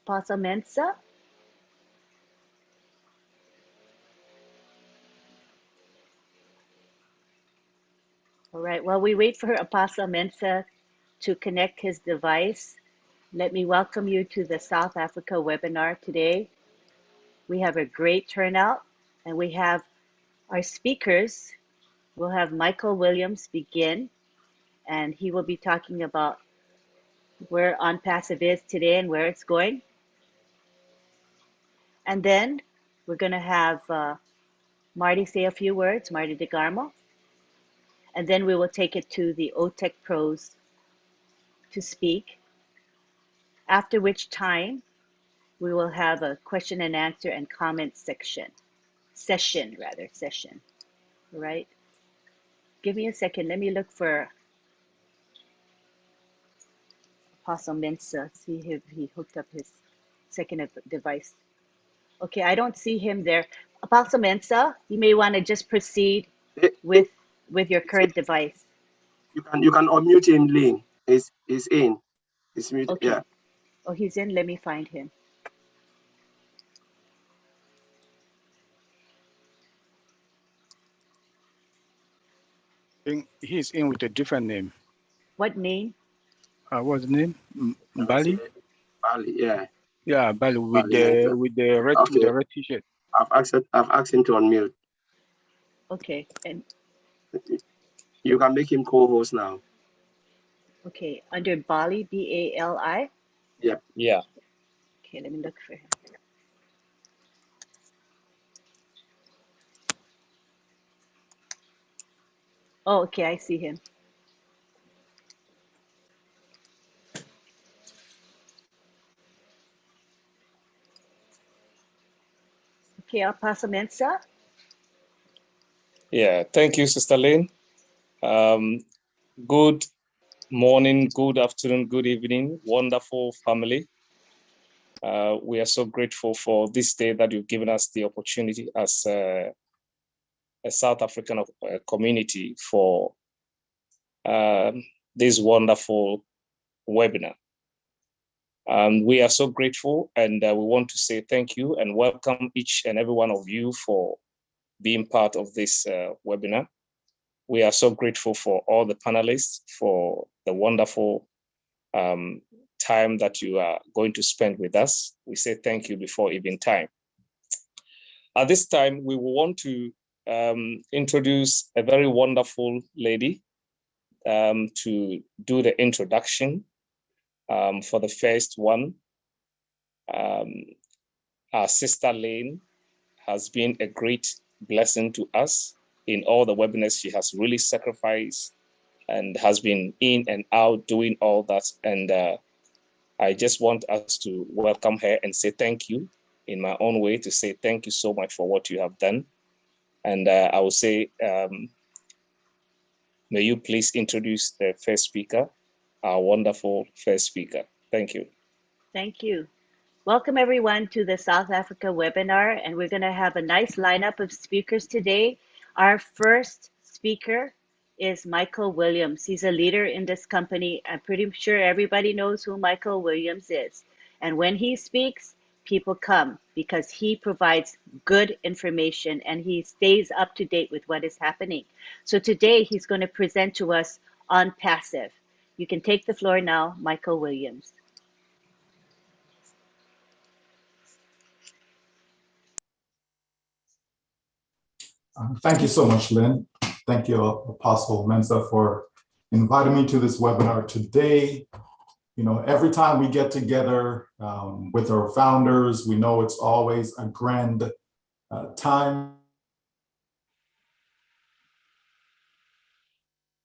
Apostle Mensa? All right, while we wait for Apostle Mensa to connect his device, let me welcome you to the South Africa webinar today. We have a great turnout, and we have our speakers. We'll have Michael Williams begin, and he will be talking about where Unpassive is today and where it's going. And then we're going to have Marty say a few words, Marty DeGarmo. And then we will take it to the OTEC pros to speak, after which time we will have a question and answer and comment session. All right? Give me a second. Let me look for Apostle Mensa, see if he hooked up his second device. Okay, I don't see him there. Apostle Mensa, you may want to just proceed with your current device. You can unmute him, Lynn. He's in. He's muted. Okay. Yeah. Oh, he's in. Let me find him. He's in with a different name. What name? What's the name? Bali? Bali, yeah. Yeah, Bali with Bali, with the red t-shirt. I've asked him to unmute. Okay, and you can make him co-host now. Okay, under Bali, B-A-L-I? Yep. Yeah. Okay, let me look for him. Oh, okay, I see him. Okay, Apostle Mensa. Yeah, thank you, Sister Lynn. Good morning, good afternoon, good evening, wonderful family. We are so grateful for this day that you've given us the opportunity as a South African community for this wonderful webinar. We are so grateful, and we want to say thank you and welcome each and every one of you for being part of this webinar. We are so grateful for all the panelists for the wonderful time that you are going to spend with us. We say thank you before even time. At this time, we will want to introduce a very wonderful lady to do the introduction for the first one. Our sister Lane has been a great blessing to us in all the webinars. She has really sacrificed and has been in and out doing all that. And I just want us to welcome her and say thank you in my own way, to say thank you so much for what you have done. And I will say, may you please introduce the first speaker, our wonderful first speaker. Thank you. Thank you. Welcome everyone to the South Africa webinar, and we're going to have a nice lineup of speakers today. Our first speaker is Michael Williams. He's a leader in this company. I'm pretty sure everybody knows who Michael Williams is. And when he speaks, people come because he provides good information and he stays up to date with what is happening. So today he's going to present to us Unpassive. You can take the floor now, Michael Williams. Thank you so much, Lynn. Thank you, Apostle Mensa, for inviting me to this webinar today. You know, every time we get together with our founders, we know it's always a grand time.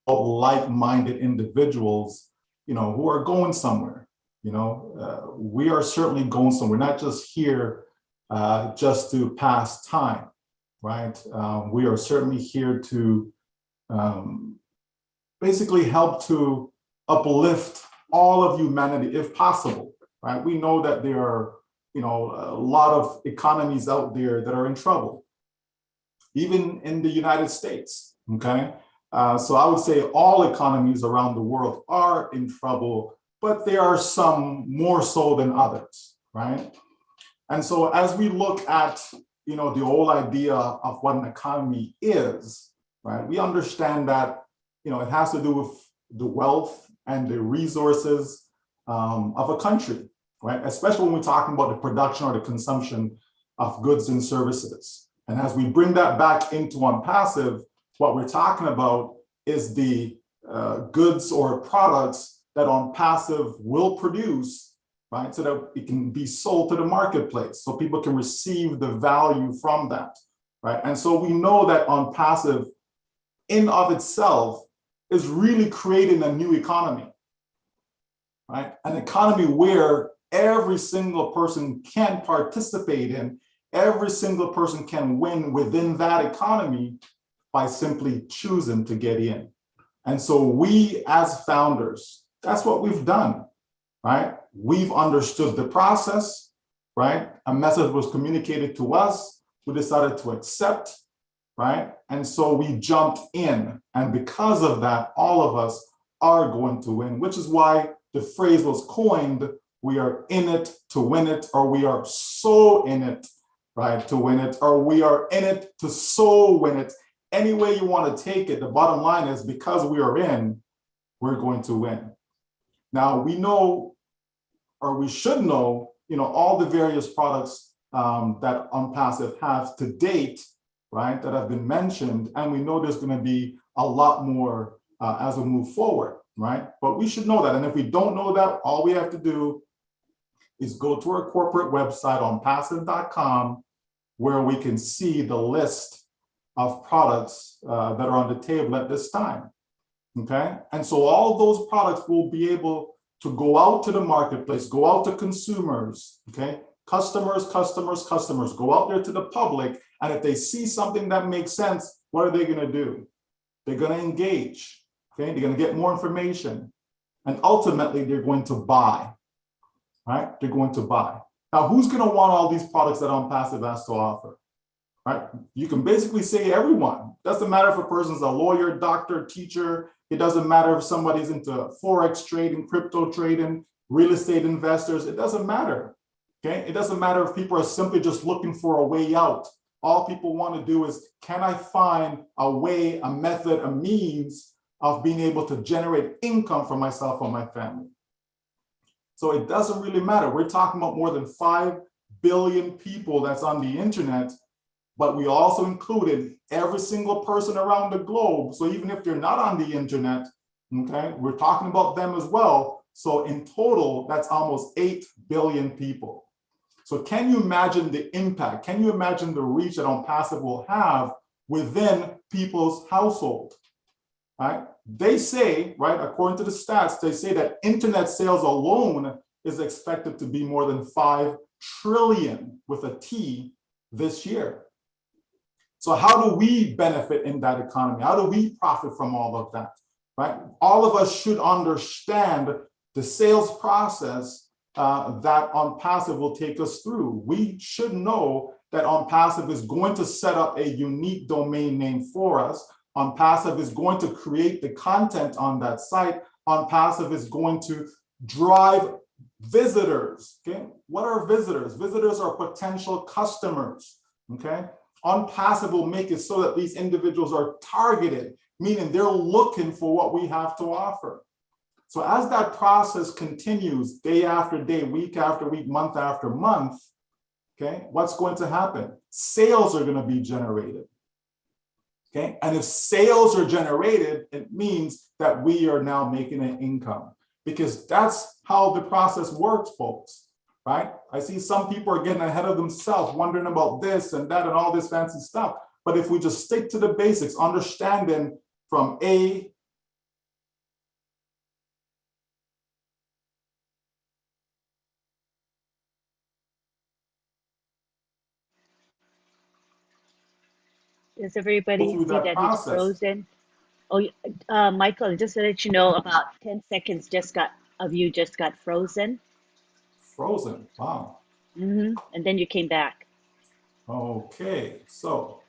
Like-minded individuals, you know, who are going somewhere. You know, we are certainly going somewhere, not just here just to pass time. Right? We are certainly here to basically help to uplift all of humanity, if possible, right? We know that there are, you know, a lot of economies out there that are in trouble, even in the United States, okay? So I would say all economies around the world are in trouble, but there are some more so than others, right? And so as we look at, the whole idea of what an economy is, right? We understand that, it has to do with the wealth and the resources of a country, right? Especially when we're talking about the production or the consumption of goods and services. And as we bring that back into Unpassive, what we're talking about is the goods or products that Unpassive will produce, right? So that it can be sold to the marketplace, so people can receive the value from that, right? And so we know that Unpassive in of itself is really creating a new economy, right? An economy where every single person can participate in, every single person can win within that economy by simply choosing to get in. And so we as founders, that's what we've done, right? We've understood the process, right? A message was communicated to us, we decided to accept, right? And so we jumped in. And because of that, all of us are going to win, which is why the phrase was coined, we are in it to win it, or we are so in it, right, to win it, or we are in it to so win it. Any way you want to take it, the bottom line is because we are in, we're going to win. Now we know, or we should know, all the various products that Unpassive has to date, right, that have been mentioned, and we know there's going to be a lot more as we move forward, right? But we should know that, and if we don't know that, all we have to do is go to our corporate website on unpassive.com, where we can see the list of products that are on the table at this time, okay? And so all those products will be able to go out to the marketplace, go out to consumers, okay? Customers, go out there to the public, and if they see something that makes sense, what are they gonna do? They're gonna engage, okay? They're gonna get more information, and ultimately they're going to buy, right? They're going to buy. Now, who's gonna want all these products that Unpassive has to offer? Right? You can basically say everyone. Doesn't matter if a person's a lawyer, doctor, teacher. It doesn't matter if somebody's into Forex trading, crypto trading, real estate investors. It doesn't matter. Okay? It doesn't matter if people are simply just looking for a way out. All people want to do is, can I find a way, a method, a means of being able to generate income for myself or my family? So it doesn't really matter. We're talking about more than 5 billion people that's on the internet, but we also included every single person around the globe. So even if they're not on the internet, okay, we're talking about them as well. So in total, that's almost 8 billion people. So can you imagine the impact? Can you imagine the reach that Unpassive will have within people's household, right? They say, right, according to the stats, they say that internet sales alone is expected to be more than 5 trillion with a T this year. So how do we benefit in that economy? How do we profit from all of that, right? All of us should understand the sales process that Unpassive will take us through. We should know that Unpassive is going to set up a unique domain name for us. Unpassive is going to create the content on that site. Unpassive is going to drive visitors, okay? What are visitors? Visitors are potential customers, okay? Unpassive will make it so that these individuals are targeted, meaning they're looking for what we have to offer. So as that process continues day after day, week after week, month after month, okay, what's going to happen? Sales are going to be generated, okay? And if sales are generated, it means that we are now making an income, because that's how the process works, folks. Right? I see some people are getting ahead of themselves, wondering about this and that and all this fancy stuff. But if we just stick to the basics, understanding from A Does everybody through see that that he's process. frozen? Oh, Michael, just to let you know, about 10 seconds just got frozen. Frozen. Wow. And then you came back. Okay. So,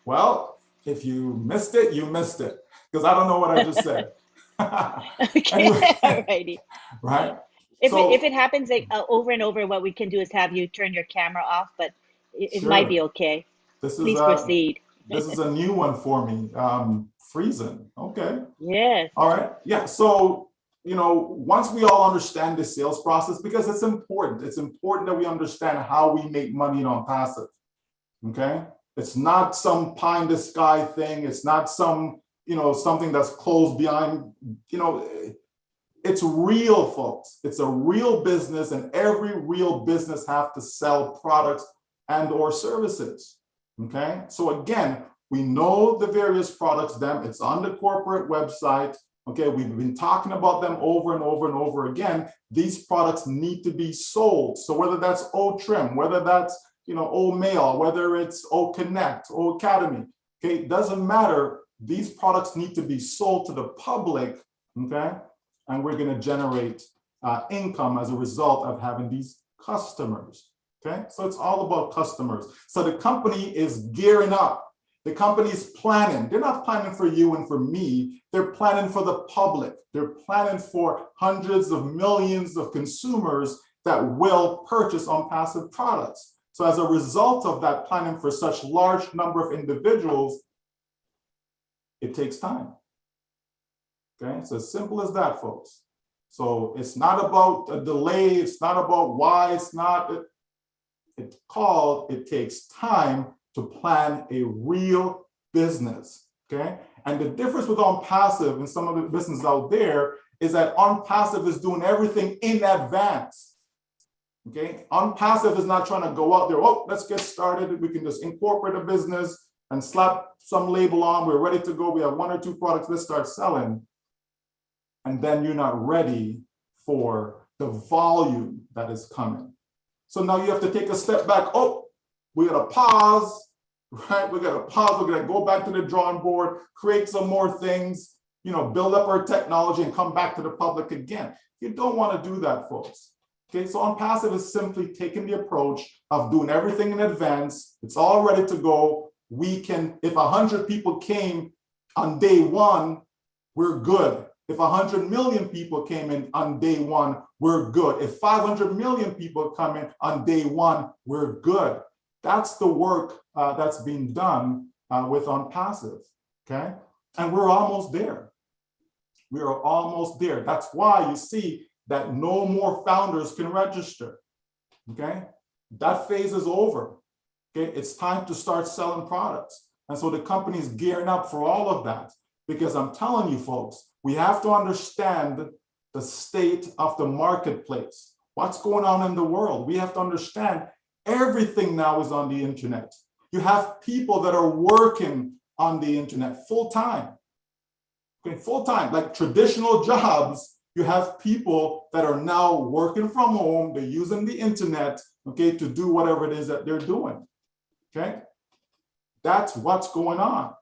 well, if you missed it, you missed it, because I don't know what I just said. Okay, Anyway, alrighty. right? If So it happens like, over and over, what we can do is have you turn your camera off, but it might be sure, okay. this is Please a proceed. this is a new one for me. Freezing. Okay. Yes. All right. Yeah. So, once we all understand the sales process, because it's important that we understand how we make money on passive. Okay. It's not some pie in the sky thing. It's not some, something that's closed behind, it's real, folks. It's a real business, and every real business have to sell products and or services. Okay. So again, we know the various products, it's on the corporate website. Okay, we've been talking about them over and over and over again. These products need to be sold. So whether that's O Trim, whether that's O Mail, whether it's O Connect, O Academy, okay, it doesn't matter. These products need to be sold to the public, okay, and we're going to generate income as a result of having these customers. Okay, so it's all about customers. So the company is gearing up. The company's planning. They're not planning for you and for me. They're planning for the public. They're planning for hundreds of millions of consumers that will purchase Unpassive products. So as a result of that planning for such large number of individuals, it takes time. Okay, it's as simple as that, folks. So it's not about a delay. It's not about why it's not. It takes time to plan a real business, okay? And the difference with Unpassive and some of the businesses out there is that Unpassive is doing everything in advance, okay? Unpassive is not trying to go out there, oh, let's get started. We can just incorporate a business and slap some label on. We're ready to go. We have one or two products. Let's start selling. And then you're not ready for the volume that is coming. So now you have to take a step back. Oh, we got to pause, right? We got to pause. We're going to go back to the drawing board, create some more things, build up our technology and come back to the public again. You don't want to do that, folks. Okay, so Unpassive is simply taking the approach of doing everything in advance. It's all ready to go. We can, if 100 people came on day one, we're good. If 100 million people came in on day one, we're good. If 500 million people come in on day one, we're good. That's the work that's being done with Unpassive, okay? And we're almost there. We are almost there. That's why you see that no more founders can register, okay? That phase is over, okay? It's time to start selling products. And so the company is gearing up for all of that, because I'm telling you, folks, we have to understand the state of the marketplace. What's going on in the world? We have to understand everything now is on the internet. You have people that are working on the internet full-time. Okay, full-time, like traditional jobs, you have people that are now working from home. They're using the internet, okay, to do whatever it is that they're doing, okay? That's what's going on.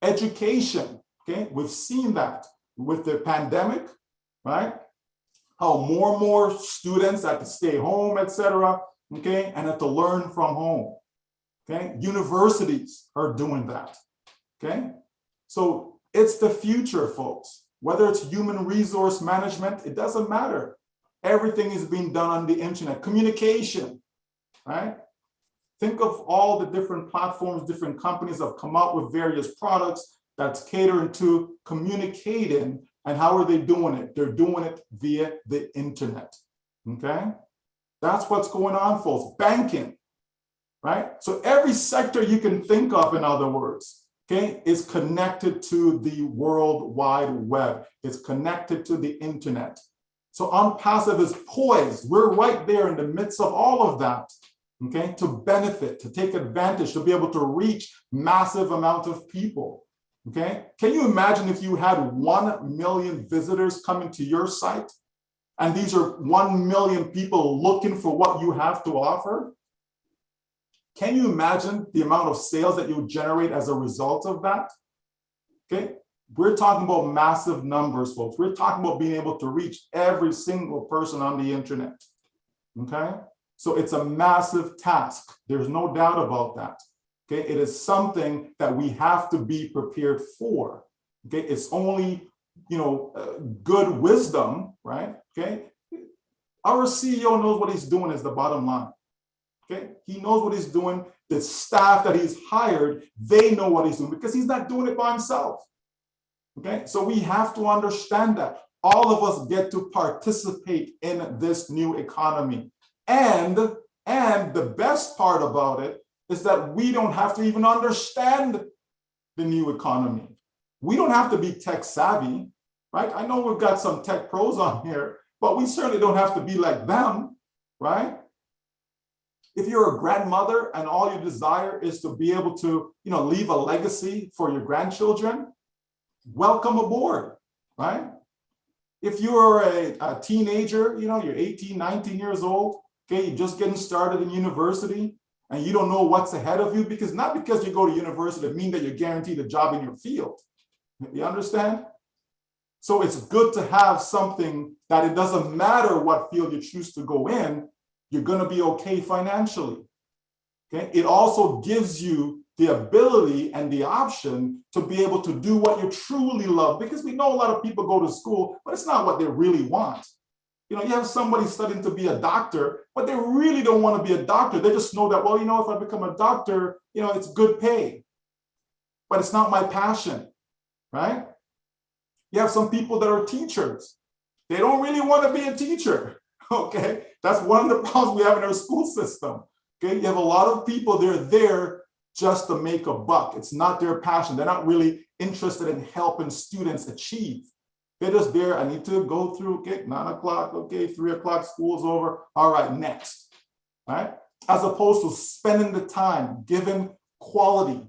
Education, okay? We've seen that with the pandemic, right? How more and more students had to stay home, etc., okay, and had to learn from home, okay? Universities are doing that, okay? So it's the future, folks. Whether it's human resource management, it doesn't matter. Everything is being done on the internet. Communication, right? Think of all the different platforms, different companies have come out with various products that's catering to communicating. And how are they doing it? They're doing it via the internet, okay? That's what's going on, folks. Banking, right? So every sector you can think of, in other words, okay, is connected to the World Wide Web. It's connected to the internet. So Unpassive is poised. We're right there in the midst of all of that, okay, to benefit, to take advantage, to be able to reach massive amount of people. Okay, can you imagine if you had 1 million visitors coming to your site, and these are 1 million people looking for what you have to offer? Can you imagine the amount of sales that you generate as a result of that? Okay, we're talking about massive numbers, folks. We're talking about being able to reach every single person on the internet. Okay, so it's a massive task. There's no doubt about that. Okay, it is something that we have to be prepared for. Okay, it's only, good wisdom, right? Okay, Our CEO knows what he's doing is the bottom line. Okay, he knows what he's doing. The staff that he's hired, they know what he's doing because he's not doing it by himself. Okay, so we have to understand that all of us get to participate in this new economy. And the best part about it is that we don't have to even understand the new economy. We don't have to be tech savvy, right? I know we've got some tech pros on here, but we certainly don't have to be like them, right? If you're a grandmother and all you desire is to be able to, leave a legacy for your grandchildren, welcome aboard, right? If you're a teenager, you're 18, 19 years old, okay, you're just getting started in university and you don't know what's ahead of you, not because you go to university to mean that you're guaranteed a job in your field. You understand? So it's good to have something that it doesn't matter what field you choose to go in, you're going to be okay financially. Okay. It also gives you the ability and the option to be able to do what you truly love, because we know a lot of people go to school, but it's not what they really want. You have somebody studying to be a doctor, but they really don't want to be a doctor. They just know that, well, if I become a doctor, it's good pay, but it's not my passion, right? You have some people that are teachers. They don't really want to be a teacher. Okay, that's one of the problems we have in our school system. Okay, you have a lot of people, they're there just to make a buck. It's not their passion. They're not really interested in helping students achieve. They're just there. I need to go through, okay, 9 o'clock, okay, 3 o'clock, school's over. All right, next, right? As opposed to spending the time, giving quality,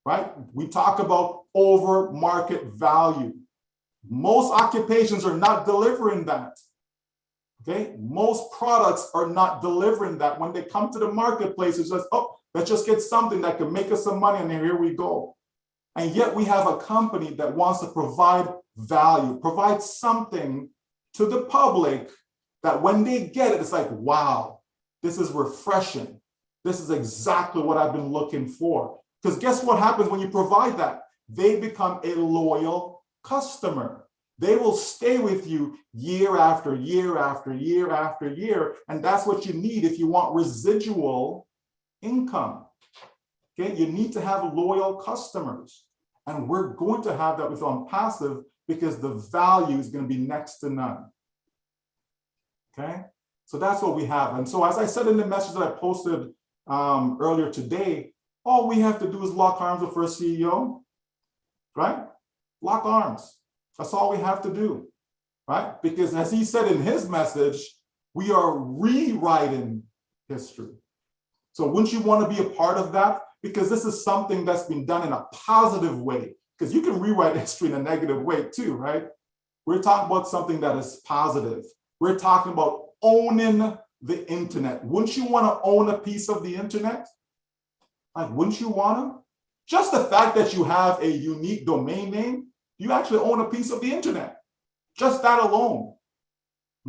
right? We talk about over market value. Most occupations are not delivering that. Okay, most products are not delivering that. When they come to the marketplace, it's just, oh, let's just get something that can make us some money, and then here we go. And yet we have a company that wants to provide value, provide something to the public that when they get it, it's like, wow, this is refreshing. This is exactly what I've been looking for. Because guess what happens when you provide that? They become a loyal customer. They will stay with you year after year after year after year. And that's what you need if you want residual income. Okay, you need to have loyal customers. And we're going to have that with Unpassive because the value is going to be next to none. Okay, so that's what we have. And so as I said in the message that I posted earlier today, all we have to do is lock arms with our CEO, right? Lock arms. That's all we have to do, right? Because as he said in his message, we are rewriting history. So wouldn't you want to be a part of that? Because this is something that's been done in a positive way, because you can rewrite history in a negative way too, right? We're talking about something that is positive. We're talking about owning the internet. Wouldn't you want to own a piece of the internet? Like, wouldn't you want to? Just the fact that you have a unique domain name, you actually own a piece of the internet. Just that alone,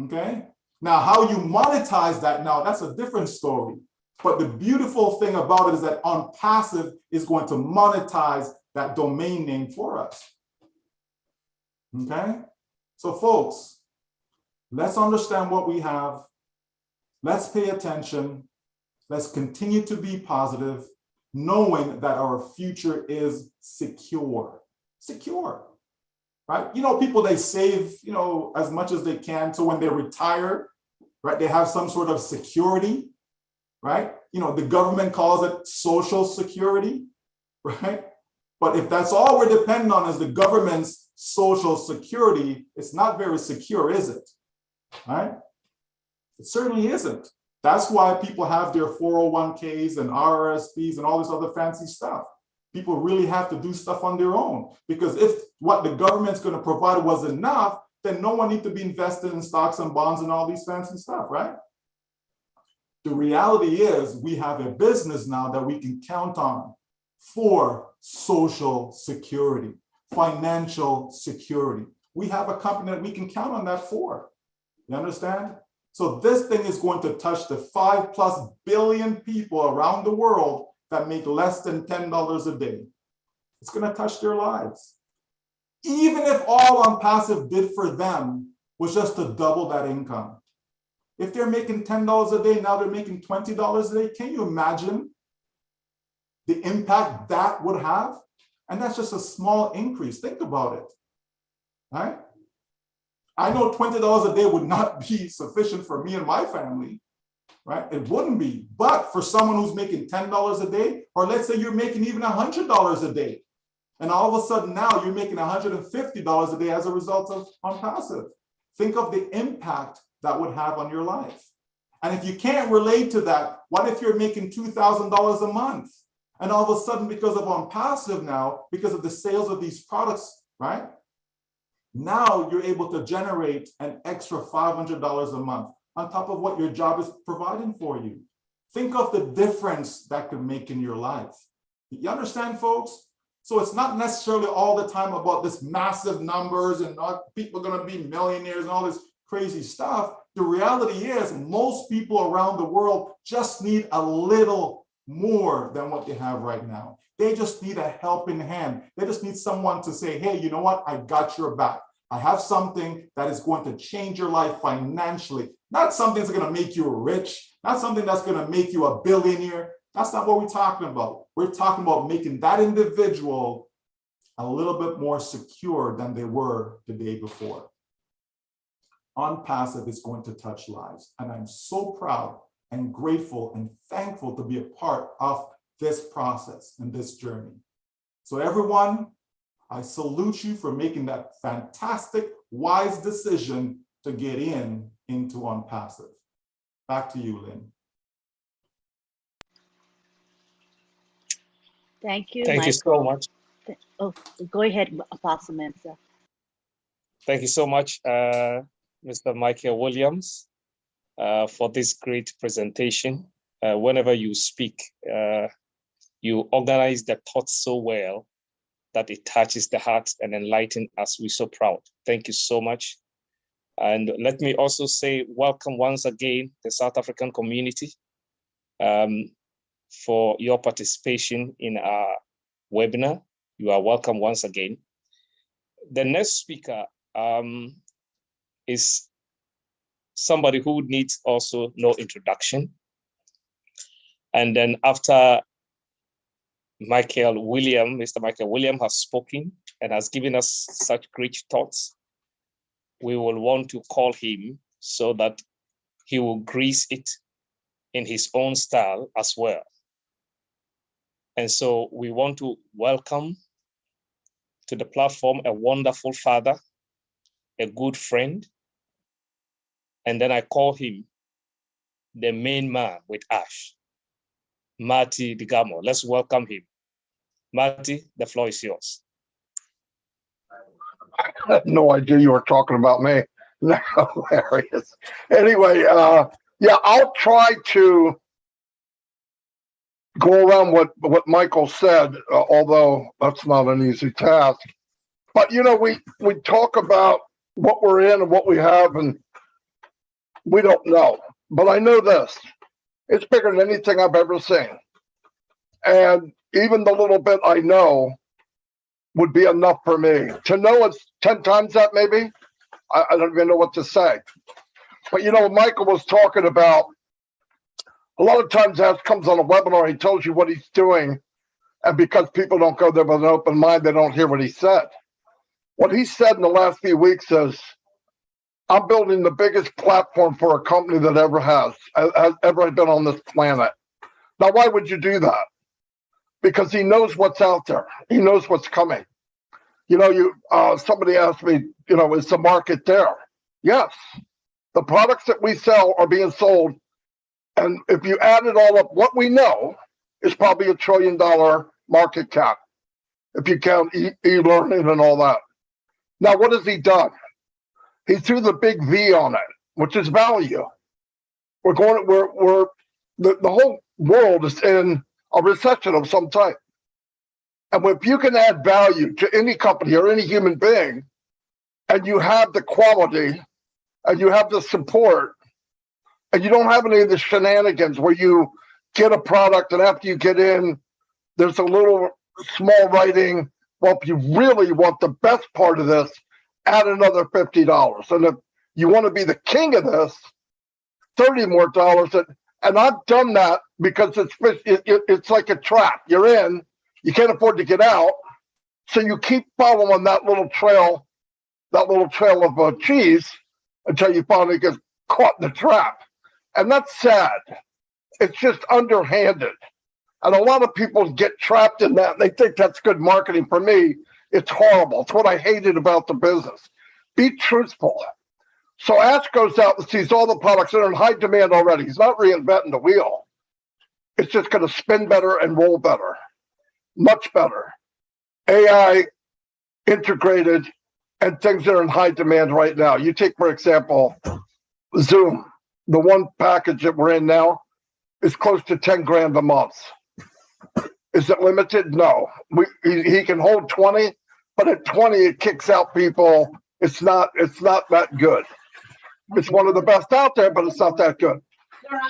okay? Now, how you monetize that now, that's a different story. But the beautiful thing about it is that Unpassive is going to monetize that domain name for us, okay? So folks, let's understand what we have. Let's pay attention. Let's continue to be positive, knowing that our future is secure. Secure. Right? People, they save, as much as they can. So when they retire, right, they have some sort of security, right? The government calls it social security, right? But if that's all we're dependent on is the government's social security, it's not very secure, is it? Right? It certainly isn't. That's why people have their 401ks and RRSPs and all this other fancy stuff. People really have to do stuff on their own, because if what the government's going to provide was enough, then no one needs to be invested in stocks and bonds and all these fancy stuff, right? The reality is we have a business now that we can count on for social security, financial security. We have a company that we can count on that for. You understand? So this thing is going to touch the 5+ billion people around the world that make less than $10 a day. It's going to touch their lives. Even if all Unpassive did for them was just to double that income. If they're making $10 a day, now they're making $20 a day. Can you imagine the impact that would have? And that's just a small increase. Think about it, right? I know $20 a day would not be sufficient for me and my family, right? It wouldn't be. But for someone who's making $10 a day, or let's say you're making even $100 a day, and all of a sudden now you're making $150 a day as a result of Unpassive. Think of the impact that would have on your life. And if you can't relate to that, what if you're making $2,000 a month? And all of a sudden, because of Unpassive now, because of the sales of these products, right? Now you're able to generate an extra $500 a month on top of what your job is providing for you. Think of the difference that could make in your life. You understand, folks? So it's not necessarily all the time about this massive numbers and people are going to be millionaires and all this crazy stuff. The reality is most people around the world just need a little more than what they have right now. They just need a helping hand. They just need someone to say, hey, you know what? I got your back. I have something that is going to change your life financially. Not something that's going to make you rich, not something that's going to make you a billionaire. That's not what we're talking about. We're talking about making that individual a little bit more secure than they were the day before. Unpassive is going to touch lives. And I'm so proud and grateful and thankful to be a part of this process and this journey. So everyone, I salute you for making that fantastic, wise decision to get into Unpassive. Back to you, Lynn. Thank you, Thank Michael. you so much. Oh, go ahead, Apostle Mensa. Thank you so much, Mr. Michael Williams, for this great presentation. Whenever you speak, you organize the thoughts so well that it touches the heart and enlightens us. We're so proud. Thank you so much. And let me also say welcome once again the South African community for your participation in our webinar. You are welcome once again. The next speaker is somebody who needs also no introduction. And then after Mr. Michael William has spoken and has given us such great thoughts, we will want to call him so that he will grease it in his own style as well. And so we want to welcome to the platform a wonderful father, a good friend, and then I call him the main man with Ash, Marty Digamo. Let's welcome him. Marty, the floor is yours. I had no idea you were talking about me. No, hilarious. Anyway, yeah, I'll try to go around what Michael said, although that's not an easy task. But, you know, we talk about what we're in and what we have, and we don't know. But I know this. It's bigger than anything I've ever seen. And even the little bit I know would be enough for me. To know it's 10 times that maybe, I don't even know what to say. But, you know, Michael was talking about, a lot of times Ash comes on a webinar, he tells you what he's doing, and because people don't go there with an open mind, they don't hear what he said. What he said in the last few weeks is, I'm building the biggest platform for a company that has ever been on this planet. Now, why would you do that? Because he knows what's out there. He knows what's coming. You know, somebody asked me, you know, is the market there? Yes. The products that we sell are being sold. And if you add it all up, what we know is probably $1 trillion market cap, if you count e-learning and all that. Now, what has he done? He threw the big V on it, which is value. The whole world is in a recession of some type. And if you can add value to any company or any human being, and you have the quality, and you have the support, and you don't have any of the shenanigans where you get a product and after you get in, there's a little small writing, well, if you really want the best part of this, add another $50. And if you want to be the king of this, $30 more. And I've done that because it's like a trap. You're in, you can't afford to get out. So you keep following that little trail of cheese until you finally get caught in the trap. And that's sad. It's just underhanded. And a lot of people get trapped in that. And they think that's good marketing. For me, it's horrible. It's what I hated about the business. Be truthful. So Ash goes out and sees all the products that are in high demand already. He's not reinventing the wheel. It's just going to spin better and roll better. Much better. AI integrated and things that are in high demand right now. You take, for example, Zoom. The one package that we're in now is close to 10 grand a month. Is it limited? No. He can hold 20, but at 20 it kicks out people. It's not that good. It's one of the best out there, but it's not that good.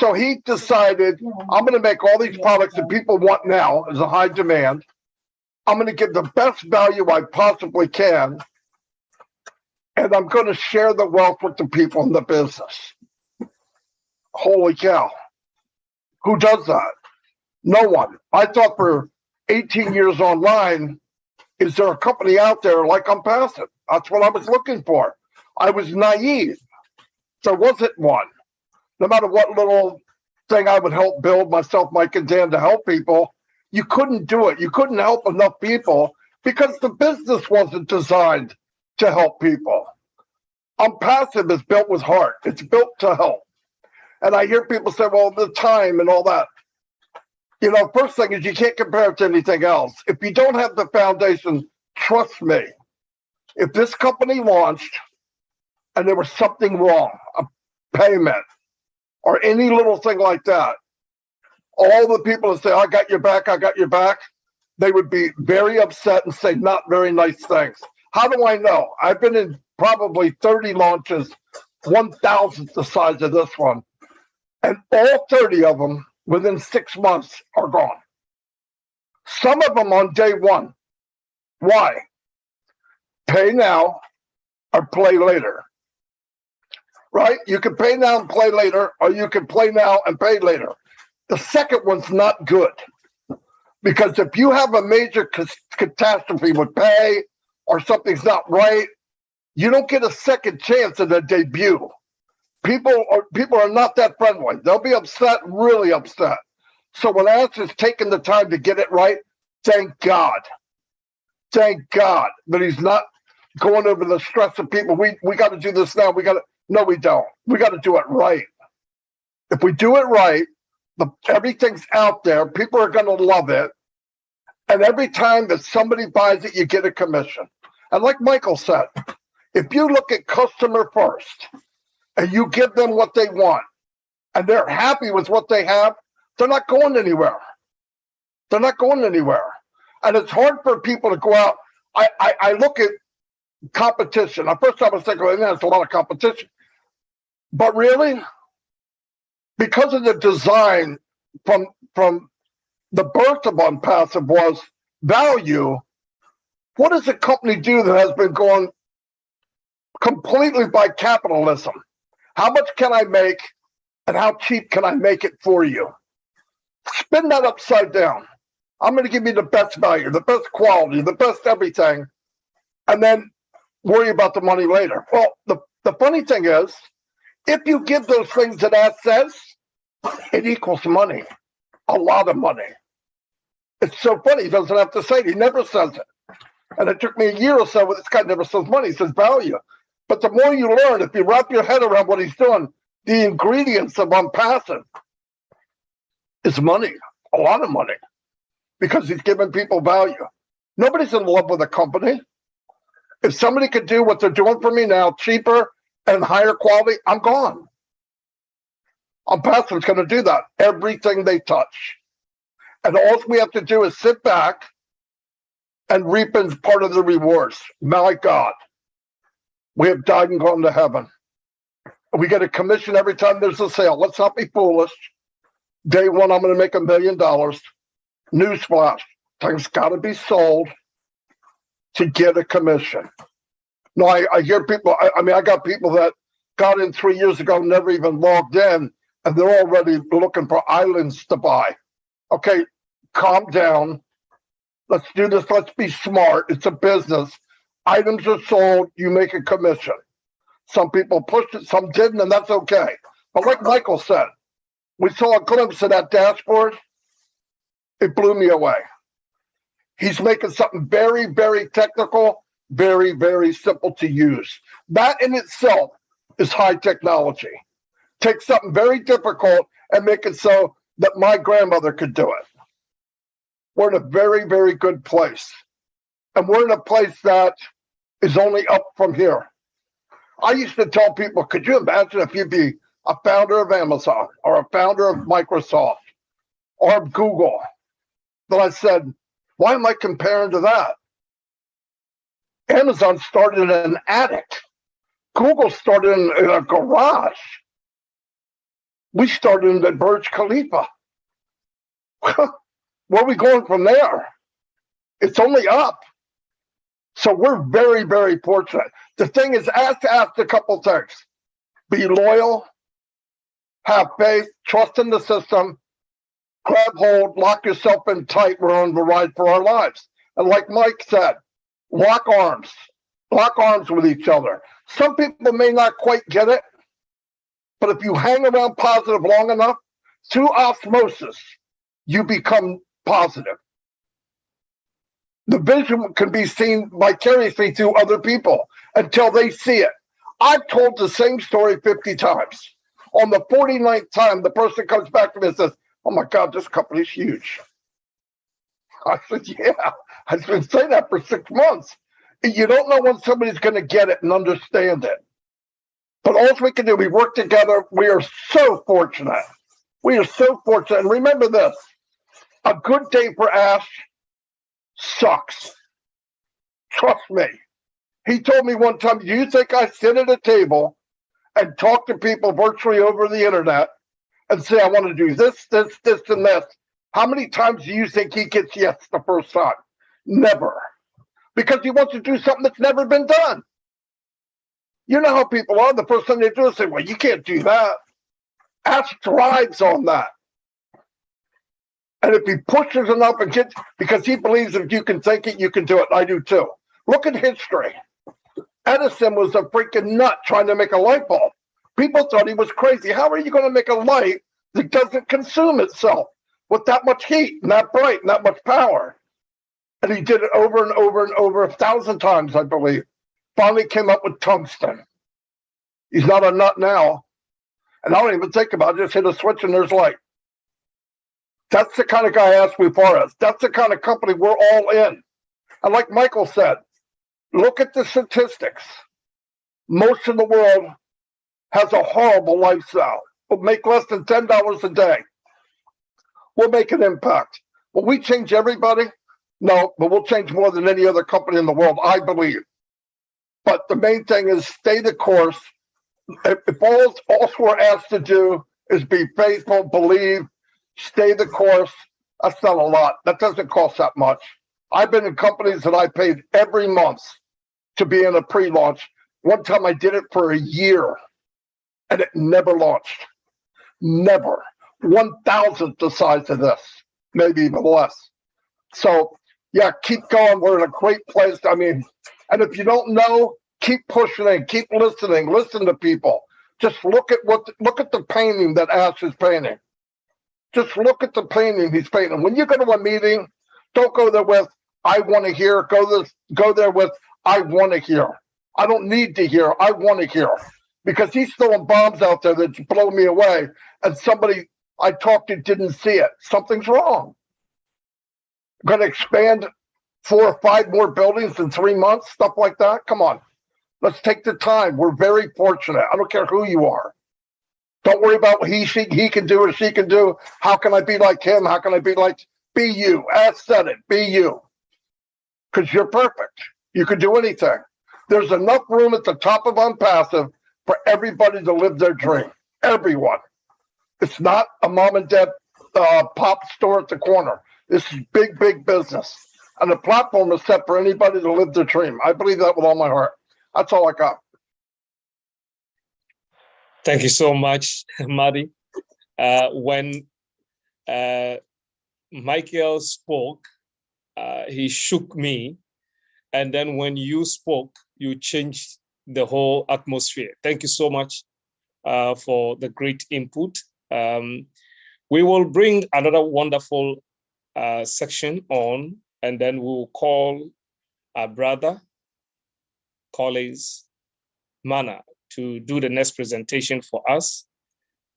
So he decided, I'm going to make all these products that people want now as a high demand. I'm going to give the best value I possibly can, and I'm going to share the wealth with the people in the business. Holy cow. Who does that? No one. I thought for 18 years online, is there a company out there like Unpassive? That's what I was looking for. I was naive. There wasn't one. No matter what little thing I would help build myself, Mike and Dan, to help people, you couldn't do it. You couldn't help enough people because the business wasn't designed to help people. Unpassive is built with heart. It's built to help. And I hear people say, well, the time and all that. You know, first thing is you can't compare it to anything else. If you don't have the foundation, trust me, if this company launched and there was something wrong, a payment or any little thing like that, all the people that say, I got your back, they would be very upset and say not very nice things. How do I know? I've been in probably 30 launches, 1,000th the size of this one. And all 30 of them within 6 months are gone. Some of them on day one. Why? Pay now or play later. Right? You can pay now and play later, or you can play now and pay later. The second one's not good. Because if you have a major catastrophe with pay or something's not right, you don't get a second chance at a debut. People are not that friendly. They'll be upset, really upset. So when Ash is taking the time to get it right, thank God. Thank God that he's not going over the stress of people. We got to do this now. No, we don't. We got to do it right. If we do it right, everything's out there. People are going to love it. And every time that somebody buys it, you get a commission. And like Michael said, if you look at customer first and you give them what they want and they're happy with what they have, they're not going anywhere. They're not going anywhere. And it's hard for people to go out. I look at competition. At first I was thinking, well, there's a lot of competition. But really, because of the design from the birth of Unpassive was value, what does a company do that has been going completely by capitalism? How much can I make and how cheap can I make it for you? Spin that upside down. I'm going to give you the best value, the best quality, the best everything, and then worry about the money later. Well, the funny thing is, if you give those things that Ash says, it equals money, a lot of money. It's so funny, he doesn't have to say it. He never says it. And it took me a year or so, but this guy never says money, he says value. But the more you learn, if you wrap your head around what he's doing, the ingredients of Unpassive is money, a lot of money, because he's giving people value. Nobody's in love with a company. If somebody could do what they're doing for me now, cheaper and higher quality, I'm gone. Unpassive's going to do that, everything they touch. And all we have to do is sit back and reap as part of the rewards. My God, we have died and gone to heaven. We get a commission every time there's a sale. Let's not be foolish. Day one, I'm going to make $1 million. Newsflash, things got to be sold to get a commission. No, I hear people, I got people that got in 3 years ago, never even logged in, and they're already looking for islands to buy. Okay, calm down. Let's do this. Let's be smart. It's a business. Items are sold. You make a commission. Some people pushed it, some didn't, and that's okay. But like Michael said, we saw a glimpse of that dashboard. It blew me away. He's making something very, very technical, very, very simple to use. That in itself is high technology. Take something very difficult and make it so that my grandmother could do it. We're in a very, very good place. And we're in a place that is only up from here. I used to tell people, could you imagine if you'd be a founder of Amazon or a founder of Microsoft or Google? Then I said, why am I comparing to that? Amazon started in an attic. Google started in a garage. We started in the Burj Khalifa. Where are we going from there? It's only up. So we're very, very fortunate. The thing is, ask a couple things. Be loyal, have faith, trust in the system, grab hold, lock yourself in tight. We're on the ride for our lives. And like Mike said, lock arms with each other. Some people may not quite get it, but if you hang around positive long enough, through osmosis, you become positive. The vision can be seen vicariously through other people until they see it. I've told the same story 50 times. On the 49th time, the person comes back to me and says, oh my God, this company's huge. I said, yeah, I've been saying that for 6 months. You don't know when somebody's going to get it and understand it. But all we can do, we work together. We are so fortunate. We are so fortunate. And remember this, a good day for Ash sucks. Trust me. He told me one time, do you think I sit at a table and talk to people virtually over the internet and say, I want to do this, this, this, and this? How many times do you think he gets yes the first time? Never. Because he wants to do something that's never been done. You know how people are. The first thing they do is say, well, you can't do that. Ash thrives on that. And if he pushes enough and gets, because he believes if you can think it, you can do it. I do too. Look at history. Edison was a freaking nut trying to make a light bulb. People thought he was crazy. How are you going to make a light that doesn't consume itself with that much heat and that bright and that much power? And he did it over and over and over 1,000 times, I believe. Finally came up with tungsten. He's not a nut now. And I don't even think about it. Just hit a switch and there's light. That's the kind of guy Ash before us. That's the kind of company we're all in. And like Michael said, look at the statistics. Most of the world has a horrible lifestyle. We'll make less than $10 a day. We'll make an impact. Will we change everybody? No, but we'll change more than any other company in the world, I believe. But the main thing is stay the course. If all we're asked to do is be faithful, believe, stay the course, that's not a lot. That doesn't cost that much. I've been in companies that I paid every month to be in a pre-launch. One time I did it for a year and it never launched. Never. 1,000th the size of this, maybe even less. So yeah, keep going. We're in a great place. I mean, and if you don't know, keep pushing in, keep listening, listen to people. Just look at the painting that Ash is painting. Just look at the painting he's painting. When you go to a meeting, don't go there with, I want to hear. Go there with, I want to hear. I don't need to hear. I want to hear. Because he's throwing bombs out there that blow me away. And somebody I talked to didn't see it. Something's wrong. Going to expand 4 or 5 more buildings in 3 months, stuff like that. Come on. Let's take the time. We're very fortunate. I don't care who you are. Don't worry about what he can do or she can do. How can I be like him? How can I be you? Ash said it, be you. Because you're perfect. You can do anything. There's enough room at the top of Unpassive for everybody to live their dream. Everyone. It's not a mom and dad pop store at the corner. This is big, big business. And the platform is set for anybody to live their dream. I believe that with all my heart. That's all I got. Thank you so much, Maddie. When Michael spoke, he shook me. And then when you spoke, you changed the whole atmosphere. Thank you so much for the great input. We will bring another wonderful section on, and then we'll call our brother, Collins Mana, to do the next presentation for us.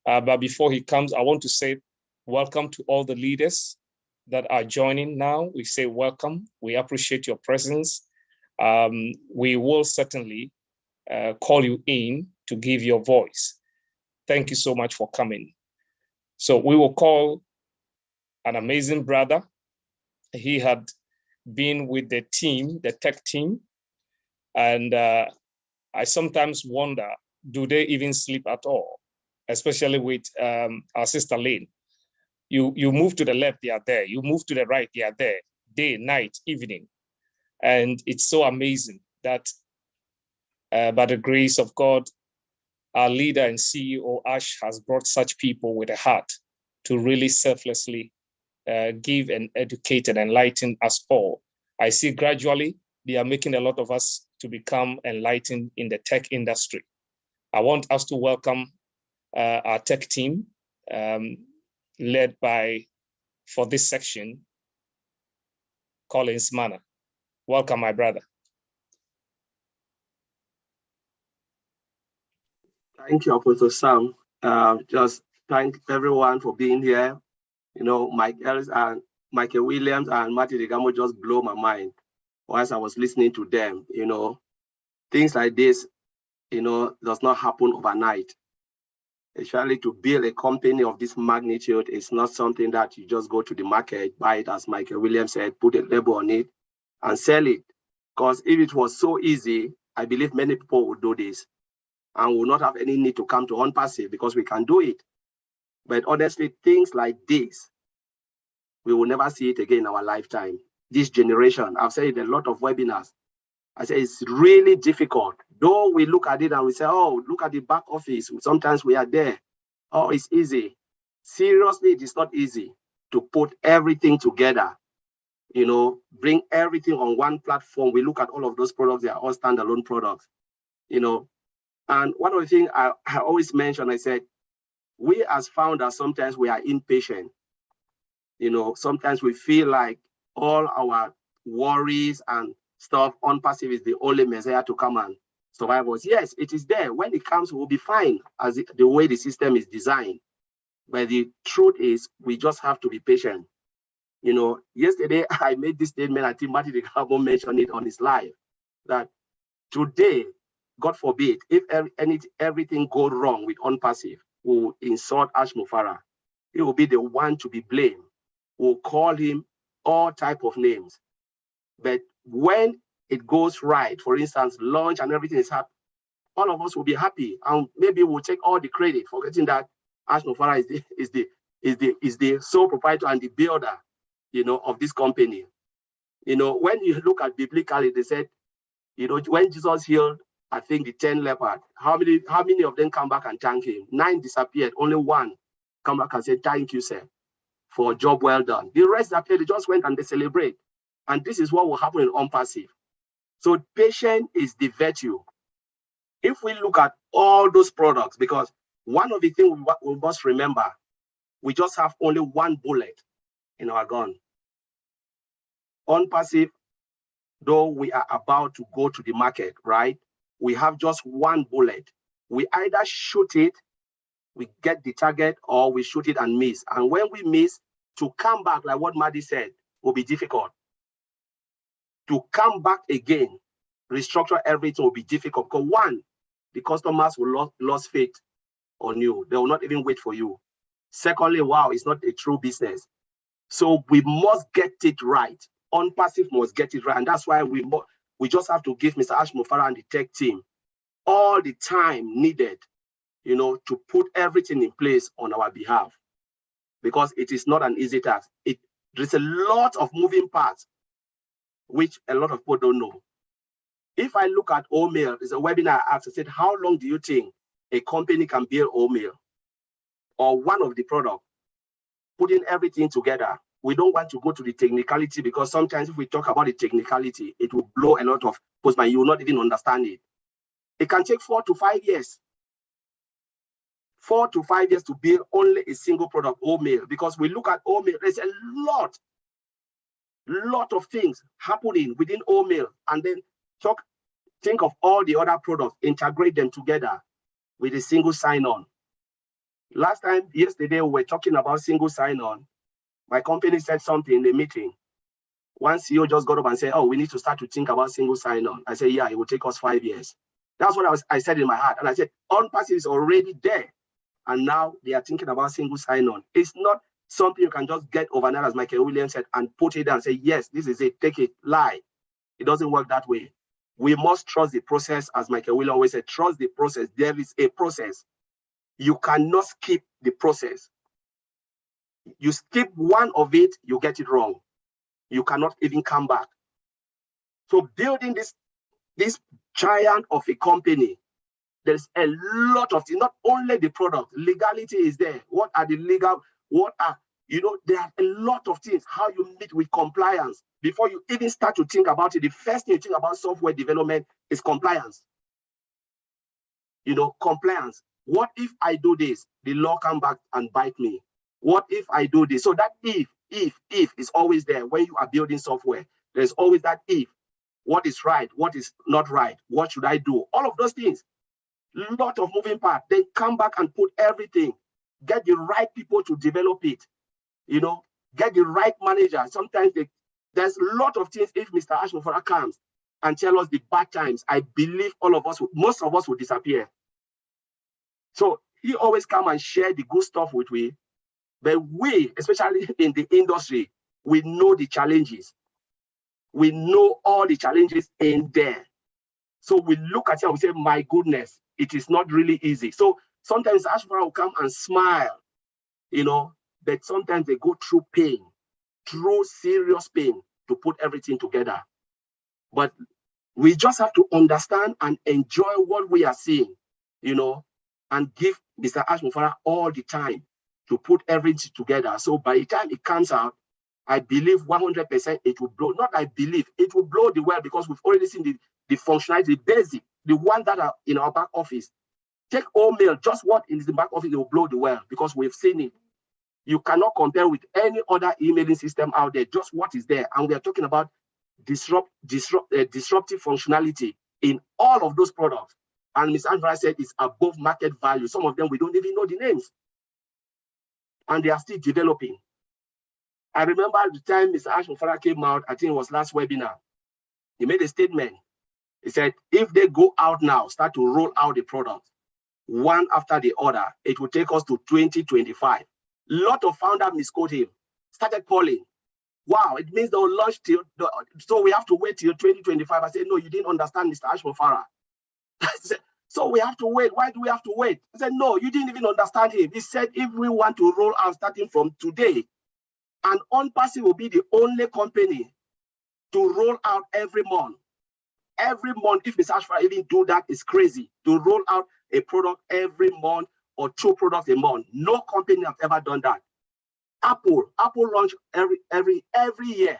But before he comes, I want to say welcome to all the leaders that are joining now. We say welcome. We appreciate your presence. We will certainly call you in to give your voice. Thank you so much for coming. So we will call an amazing brother. He had been with the team, the tech team, and I sometimes wonder, do they even sleep at all? Especially with our sister Lane. You move to the left, they are there. You move to the right, they are there. Day, night, evening. And it's so amazing that by the grace of God, our leader and CEO, Ash, has brought such people with a heart to really selflessly give and educate and enlighten us all. I see gradually they are making a lot of us to become enlightened in the tech industry. I want us to welcome our tech team led by, for this section, Collins Mana. Welcome, my brother. Thank you, Apostle Sam. Just thank everyone for being here. You know, Mike Ellis and Michael Williams and Marty Degamo just blow my mind whilst I was listening to them. You know, things like this, you know, does not happen overnight. Especially to build a company of this magnitude is not something that you just go to the market, buy it, as Michael Williams said, put a label on it and sell it. Because if it was so easy, I believe many people would do this and will not have any need to come to Unpassive because we can do it. But honestly, things like this, we will never see it again in our lifetime. This generation, I've said it in a lot of webinars. I say it's really difficult. Though we look at it and we say, oh, look at the back office. Sometimes we are there. Oh, it's easy. Seriously, it is not easy to put everything together, you know, bring everything on one platform. We look at all of those products, they are all standalone products, you know. And one of the things I always mention, I said, we as founders, sometimes we are impatient. You know, sometimes we feel like all our worries and stuff, Unpassive is the only messiah to come and survive us. Yes, it is there. When it comes, we'll be fine as the way the system is designed. But the truth is, we just have to be patient. You know, yesterday I made this statement, I think Marty Degamo mentioned it on his live, that today, God forbid, if everything goes wrong with Unpassive, we'll insult Ash Mufara. He will be the one to be blamed. We'll call him all type of names. But when it goes right, for instance, launch and everything is happy, all of us will be happy, and maybe we'll take all the credit, forgetting that Ash Mufara is the sole proprietor and the builder, you know, of this company. You know, when you look at biblically, they said, you know, when Jesus healed, I think the 10 lepers, how many of them come back and thank him? 9 disappeared, only 1 come back and said, thank you, sir, for a job well done. The rest appeared, they just went and they celebrate. And this is what will happen in Unpassive. So patience is the virtue. If we look at all those products, because one of the things we must remember, we just have only one bullet in our gun. Unpassive, though we are about to go to the market, right? We have just one bullet. We either shoot it, we get the target, or we shoot it and miss. And when we miss, to come back, like what Maddie said, will be difficult. To come back again, restructure everything will be difficult. Because one, the customers will lose faith on you. They will not even wait for you. Secondly, wow, it's not a true business. So we must get it right. Unpassive must get it right. And that's why we just have to give Mr. Ash Mufara and the tech team all the time needed, you know, to put everything in place on our behalf. Because it is not an easy task. There's a lot of moving parts, which a lot of people don't know. If I look at Omail, there's a webinar I asked, I said, how long do you think a company can build Omail? or one of the product, putting everything together. We don't want to go to the technicality, because sometimes if we talk about the technicality, it will blow a lot of postman. You will not even understand it. It can take 4 to 5 years. 4 to 5 years to build only a single product, oatmeal, because we look at oatmeal, there's a lot of things happening within oatmeal, and then think of all the other products, integrate them together with a single sign-on. Yesterday, we were talking about single sign-on. My company said something in the meeting. One CEO just got up and said, oh, we need to start to think about single sign-on. I said, yeah, it will take us 5 years. That's what I said in my heart. And I said, Unpassive is already there. And now they are thinking about single sign-on. It's not something you can just get overnight, as Michael Williams said, and put it down and say, yes, this is it, take it, lie. It doesn't work that way. We must trust the process, as Michael Williams always said, trust the process. There is a process. You cannot skip the process. You skip one of it, you get it wrong. You cannot even come back. So building this giant of a company, there's a lot of things, not only the product, legality is there. What are the legal, there are a lot of things, how you meet with compliance. Before you even start to think about it, the first thing you think about software development is compliance. Compliance. What if I do this? The law come back and bite me. What if I do this? So that if is always there when you are building software. There's always that if. What is right? What is not right? What should I do? All of those things. A lot of moving parts. Then come back and put everything. Get the right people to develop it. Get the right manager. Sometimes there's a lot of things. If Mr. Ashmofara comes and tell us the bad times, I believe most of us will disappear. So he always come and share the good stuff with we. But we, especially in the industry, we know the challenges. We know all the challenges in there. So we look at it and we say, my goodness, it is not really easy. So sometimes Ashfara will come and smile, but sometimes they go through pain, through serious pain to put everything together. But we just have to understand and enjoy what we are seeing, and give Mr. Ashmofara all the time to put everything together. So by the time it comes out, I believe 100% it will blow. Not I believe, it will blow the well, because we've already seen the functionality, the basic, the ones that are in our back office. Take oatmeal, just what is in the back office, it will blow the well, because we've seen it. You cannot compare with any other emailing system out there, just what is there. And we are talking about disruptive functionality in all of those products. And Ms. Andra said it's above market value. Some of them, we don't even know the names. And they are still developing. I remember at the time Mr. Ashmofara came out, I think it was last webinar, he made a statement. He said, if they go out now, start to roll out the product, one after the other, it will take us to 2025. A lot of founders misquote him, started calling. Wow, it means they'll launch so we have to wait till 2025. I said, no, you didn't understand Mr. Ashmofara. So we have to wait. Why do we have to wait? He said, no, you didn't even understand him. He said, if we want to roll out starting from today, and Unpassive will be the only company to roll out every month. Every month, if Mr. Ashfara even do that, is crazy. To roll out a product every month or 2 products a month. No company has ever done that. Apple launch every year,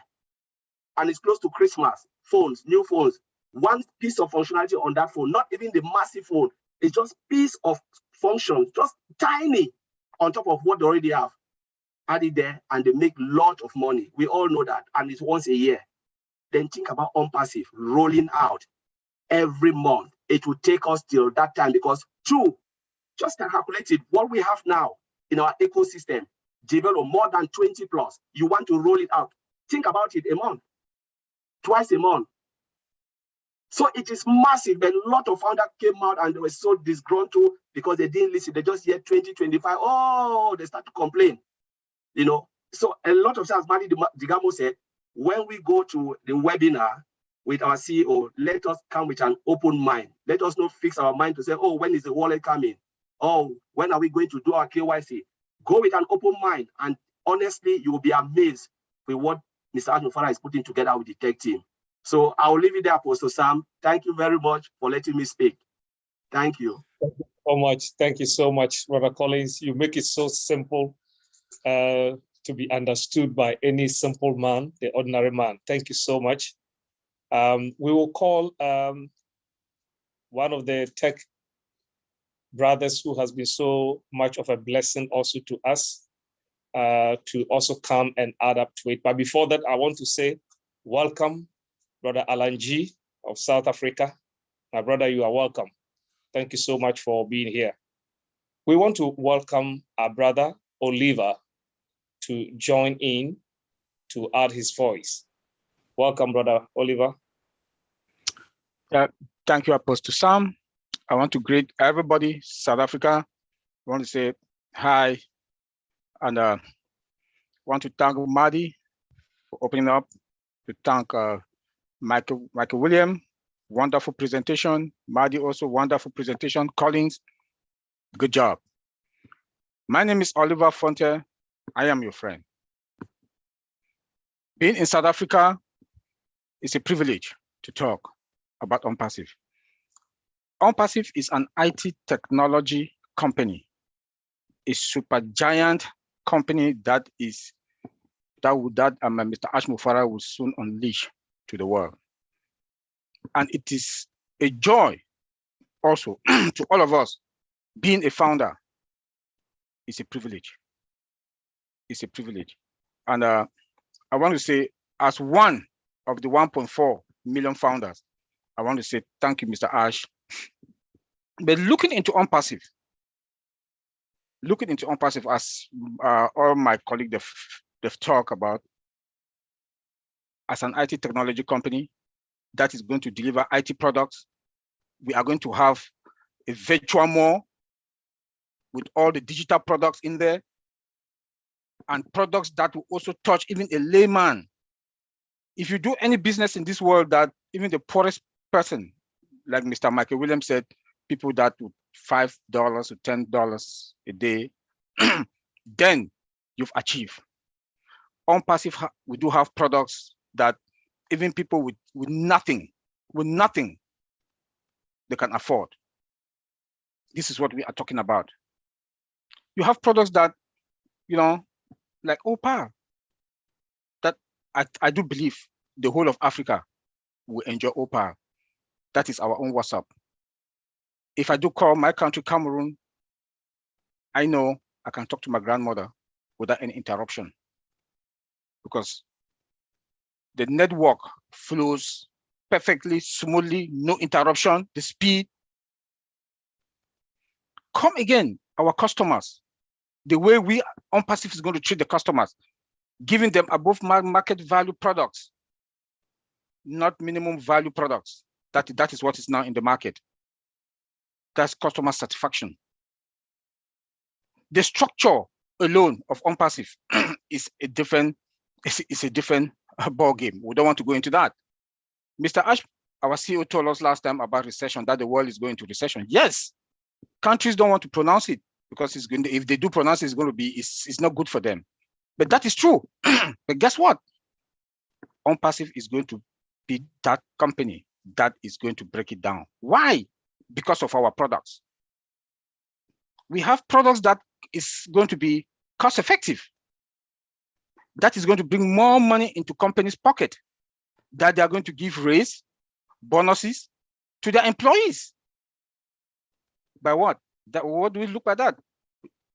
and it's close to Christmas. Phones, new phones. One piece of functionality on that phone, not even the massive phone. It's just piece of function, just tiny on top of what they already have. Add it there, and they make a lot of money. We all know that, and it's once a year. Then think about Unpassive rolling out every month. It will take us till that time, because 2, just calculate it, what we have now in our ecosystem, develop more than 20 plus. You want to roll it out. Think about it, a month, twice a month. So it is massive. But a lot of founders came out and they were so disgruntled because they didn't listen. They just hear 2025. Oh, they start to complain. So a lot of times, Madi Digamo said, when we go to the webinar with our CEO, let us come with an open mind. Let us not fix our mind to say, oh, when is the wallet coming? Oh, when are we going to do our KYC? Go with an open mind. And honestly, you will be amazed with what Mr. Ashmofara is putting together with the tech team. So I'll leave it there, Apostle Sam. Thank you very much for letting me speak. Thank you. so much. Thank you so much, Brother Collins. You make it so simple to be understood by any simple man, the ordinary man. Thank you so much. We will call one of the tech brothers who has been so much of a blessing also to us to also come and add up to it. But before that, I want to say welcome, Brother Alan G of South Africa. My brother, you are welcome. Thank you so much for being here. We want to welcome our brother Oliver to join in to add his voice. Welcome, Brother Oliver. Thank you, Apostle Sam. I want to greet everybody, South Africa. I want to say hi, and want to thank Madi for opening up, to thank Michael William, wonderful presentation. Madi also wonderful presentation. Collins, good job. My name is Oliver Fonte. I am your friend. Being in South Africa is a privilege to talk about Unpassive. Unpassive is an IT technology company, a super giant company that Mr. Ash Mufara will soon unleash to the world. And it is a joy also to all of us. Being a founder is a privilege. It's a privilege. And I want to say, as one of the 1.4 million founders, I want to say thank you, Mr. Ash. But looking into Unpassive, as all my colleagues they've talked about, as an IT technology company that is going to deliver IT products, we are going to have a virtual mall with all the digital products in there, and products that will also touch even a layman. If you do any business in this world, that even the poorest person, like Mr. Michael Williams said, people that would $5 to $10 a day, then you've achieved. Unpassive, we do have products that even people with nothing, they can afford. This is what we are talking about. You have products that, like Opal, that I do believe the whole of Africa will enjoy Opal. That is our own WhatsApp. If I do call my country, Cameroon, I know I can talk to my grandmother without any interruption, because the network flows perfectly, smoothly, no interruption, the speed. Come again, our customers, the way we Unpassive is going to treat the customers, giving them above market value products, not minimum value products. That is what is now in the market. That's customer satisfaction. The structure alone of Unpassive is a different ball game. We don't want to go into that. Mr. Ash, our CEO, told us last time about recession, that the world is going to recession. Yes, countries don't want to pronounce it because it's going to, if they do pronounce it, it's going to be, it's not good for them. But that is true. But guess what? Unpassive is going to be that company that is going to break it down. Why? Because of our products. We have products that is going to be cost effective. That is going to bring more money into companies' pocket, that they are going to give raise, bonuses to their employees. By what? What do we look at that?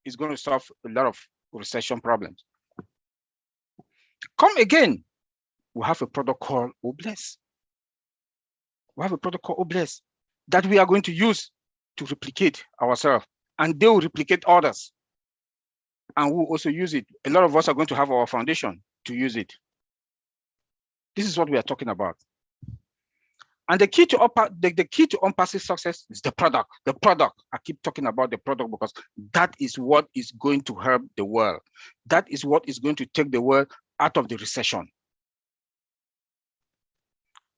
It's going to solve a lot of recession problems. Come again, we have a product called Obless. We have a product called Obless that we are going to use to replicate ourselves, and they will replicate others. And we'll also use it. A lot of us are going to have our foundation to use it. This is what we are talking about. And the key to Unpassive success is the product. The product. I keep talking about the product because that is what is going to help the world. That is what is going to take the world out of the recession.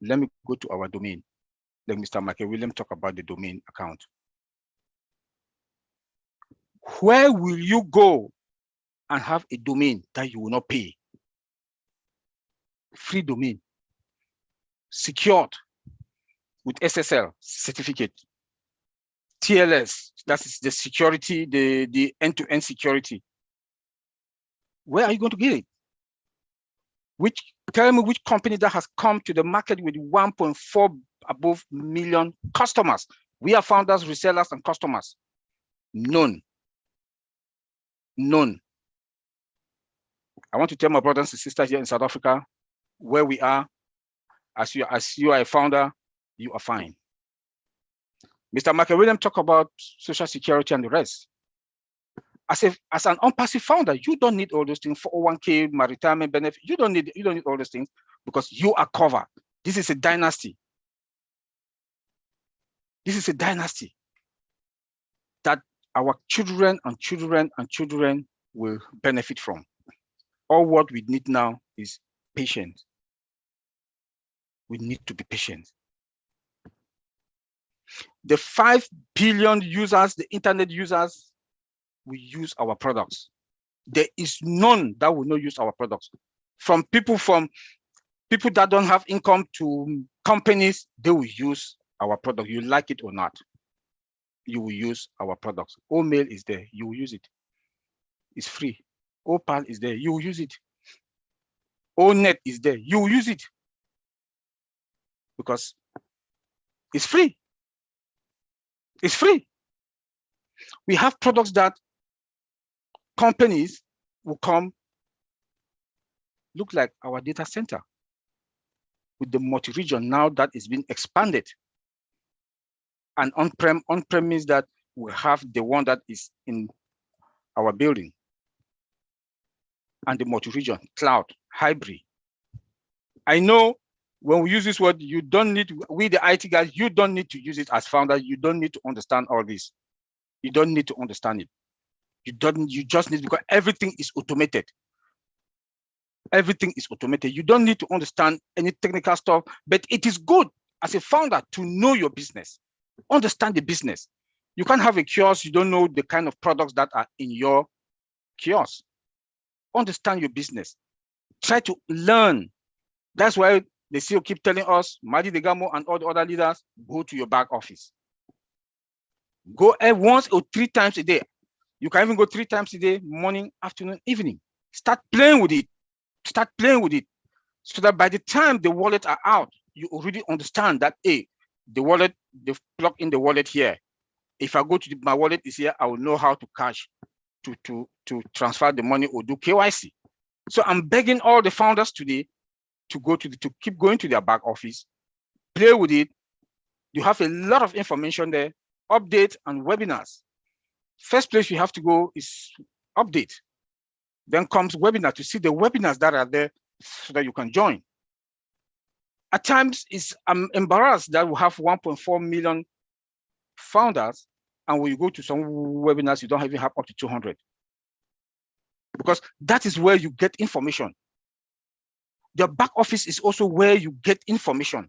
Let me go to our domain. Let Mr. Michael William talk about the domain account. Where will you go and have a domain that you will not pay? Free domain, secured with SSL certificate. TLS, that is the security, the end-to-end security. Where are you going to get it? Tell me which company that has come to the market with 1.4 above million customers. We are founders, resellers, and customers. None. None. I want to tell my brothers and sisters here in South Africa, where we are, as you are a founder, you are fine. Mr. Michael Williams talked about social security and the rest. As an unpassive founder, you don't need all those things, 401k, retirement benefit. You don't need all those things because you are covered. This is a dynasty. This is a dynasty that our children and children and children will benefit from. All what we need now is patience. We need to be patient. The 5 billion users, the internet users, will use our products. There is none that will not use our products. From people that don't have income to companies, they will use our product. You like it or not, you will use our products. Mail is there, you will use it. It's free. Opal is there, you will use it. Net is there, you will use it. Because it's free. It's free. We have products that companies will come, look like our data center with the multi-region now that is being expanded. And on-prem means that we have the one that is in our building. And the multi-region, cloud, hybrid. I know when we use this word, you don't need, we the IT guys, you don't need to use it as founder. You don't need to understand all this. You don't need to understand it. You just need, because everything is automated. Everything is automated. You don't need to understand any technical stuff, but it is good as a founder to know your business, understand the business. You can't have a kiosk, you don't know the kind of products that are in your kiosk. Understand your business. Try to learn. That's why the CEO keep telling us, Madi Degamo and all the other leaders, go to your back office. Go once or 3 times a day. You can even go 3 times a day, morning, afternoon, evening. Start playing with it. Start playing with it. So that by the time the wallet are out, you already understand that, hey, the wallet, they've plugged in the wallet here. If I go to my wallet is here, I will know how to cash, to transfer the money or do KYC. So I'm begging all the founders today to keep going to their back office, play with it. You have a lot of information there, updates and webinars. First place you have to go is update. Then comes webinar to see the webinars that are there so that you can join. At times, I'm embarrassed that we have 1.4 million founders, and when you go to some webinars, you don't even have up to 200. Because that is where you get information. The back office is also where you get information.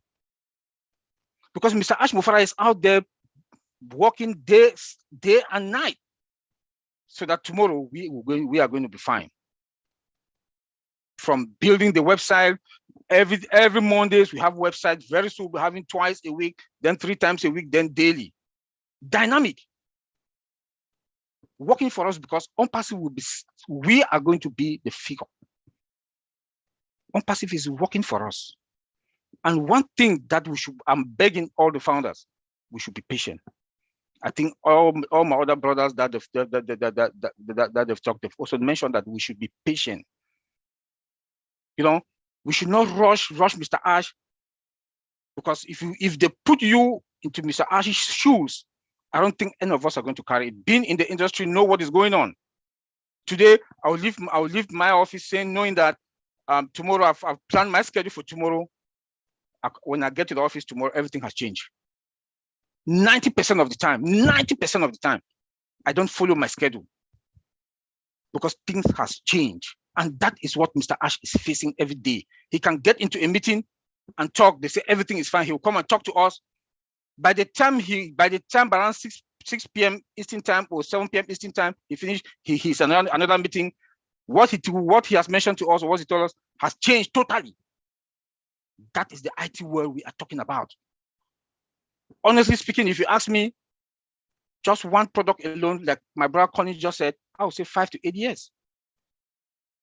Because Mr. Ash Mufara is out there working day and night, so that tomorrow we are going to be fine. From building the website, every Mondays we have websites. Very soon we're having twice a week, then 3 times a week, then daily. Dynamic. Working for us because Unpassive we are going to be the figure. Unpassive is working for us. And one thing that I'm begging all the founders, we should be patient. I think all my other brothers that they've talked, they've also mentioned that we should be patient. You know, we should not rush Mr. Ash, because if they put you into Mr. Ash's shoes, I don't think any of us are going to carry it. Being in the industry, know what is going on. Today, I'll leave my office knowing that tomorrow I've planned my schedule for tomorrow. When I get to the office tomorrow, everything has changed. 90% of the time, I don't follow my schedule because things has changed. And that is what Mr. Ash is facing every day. He can get into a meeting and talk. They say everything is fine. He will come and talk to us. By the time around 6 p.m. Eastern time or 7 p.m. Eastern time, he finished. He's another meeting. What he has mentioned to us or what he told us has changed totally. That is the IT world we are talking about. Honestly speaking, if you ask me, just one product alone, like my brother Connie just said, I would say 5 to 8 years.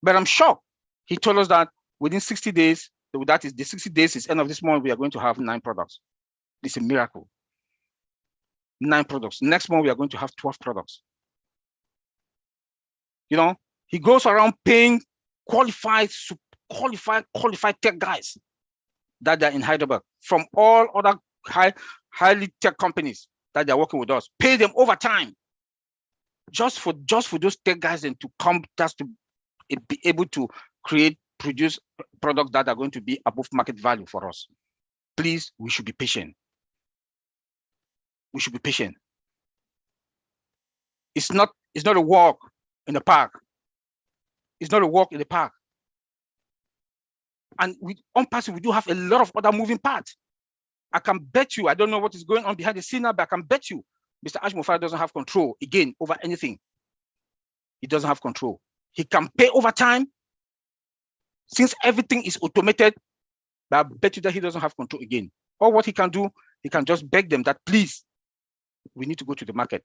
But I'm shocked. He told us that within 60 days, that is the 60 days is end of this month, we are going to have 9 products. It's a miracle. 9 products. Next month, we are going to have 12 products. You know, he goes around paying qualified tech guys that are in Hyderabad from all other highly tech companies that they're working with us. Pay them overtime just for those tech guys and to come just to be able to produce products that are going to be above market value for us. Please, we should be patient. We should be patient. It's not a walk in the park. It's not a walk in the park. And with Unpassive, we do have a lot of other moving parts. I can bet you, I don't know what is going on behind the scene now, but I can bet you Mr. Ashmofara doesn't have control, again, over anything. He doesn't have control. He can pay overtime. Since everything is automated, but I bet you that he doesn't have control again. Or what he can do, he can just beg them that, please, we need to go to the market.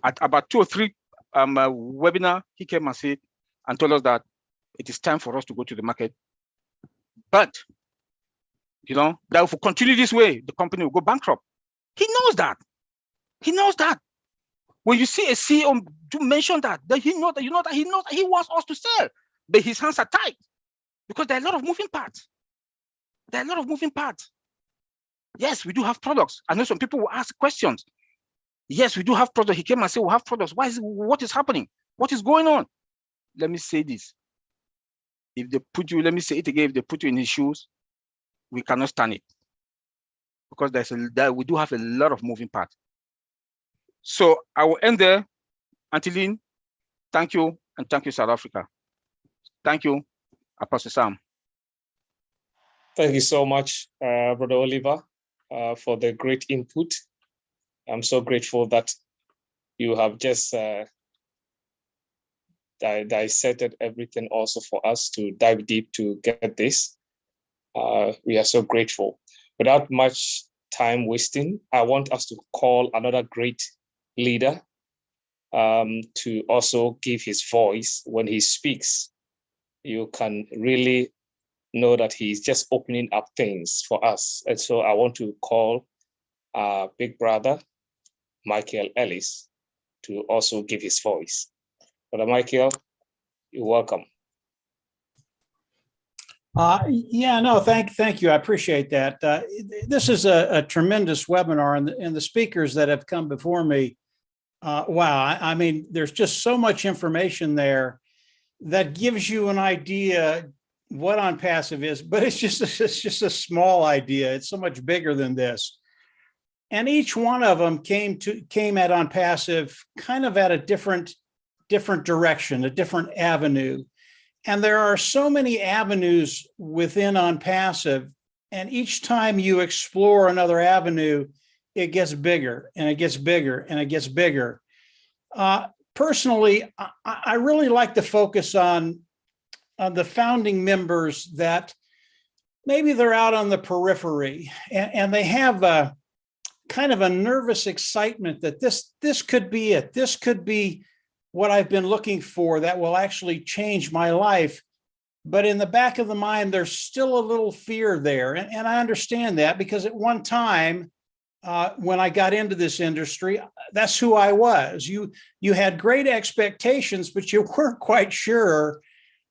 At about 2 or 3 webinar, he came and said, and told us that it is time for us to go to the market. But, you know, that if we continue this way, the company will go bankrupt. He knows that. He knows that. When you see a CEO to mention that he knows that, he wants us to sell, but his hands are tied because there are a lot of moving parts. There are a lot of moving parts. Yes, we do have products. I know some people will ask questions. Yes, we do have products. He came and said, we have products. What is happening? What is going on? Let me say this. If they put you, let me say it again, if they put you in his shoes, we cannot stand it. Because we do have a lot of moving parts. So I will end there. Antilene, thank you, and thank you, South Africa. Thank you, Apostle Sam. Thank you so much, Brother Oliver, for the great input. I'm so grateful that you have just dissected everything also for us to dive deep to get this. We are so grateful. Without much time wasting, I want us to call another great leader to also give his voice. When he speaks, you can really know that he's just opening up things for us. And so I want to call our big brother, Michael Ellis, to also give his voice. Brother Michael, you're welcome. Thank you. I appreciate that. This is a tremendous webinar, and the speakers that have come before me, wow, I mean, there's just so much information there that gives you an idea what Unpassive is, but it's just a small idea. It's so much bigger than this. And each one of them came at Unpassive kind of at a different direction, a different avenue. And there are so many avenues within Unpassive, and each time you explore another avenue, it gets bigger and it gets bigger and it gets bigger. Personally, I really like to focus on the founding members that maybe they're out on the periphery and they have a kind of a nervous excitement that this could be it. This could be what I've been looking for that will actually change my life. But in the back of the mind, there's still a little fear there. And I understand that because at one time, when I got into this industry, that's who I was. You had great expectations, but you weren't quite sure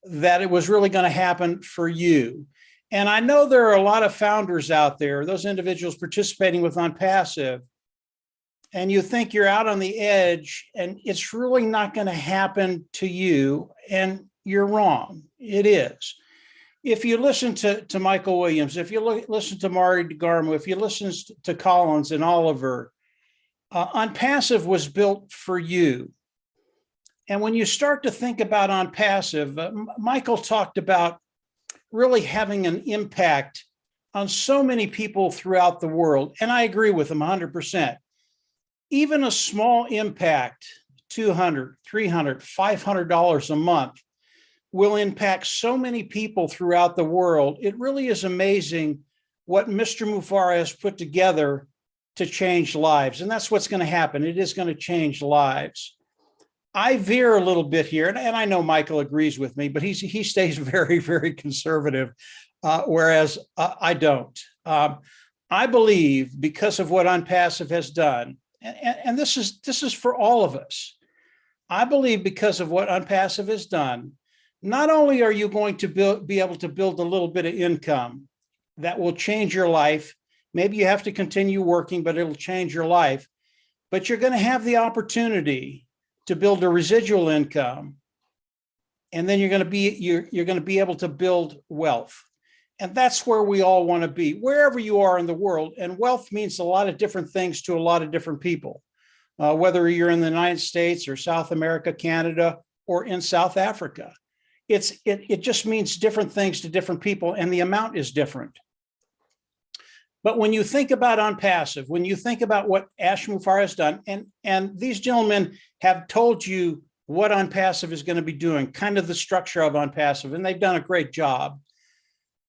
that it was really going to happen for you. And I know there are a lot of founders out there, those individuals participating with Unpassive, and you think you're out on the edge and it's really not going to happen to you, and you're wrong. It is. If you listen to Michael Williams, if you listen to Marty DeGarmo, if you listen to Collins and Oliver, Unpassive was built for you. And when you start to think about Unpassive, Michael talked about really having an impact on so many people throughout the world. And I agree with him 100%. Even a small impact, $200, $300, $500 a month, will impact so many people throughout the world. It really is amazing what Mr. Mufara has put together to change lives. And that's what's going to happen. It is going to change lives. I veer a little bit here, and I know Michael agrees with me, but he stays very, very conservative, whereas I don't. I believe because of what Unpassive has done, and this is for all of us. I believe because of what Unpassive has done, not only are you going to be able to build a little bit of income that will change your life. Maybe you have to continue working, but it'll change your life. But you're going to have the opportunity to build a residual income, and then you're going to be able to build wealth. And that's where we all want to be, wherever you are in the world. And wealth means a lot of different things to a lot of different people, whether you're in the United States or South America, Canada, or in South Africa. It just means different things to different people, and the amount is different. But when you think about Unpassive, when you think about what Ash Mufareh has done, and these gentlemen have told you what Unpassive is going to be doing, kind of the structure of Unpassive, and they've done a great job.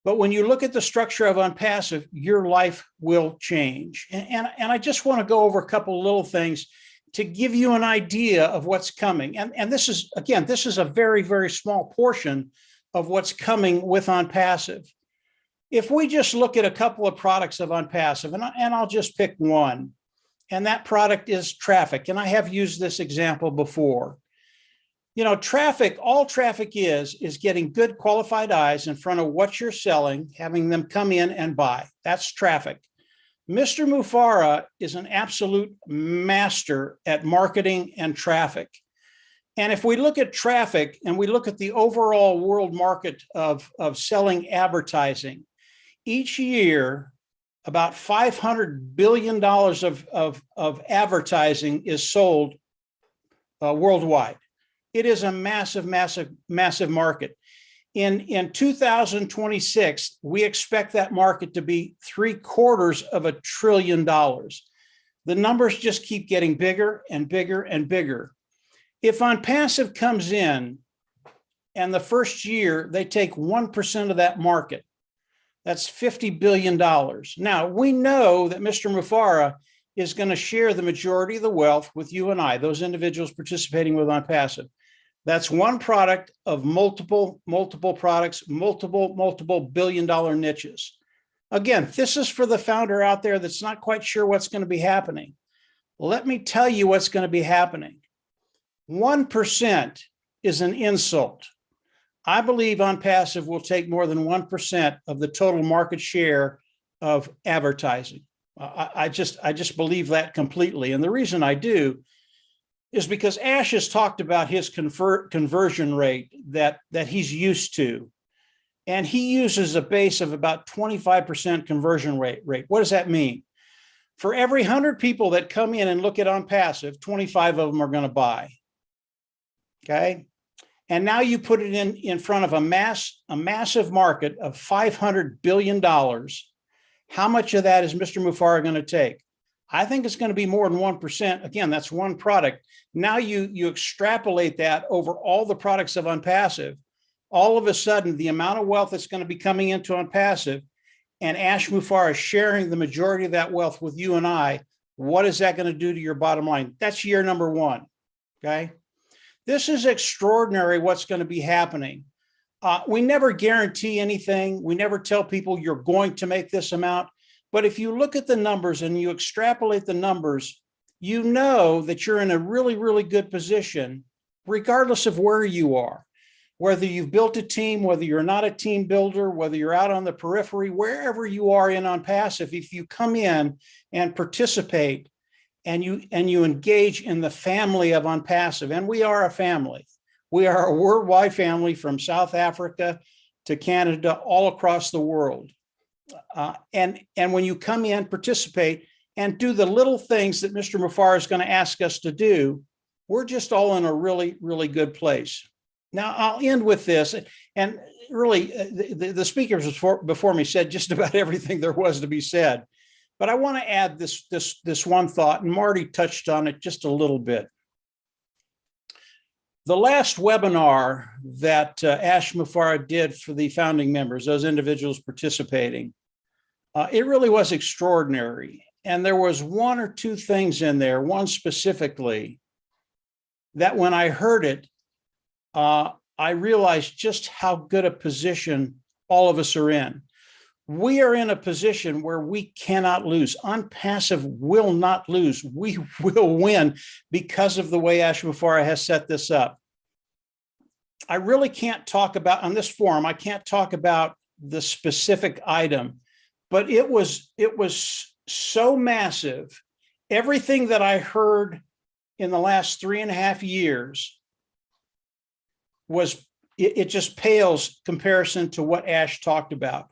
But when you look at the structure of Unpassive, your life will change. And I just want to go over a couple of little things to give you an idea of what's coming. And this is, again, this is a very, very small portion of what's coming with Unpassive. If we just look at a couple of products of Unpassive, and I'll just pick one, and that product is traffic. And I have used this example before. You know, traffic, all traffic is getting good qualified eyes in front of what you're selling, having them come in and buy. That's traffic. Mr. Mufareh is an absolute master at marketing and traffic. And if we look at traffic and we look at the overall world market of selling advertising, each year, about $500 billion of advertising is sold worldwide. It is a massive, massive, massive market. In 2026, we expect that market to be $750 billion. The numbers just keep getting bigger and bigger and bigger. If Unpassive comes in and the first year they take 1% of that market, that's $50 billion. Now, we know that Mr. Mufareh is going to share the majority of the wealth with you and I, those individuals participating with Unpassive. That's one product of multiple products, multiple billion-dollar niches. Again, this is for the founder out there that's not quite sure what's going to be happening. Let me tell you what's going to be happening. 1% is an insult. I believe Unpassive will take more than 1% of the total market share of advertising. I just believe that completely. And the reason I do is because Ash has talked about his conversion rate that he's used to. And he uses a base of about 25% conversion rate. What does that mean? For every 100 people that come in and look at Unpassive, 25 of them are going to buy. Okay. And now you put it in front of a massive market of $500 billion. How much of that is Mr. Mufareh going to take? I think it's going to be more than 1%. Again, that's one product. Now you extrapolate that over all the products of Unpassive. All of a sudden, the amount of wealth that's going to be coming into Unpassive and Ash Mufareh sharing the majority of that wealth with you and I, what is that going to do to your bottom line? That's year number one. Okay. This is extraordinary what's going to be happening. We never guarantee anything. We never tell people you're going to make this amount. But if you look at the numbers and you extrapolate the numbers, you know that you're in a really, really good position, regardless of where you are, whether you've built a team, whether you're not a team builder, whether you're out on the periphery, wherever you are in Unpassive, if you come in and participate and you engage in the family of Unpassive, and we are a family. We are a worldwide family from South Africa to Canada, all across the world. And when you come in, participate, and do the little things that Mr. Mufareh is going to ask us to do, we're just all in a really, really good place. Now, I'll end with this. And really, the speakers before me said just about everything there was to be said. But I want to add this one thought, and Marty touched on it just a little bit. The last webinar that Ash Mufareh did for the founding members, those individuals participating, it really was extraordinary. And there was one or two things in there, one specifically, that when I heard it, I realized just how good a position all of us are in. We are in a position where we cannot lose. Unpassive will not lose. We will win because of the way Ash Mufareh has set this up. I really can't talk about, on this forum, I can't talk about the specific item, but it was so massive. Everything that I heard in the last 3.5 years it just pales comparison to what Ash talked about.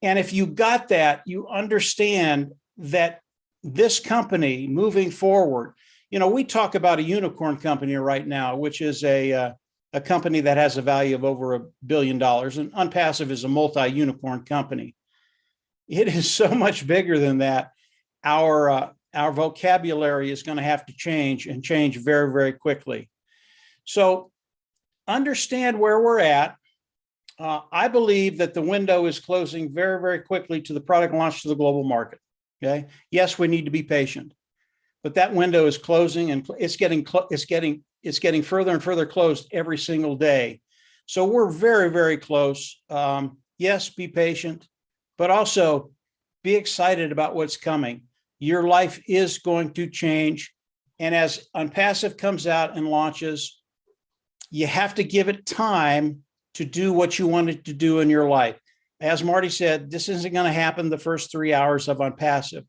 And if you got that, you understand that this company moving forward, we talk about a unicorn company right now, which is a company that has a value of over $1 billion, and Unpassive is a multi-unicorn company. It is so much bigger than that. Our vocabulary is going to have to change, and change very, very quickly. So understand where we're at. I believe that the window is closing very, very quickly to the product launch to the global market. Okay. Yes, we need to be patient, but that window is closing, and it's getting further and further closed every single day. So we're very, very close. Yes, be patient, but also be excited about what's coming. Your life is going to change. And as Unpassive comes out and launches, you have to give it time to do what you wanted to do in your life. As Marty said, this isn't going to happen the first 3 hours of Unpassive,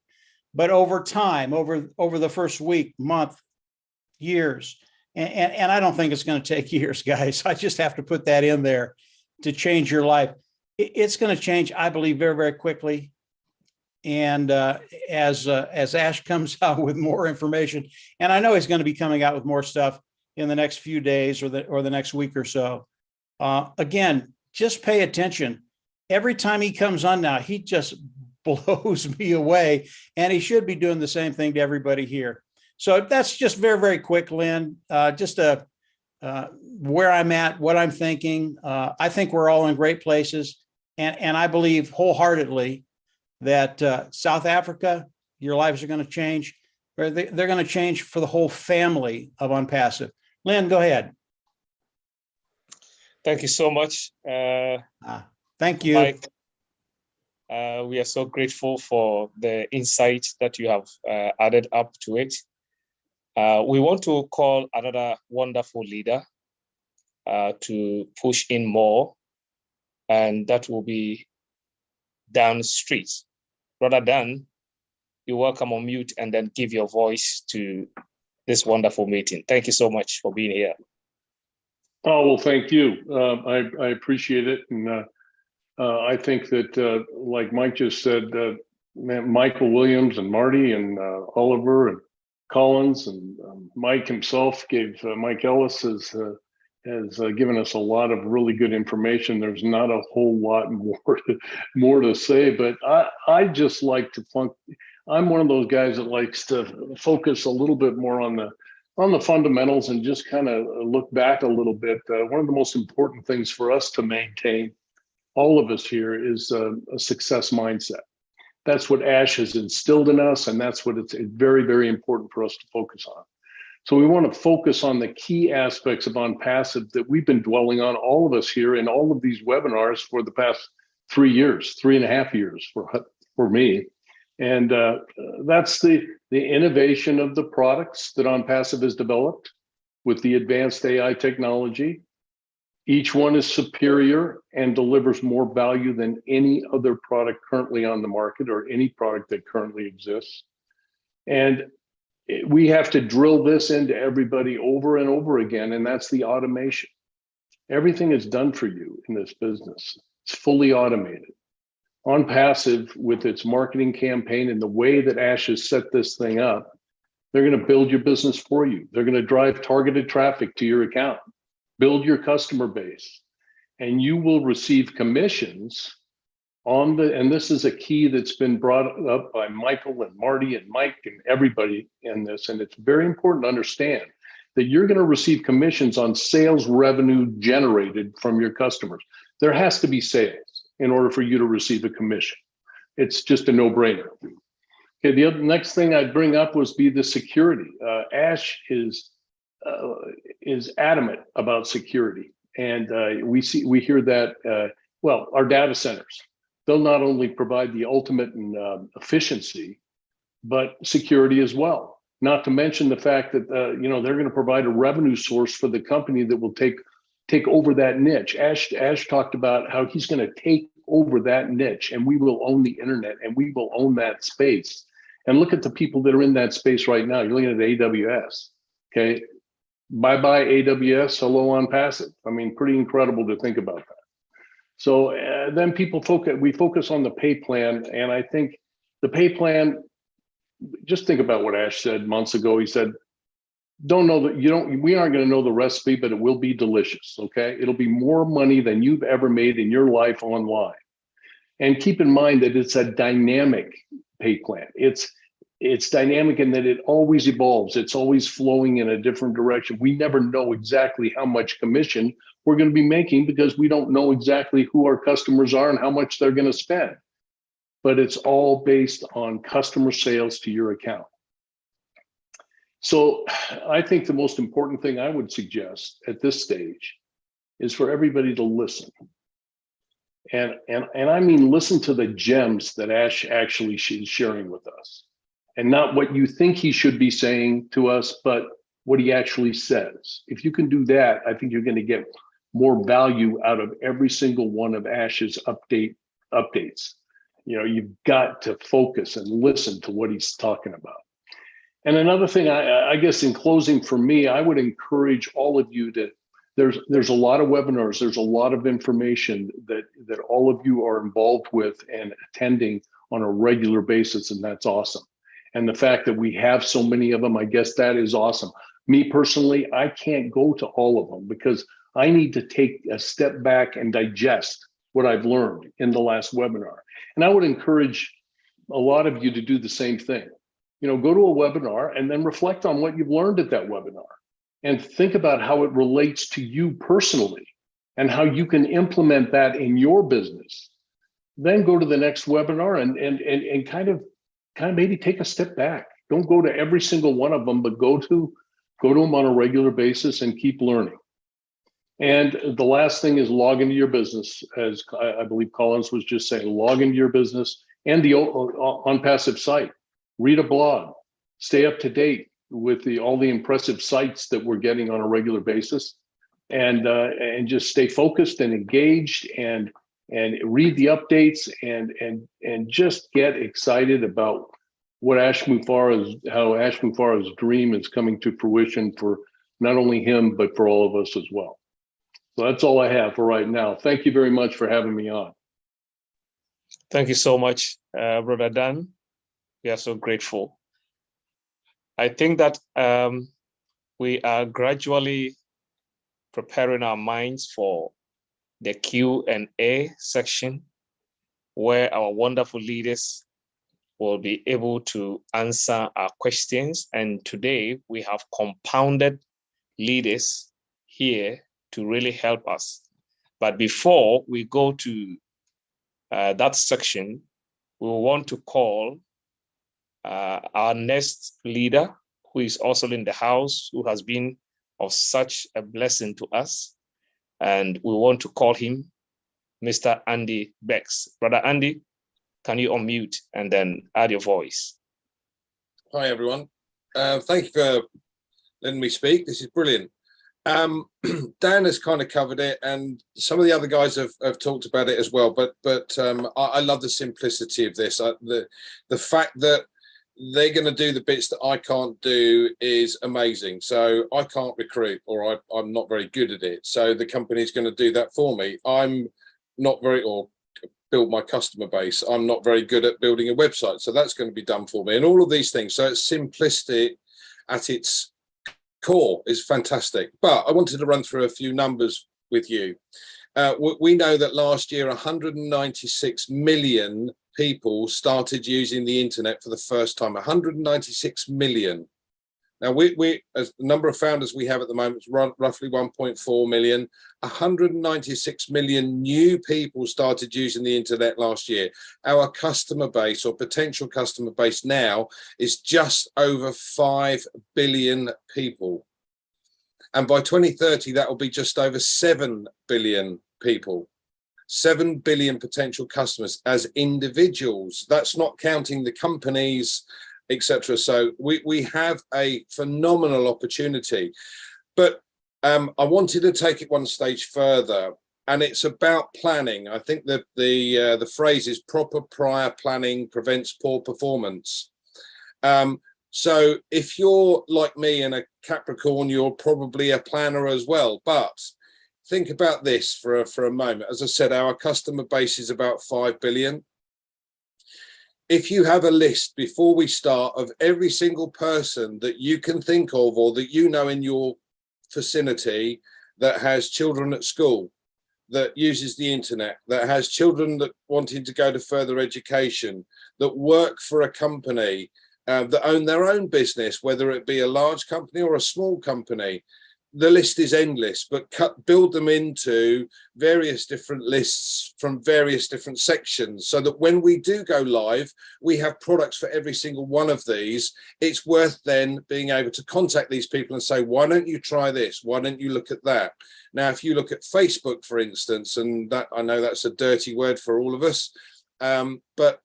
but over time, over the first week, month, years, and I don't think it's going to take years, guys. I just have to put that in there to change your life. It's going to change, I believe, very, very quickly. And as Ash comes out with more information, and I know he's going to be coming out with more stuff in the next few days or the next week or so. Again, just pay attention. Every time he comes on now, he just blows me away, and he should be doing the same thing to everybody here. So that's just very, very quick, Lynn, just where I'm at, what I'm thinking. I think we're all in great places, and I believe wholeheartedly that South Africa, your lives are going to change. They're going to change for the whole family of Unpassive. Lynn, go ahead. Thank you so much. Thank you. Mike, we are so grateful for the insight that you have added up to it. We want to call another wonderful leader to push in more, and that will be Dan the street. Brother Dan, you're welcome on mute and then give your voice to this wonderful meeting. Thank you so much for being here. Oh, well, thank you. I appreciate it. And I think that, like Mike just said, Michael Williams and Marty and Oliver and Collins and Mike himself Mike Ellis has given us a lot of really good information. There's not a whole lot more to say, but I just like to I'm one of those guys that likes to focus a little bit more on the fundamentals and just kind of look back a little bit. One of the most important things for us to maintain, all of us here, is a success mindset. That's what Ash has instilled in us, and that's what it's very, very important for us to focus on. So we want to focus on the key aspects of Unpassive that we've been dwelling on, all of us here in all of these webinars for the past 3 years, 3.5 years for me. And that's the innovation of the products that Unpassive has developed with the advanced AI technology. Each one is superior and delivers more value than any other product currently on the market or any product that currently exists. And we have to drill this into everybody over and over again, and that's the automation. Everything is done for you in this business. It's fully automated. Unpassive, with its marketing campaign and the way that Ash has set this thing up, they're going to build your business for you. They're going to drive targeted traffic to your account, build your customer base, and you will receive commissions on and this is a key that's been brought up by Michael and Marty and Mike and everybody in this. And it's very important to understand that you're going to receive commissions on sales revenue generated from your customers. There has to be sales in order for you to receive a commission. It's just a no-brainer. Okay, the next thing I'd bring up was the security. Ash is adamant about security, and we hear that. Well, our data centers, they'll not only provide the ultimate in efficiency, but security as well. Not to mention the fact that they're going to provide a revenue source for the company that will take over that niche. Ash talked about how he's going to take over that niche, and we will own the internet, and we will own that space. And look at the people that are in that space right now. You're looking at AWS. Okay, bye AWS. Hello Unpassive. I mean, pretty incredible to think about that. So then we focus on the pay plan, and I think the pay plan. Just think about what Ash said months ago. He said, we aren't going to know the recipe, but it will be delicious. Okay. It'll be more money than you've ever made in your life online. And keep in mind that it's a dynamic pay plan. It's dynamic in that it always evolves. It's always flowing in a different direction. We never know exactly how much commission we're going to be making because we don't know exactly who our customers are and how much they're going to spend. But it's all based on customer sales to your account. So I think the most important thing I would suggest at this stage is for everybody to listen. And I mean, listen to the gems that Ash actually is sharing with us, and not what you think he should be saying to us, but what he actually says. If you can do that, I think you're going to get more value out of every single one of Ash's updates. You've got to focus and listen to what he's talking about. And another thing, I guess in closing for me, I would encourage all of you to, there's a lot of webinars, there's a lot of information that all of you are involved with and attending on a regular basis, and that's awesome. And the fact that we have so many of them, I guess that is awesome. Me personally, I can't go to all of them because I need to take a step back and digest what I've learned in the last webinar. And I would encourage a lot of you to do the same thing. Go to a webinar and then reflect on what you've learned at that webinar and think about how it relates to you personally and how you can implement that in your business. Then go to the next webinar and kind of maybe take a step back. Don't go to every single one of them, but go to them on a regular basis and keep learning. And the last thing is log into your business, as I believe Collins was just saying, log into your business and the Unpassive site. Read a blog, stay up to date with all the impressive sites that we're getting on a regular basis, and just stay focused and engaged and read the updates and just get excited about what how Ash Mufareh's dream is coming to fruition for not only him, but for all of us as well. So that's all I have for right now. Thank you very much for having me on. Thank you so much, Brother Dan. We are so grateful. I think that we are gradually preparing our minds for the Q&A section, where our wonderful leaders will be able to answer our questions. And today we have compounded leaders here to really help us. But before we go to that section, we want to call our next leader, who is also in the house, who has been of such a blessing to us. And we want to call him Mr. Andy Bex. Brother Andy, can you unmute and then add your voice? Hi, everyone. Thank you for letting me speak. This is brilliant. Dan has kind of covered it, and some of the other guys have talked about it as well. But I love the simplicity of this. The fact that they're going to do the bits that I can't do is amazing. So I can't recruit, or I'm not very good at it. So the company's going to do that for me. I'm not very, or build my customer base. I'm not very good at building a website. So that's going to be done for me, and all of these things. So it's simplicity at its core is fantastic. But I wanted to run through a few numbers with you. We know that last year 196 million people started using the internet for the first time. 196 million. Now, we as the number of founders we have at the moment is roughly 1.4 million. 196 million new people started using the internet last year. Our customer base or potential customer base now is just over 5 billion people. And by 2030, that will be just over 7 billion people. 7 billion potential customers as individuals. That's not counting the companies, etc. So we have a phenomenal opportunity. But I wanted to take it one stage further, and it's about planning. I think that the phrase is proper prior planning prevents poor performance. So if you're like me and a Capricorn, you're probably a planner as well. But think about this for a moment. As I said, our customer base is about 5 billion. If you have a list before we start of every single person that you can think of or that you know in your vicinity that has children at school, that uses the internet, that has children that wanting to go to further education, that work for a company, that own their own business, whether it be a large company or a small company, the list is endless, but build them into various different lists from various different sections so that when we do go live, we have products for every single one of these. It's worth then being able to contact these people and say, why don't you try this? Why don't you look at that? Now, if you look at Facebook, for instance, and that I know that's a dirty word for all of us, but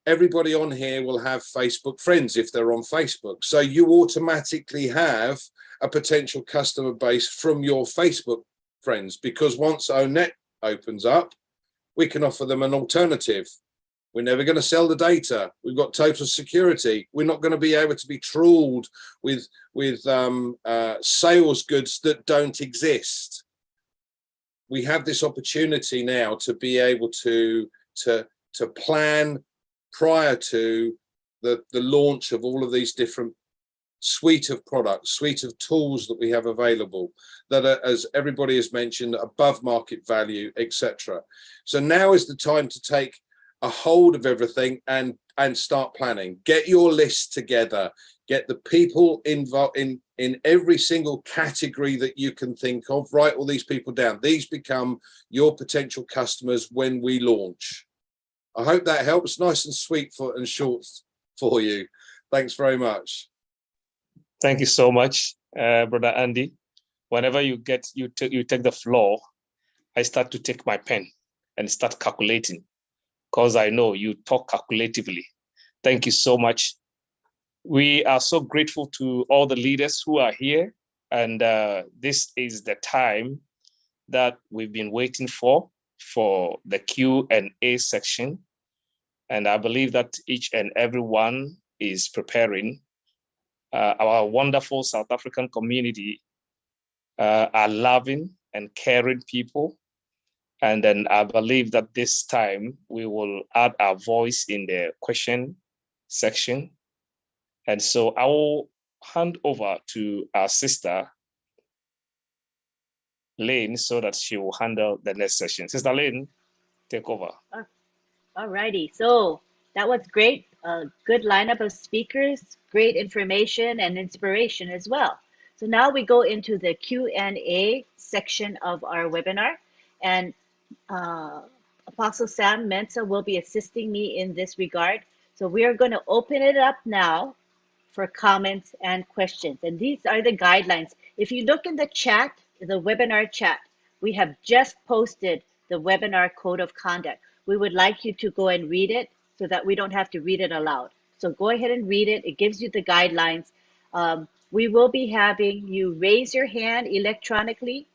everybody on here will have Facebook friends if they're on Facebook. So you automatically have a potential customer base from your Facebook friends, because once ONET opens up, we can offer them an alternative. We're never going to sell the data. We've got total security. We're not going to be able to be trawled with sales goods that don't exist. We have this opportunity now to be able to plan prior to the launch of all of these different suite of products, suite of tools that we have available that are, as everybody has mentioned, above market value, etc. So now is the time to take a hold of everything and start planning. Get your list together. Get the people involved in every single category that you can think of. Write all these people down. These become your potential customers when we launch. I hope that helps. Nice and sweet and short for you. Thanks very much. Thank you so much, Brother Andy. Whenever you take the floor, I start to take my pen and start calculating, because I know you talk calculatively. Thank you so much. We are so grateful to all the leaders who are here, and this is the time that we've been waiting for the Q&A section. And I believe that each and every one is preparing. Our wonderful South African community are loving and caring people. And then I believe that this time we will add our voice in the question section. And so I will hand over to our sister, Lane, so that she will handle the next session. Sister Lane, take over. All righty. So that was great. A good lineup of speakers, great information and inspiration as well. So now we go into the Q&A section of our webinar, and Apostle Sam Mensah will be assisting me in this regard. So we are going to open it up now for comments and questions. And these are the guidelines. If you look in the chat, the webinar chat, we have just posted the webinar code of conduct. We would like you to go and read it so that we don't have to read it aloud. So go ahead and read it. It gives you the guidelines. We will be having you raise your hand electronically.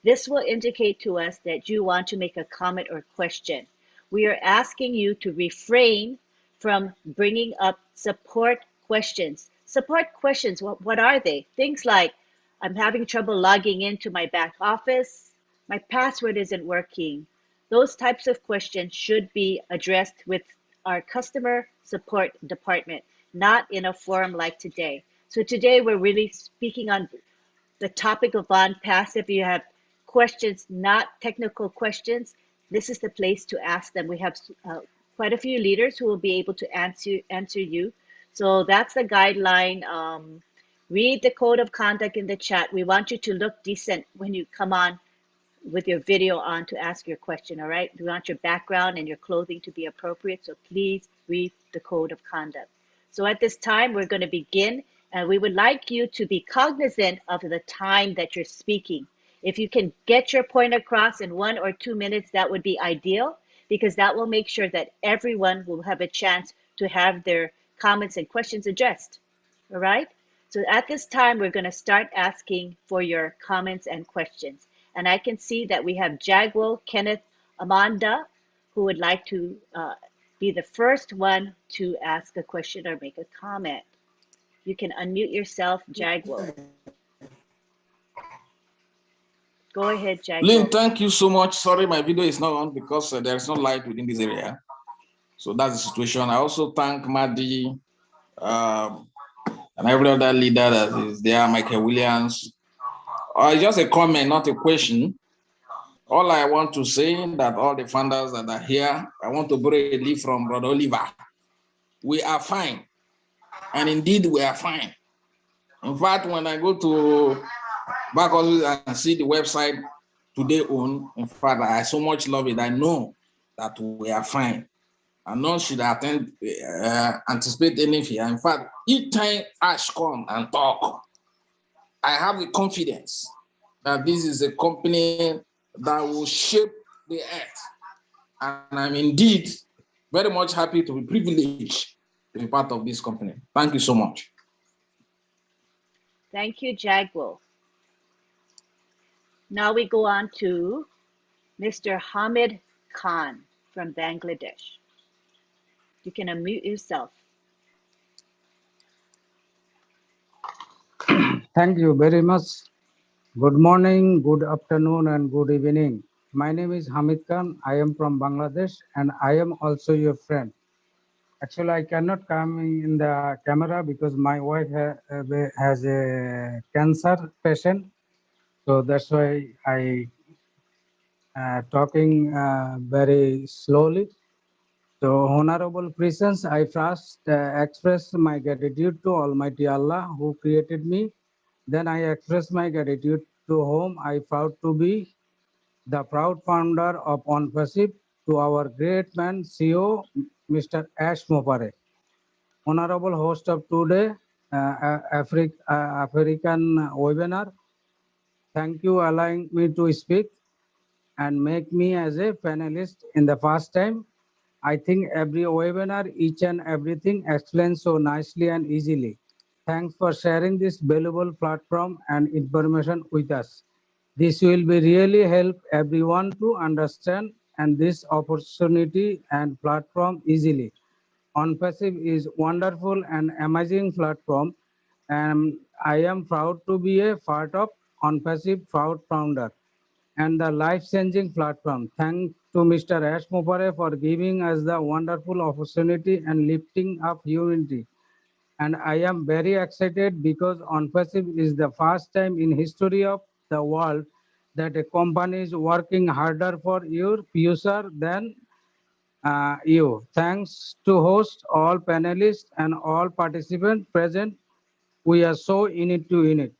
This will indicate to us that you want to make a comment or question. We are asking you to refrain from bringing up support questions. Support questions, what are they? Things like, I'm having trouble logging into my back office. My password isn't working. Those types of questions should be addressed with our customer support department, not in a forum like today. So today we're really speaking on the topic of Unpassive. If you have questions, not technical questions, this is the place to ask them. We have quite a few leaders who will be able to answer you. So that's the guideline. Read the code of conduct in the chat. We want you to look decent when you come on with your video on to ask your question, all right? We want your background and your clothing to be appropriate, so please read the code of conduct. So at this time, we're going to begin, and we would like you to be cognizant of the time that you're speaking. If you can get your point across in 1 or 2 minutes, that would be ideal, because that will make sure that everyone will have a chance to have their comments and questions addressed, all right? So at this time, we're going to start asking for your comments and questions. And I can see that we have Jagwell Kenneth Amanda, who would like to be the first one to ask a question or make a comment. You can unmute yourself, Jagwell. Go ahead, Lynn, Jagwell. thank you so much. Sorry, my video is not on because there is no light within this area. So that's the situation. I also thank Madi and every other leader that is there, Michael Williams. Just a comment, not a question. All I want to say that all the founders that are here, I want to borrow a leaf from Brother Oliver. We are fine. And indeed, we are fine. In fact, when I go to back office and see the website today on, in fact, I so much love it. I know that we are fine. And none should anticipate any fear. In fact, each time Ash come and talk, I have the confidence that this is a company that will shape the earth. And I'm indeed very much happy to be privileged to be part of this company. Thank you so much. Thank you, Jagwell. Now we go on to Mr. Hamid Khan from Bangladesh. You can unmute yourself. Thank you very much. Good morning, good afternoon, and good evening. My name is Hamid Khan. I am from Bangladesh, and I am also your friend. Actually, I cannot come in the camera because my wife has a cancer patient. So that's why I talking very slowly. So, Honorable Presence, I first express my gratitude to Almighty Allah who created me. Then I express my gratitude to whom I proud to be, the proud founder of Unpassive, to our great man CEO, Mr. Ash Mopare. Honorable host of today, African webinar, thank you allowing me to speak and make me as a panelist in the first time. I think every webinar, each and everything explained so nicely and easily. Thanks for sharing this valuable platform and information with us. This will be really help everyone to understand and this opportunity and platform easily. Unpassive is wonderful and amazing platform, and I am proud to be a part of Unpassive proud founder and the life-changing platform. Thanks to Mr. Ash Mopare for giving us the wonderful opportunity and lifting up humanity. And I am very excited because Unpassive is the first time in history of the world that a company is working harder for your future than you. Thanks to host all panelists and all participants present. We are so in it to in it.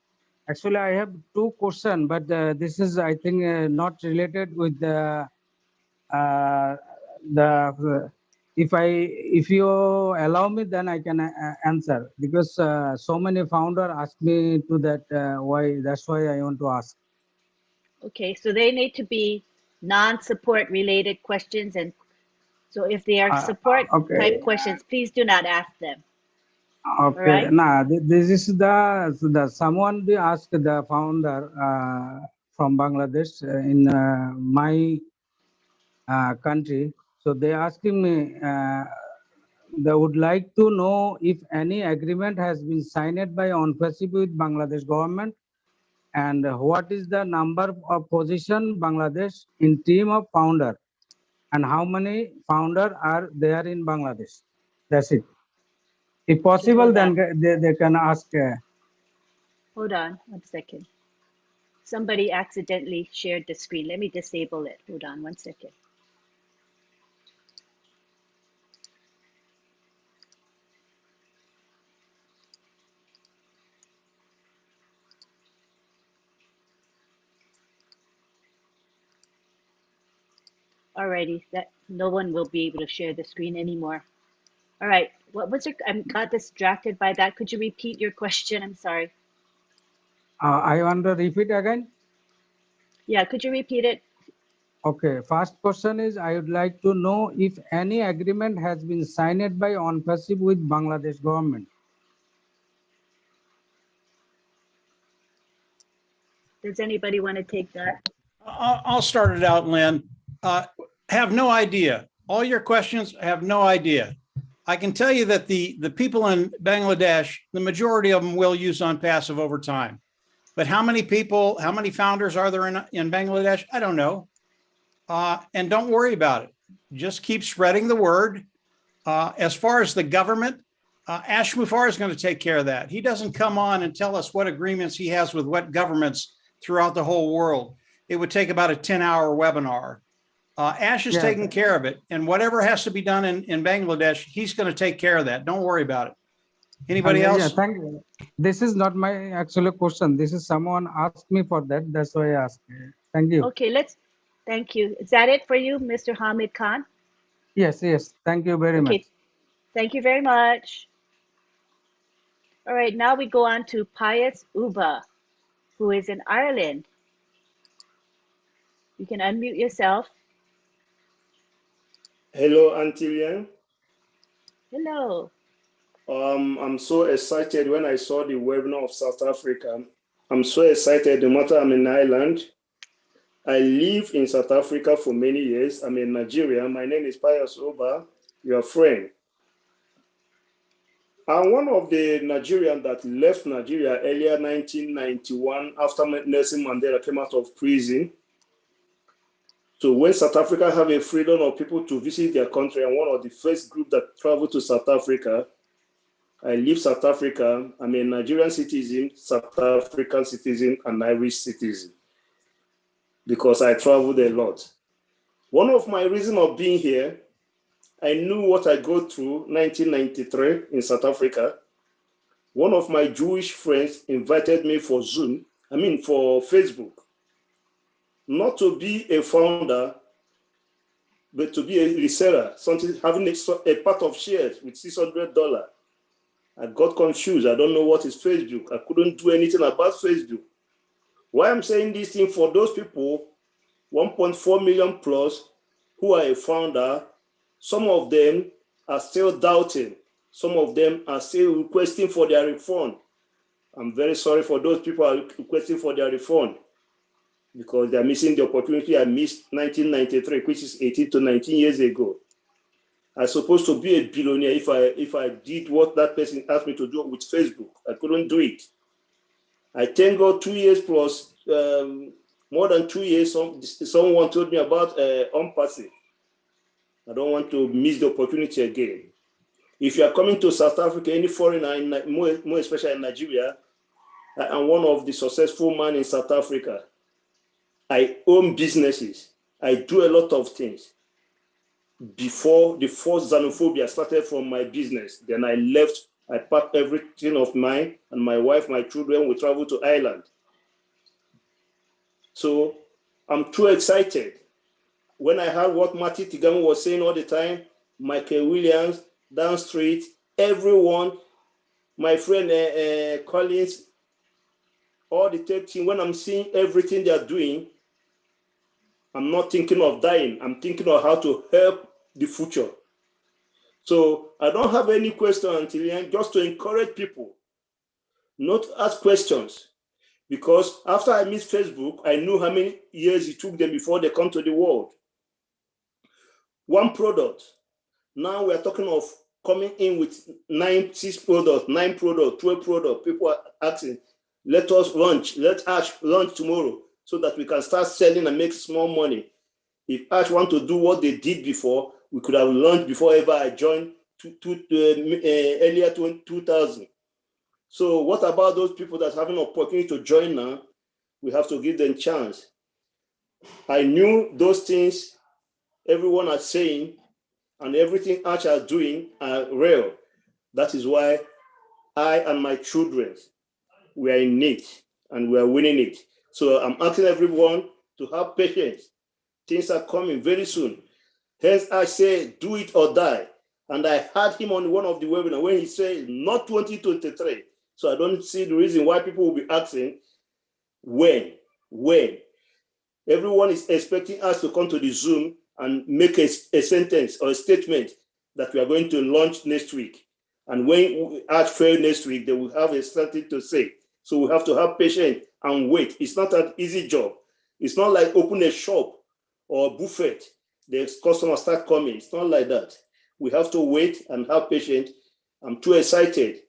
Actually, I have two questions, but this is, I think, not related with the if you allow me, then I can answer because so many founder ask me to that why. That's why I want to ask. Okay, so they need to be non-support related questions, and so if they are support type questions, please do not ask them. Okay, right? nah, this is the someone they asked the founder from Bangladesh in my country. So they asking me, they would like to know if any agreement has been signed by Unpassive with Bangladesh government, and what is the number of position Bangladesh in team of founder, and how many founder are there in Bangladesh. That's it. If possible, then they can ask. Hold on 1 second. Somebody accidentally shared the screen. Let me disable it. Hold on 1 second. Alrighty, that no one will be able to share the screen anymore. All right, what was your, I got distracted by that. Could you repeat your question? I'm sorry. I want to repeat again. Yeah, could you repeat it? Okay, first question is I would like to know if any agreement has been signed by Unpassive with Bangladesh government. Does anybody want to take that? I'll start it out, Lynn. Have no idea. All your questions, I have no idea. I can tell you that the people in Bangladesh, the majority of them will use Unpassive over time. But how many people, how many founders are there in Bangladesh? I don't know. And don't worry about it. Just keep spreading the word. As far as the government, Ash Mufar is going to take care of that. He doesn't come on and tell us what agreements he has with what governments throughout the whole world. It would take about a 10-hour webinar. Ash is taking care of it. And whatever has to be done in Bangladesh, he's going to take care of that. Don't worry about it. Anybody else? Yeah, thank you. This is not my actual question. This is someone asked me for that. That's why I asked. Thank you. Okay, thank you. Is that it for you, Mr. Hamid Khan? Yes. Thank you very much. Thank you very much. All right, now we go on to Pius Uba, who is in Ireland. You can unmute yourself. Hello, Antilian. Hello. I'm so excited when I saw the webinar of South Africa. I'm so excited no matter I'm in Ireland. I lived in South Africa for many years. I'm in Nigeria. My name is Pius Uba, your friend. I'm one of the Nigerians that left Nigeria earlier 1991 after Nelson Mandela came out of prison. So when South Africa have a freedom of people to visit their country, I'm one of the first group that traveled to South Africa. I leave South Africa. I'm a Nigerian citizen, South African citizen, and Irish citizen because I traveled a lot. One of my reasons of being here, I knew what I go through 1993 in South Africa. One of my Jewish friends invited me for for Facebook, not to be a founder, but to be a reseller, something having a part of shares with $600. I got confused. I don't know what is Facebook. I couldn't do anything about Facebook. Why I'm saying this thing for those people, 1.4 million plus, who are a founder, some of them are still doubting. Some of them are still requesting for their refund. I'm very sorry for those people who are requesting for their refund because they're missing the opportunity I missed 1993, which is 18 to 19 years ago. I'm supposed to be a billionaire if I did what that person asked me to do with Facebook. I couldn't do it. I thank God 2 years plus, more than 2 years, someone told me about Unpassive. I don't want to miss the opportunity again. If you are coming to South Africa, any foreigner, more especially in Nigeria, I am one of the successful men in South Africa. I own businesses. I do a lot of things. Before the first xenophobia started from my business, then I left. I packed everything of mine and my wife, my children, we traveled to Ireland. So I'm too excited. When I heard what Marty Tigamu was saying all the time, Michael Williams, down street, everyone, my friend Collins, all the tech team, when I'm seeing everything they're doing, I'm not thinking of dying. I'm thinking of how to help the future. So I don't have any question until then, just to encourage people not to ask questions. Because after I missed Facebook, I knew how many years it took them before they come to the world. One product. Now we're talking of coming in with 9 products, 12 products. People are asking, let us launch tomorrow so that we can start selling and make small money. If Ash want to do what they did before, we could have launched before ever I joined earlier 2000. So what about those people that have an opportunity to join now? We have to give them a chance. I knew those things everyone is saying and everything Ash is doing are real. That is why I and my children, we are in it and we are winning it. So I'm asking everyone to have patience. Things are coming very soon. Hence, I say, do it or die. And I heard him on one of the webinars when he said, not 2023. So I don't see the reason why people will be asking, when? Everyone is expecting us to come to the Zoom and make a sentence or a statement that we are going to launch next week. And when we ask fail next week, they will have something to say. So we have to have patience and wait. It's not an easy job. It's not like open a shop or a buffet. The customers start coming. It's not like that. We have to wait and have patience. I'm too excited.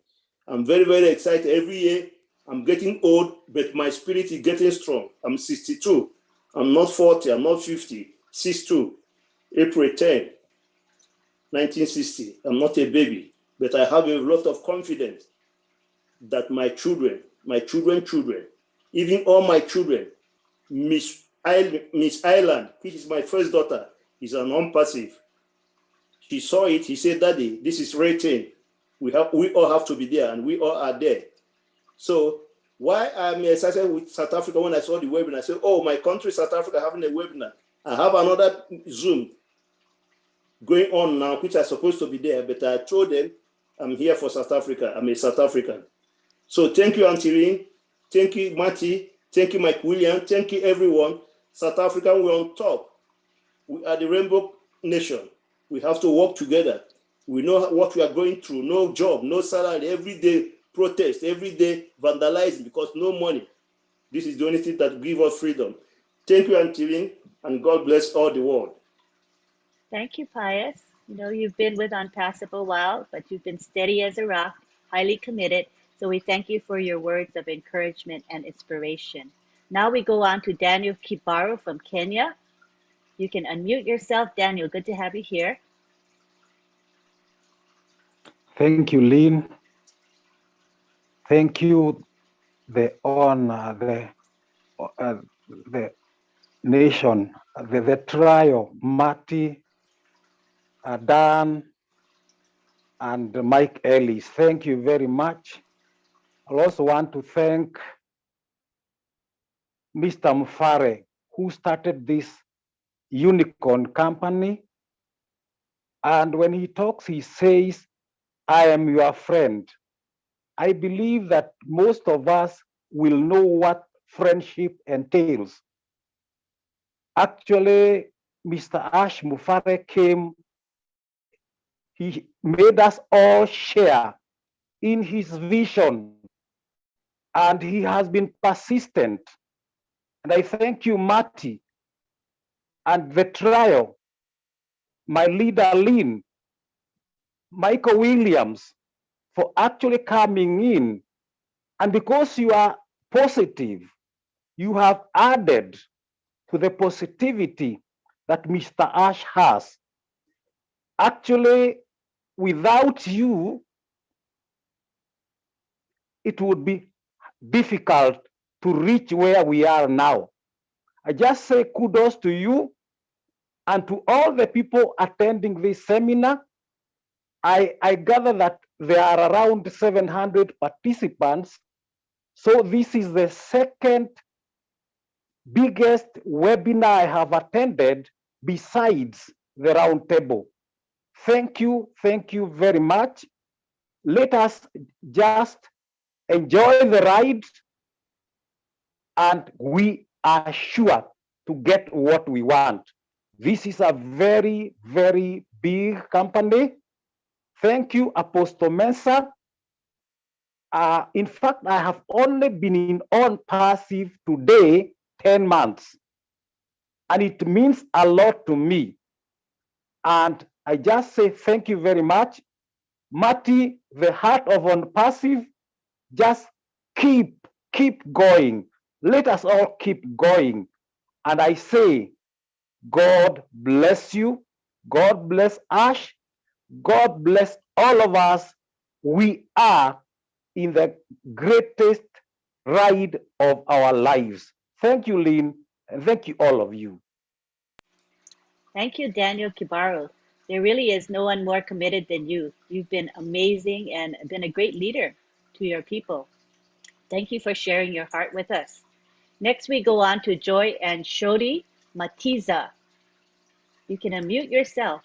I'm very, very excited. Every year, I'm getting old, but my spirit is getting strong. I'm 62. I'm not 40. I'm not 50. 62. April 10, 1960. I'm not a baby, but I have a lot of confidence that my children, even all my children, Miss Ireland, which is my first daughter, is an unpassive. She saw it. He said, "Daddy, this is rating. We all have to be there, and we all are there." So why I'm excited with South Africa when I saw the webinar, I said, "Oh, my country, South Africa, having a webinar. I have another Zoom going on now, which are supposed to be there, but I told them I'm here for South Africa. I'm a South African." So thank you, Antiline. Thank you, Matty. Thank you, Mike William. Thank you, everyone. South Africa, we're on top. We are the Rainbow Nation. We have to work together. We know what we are going through. No job, no salary, every day protest, every day vandalizing because no money. This is the only thing that gives us freedom. Thank you, Antiline, and God bless all the world. Thank you, Pius. You know, you've been with Unpassive a while, but you've been steady as a rock, highly committed. So we thank you for your words of encouragement and inspiration. Now we go on to Daniel Kibaru from Kenya. You can unmute yourself, Daniel. Good to have you here. Thank you, Lynn. Thank you, the nation, the trio, Marty, Dan, and Mike Ellis. Thank you very much. I also want to thank Mr. Mfare, who started this unicorn company. And when he talks, he says, "I am your friend." I believe that most of us will know what friendship entails. Actually, Mr. Ash Mufare came, he made us all share in his vision, and he has been persistent. And I thank you, Marty, and the trio, my leader, Lynn, Michael Williams, for actually coming in. And because you are positive, you have added to the positivity that Mr. Ash has. Actually, without you, it would be difficult to reach where we are now. I just say kudos to you and to all the people attending this seminar. I gather that there are around 700 participants. So this is the second biggest webinar I have attended besides the roundtable. Thank you very much. Let us just enjoy the ride, and we are sure to get what we want. This is a very, very big company. Thank you, Apostle Mensah. In fact, I have only been in Unpassive today 10 months, and it means a lot to me. And I just say thank you very much. Marty, the heart of Unpassive, just keep going. Let us all keep going. And I say, God bless you. God bless Ash. God bless all of us. We are in the greatest ride of our lives. Thank you, Lynn, and thank you, all of you. Thank you, Daniel Kibaru. There really is no one more committed than you. You've been amazing and been a great leader to your people. Thank you for sharing your heart with us. Next, we go on to Joy and Shodi Matiza You can unmute yourself.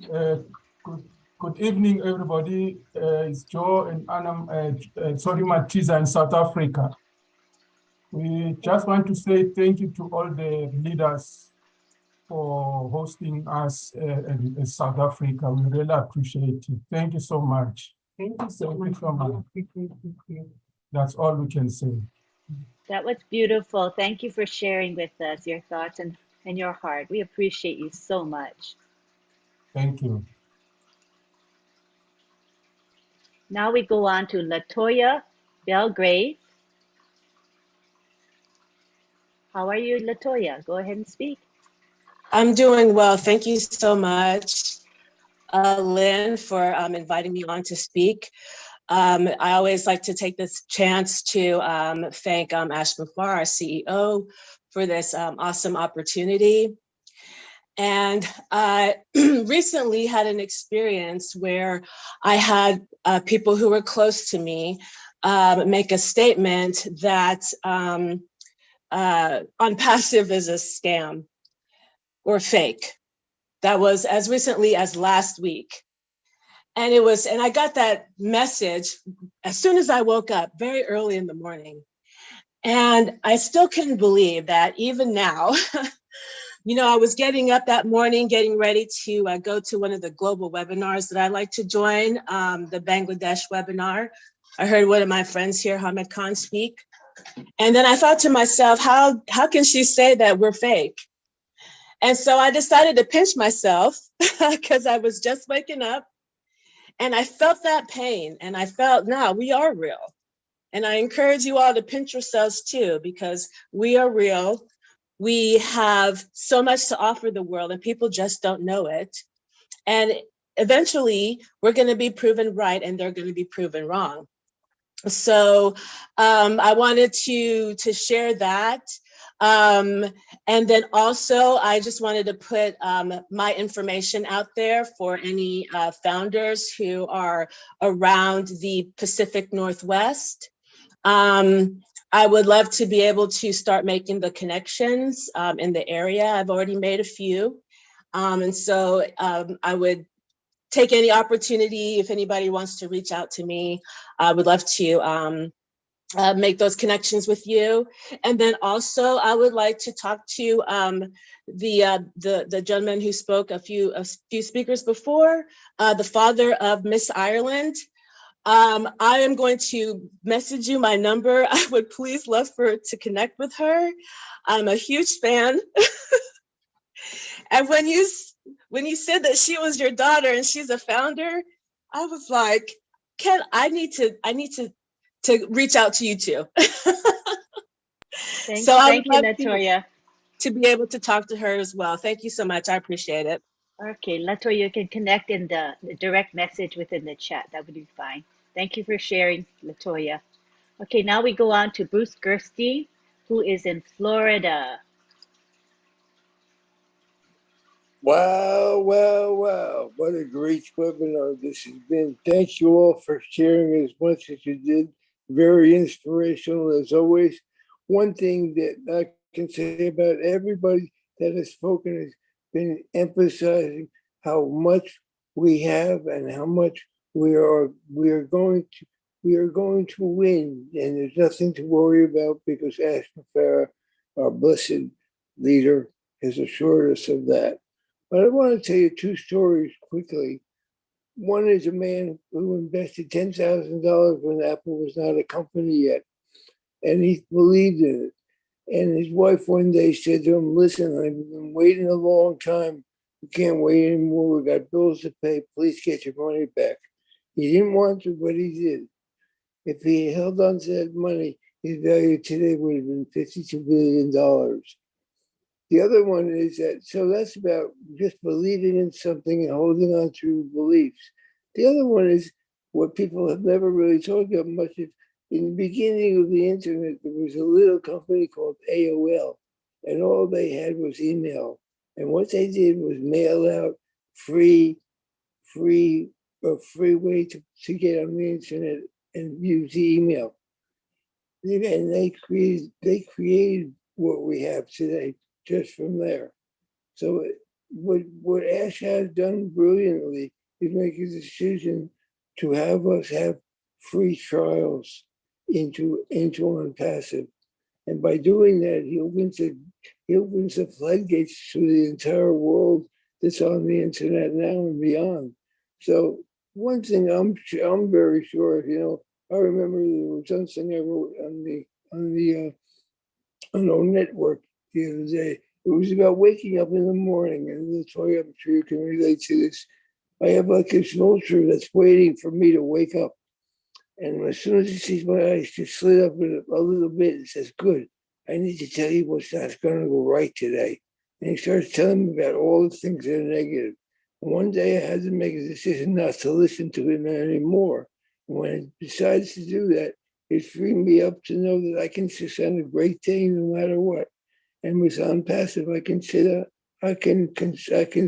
Good evening, everybody. It's Joe and Anam, sorry, Matiza in South Africa. We just want to say thank you to all the leaders for hosting us in South Africa. We really appreciate it. Thank you so much. Thank you so much. That's all we can say. That was beautiful. Thank you for sharing with us your thoughts and your heart. We appreciate you so much. Thank you. Now we go on to Latoya Belgrade. How are you, Latoya? Go ahead and speak. I'm doing well. Thank you so much, Lynn, for inviting me on to speak. I always like to take this chance to thank Ash Mufar, our CEO, for this awesome opportunity. And I recently had an experience where I had people who were close to me make a statement that Unpassive is a scam or fake. That was as recently as last week. And I got that message as soon as I woke up, very early in the morning. And I still couldn't believe that even now, you know, I was getting up that morning, getting ready to go to one of the global webinars that I like to join, the Bangladesh webinar. I heard one of my friends here, Hamid Khan, speak. And then I thought to myself, how can she say that we're fake? And so I decided to pinch myself because I was just waking up and I felt that pain and I felt, no, we are real. And I encourage you all to pinch yourselves too, because we are real. We have so much to offer the world and people just don't know it. And eventually we're going to be proven right and they're going to be proven wrong. So I wanted to share that. And then also, I just wanted to put my information out there for any founders who are around the Pacific Northwest. I would love to be able to start making the connections in the area. I've already made a few. And so I would take any opportunity if anybody wants to reach out to me. I would love to make those connections with you. And then also I would like to talk to the gentleman who spoke a few speakers before, the father of Miss Ireland. I am going to message you my number. I would please love to connect with her. I'm a huge fan. And when you said that she was your daughter and she's a founder, I was like, I need to reach out to you too. Thank I you, would love Latoya. to be able to talk to her as well. Thank you so much. I appreciate it. Okay, Latoya, you can connect in the direct message within the chat. That would be fine. Thank you for sharing, Latoya. Okay, now we go on to Bruce Gerstein, who is in Florida. Wow, wow, wow. What a great webinar this has been. Thank you all for sharing as much as you did. Very inspirational as always. One thing that I can say about everybody that has spoken has been emphasizing how much we have and how much we are going to win. And there's nothing to worry about because Ash Mufara, our blessed leader, has assured us of that. But I want to tell you two stories quickly. One is a man who invested $10,000 when Apple was not a company yet, and he believed in it. And his wife one day said to him, "Listen, I've been waiting a long time. We can't wait anymore. We got bills to pay. Please get your money back." He didn't want to, but he did. If he held on to that money, his value today would have been $52 billion. The other one is that, so that's about just believing in something and holding on to beliefs. The other one is what people have never really talked about much is in the beginning of the internet, there was a little company called AOL, and all they had was email. And what they did was mail out free way to get on the internet and use the email. And they created what we have today just from there. So what Ash has done brilliantly is make a decision to have us have free trials into Unpassive. And by doing that, he opens the floodgates to the entire world that's on the internet now and beyond. So one thing I'm very sure of, I remember there was something I wrote on our network the other day. It was about waking up in the morning, and Latoya, I'm sure you can relate to this. I have like this vulture that's waiting for me to wake up. And as soon as he sees my eyes just slid up a little bit, it says, good, I need to tell you what's not going to go right today. And he starts telling me about all the things that are negative. And one day I had to make a decision not to listen to him anymore. And when I decided to do that, it freed me up to know that I can just on a great day no matter what. And with Unpassive, I can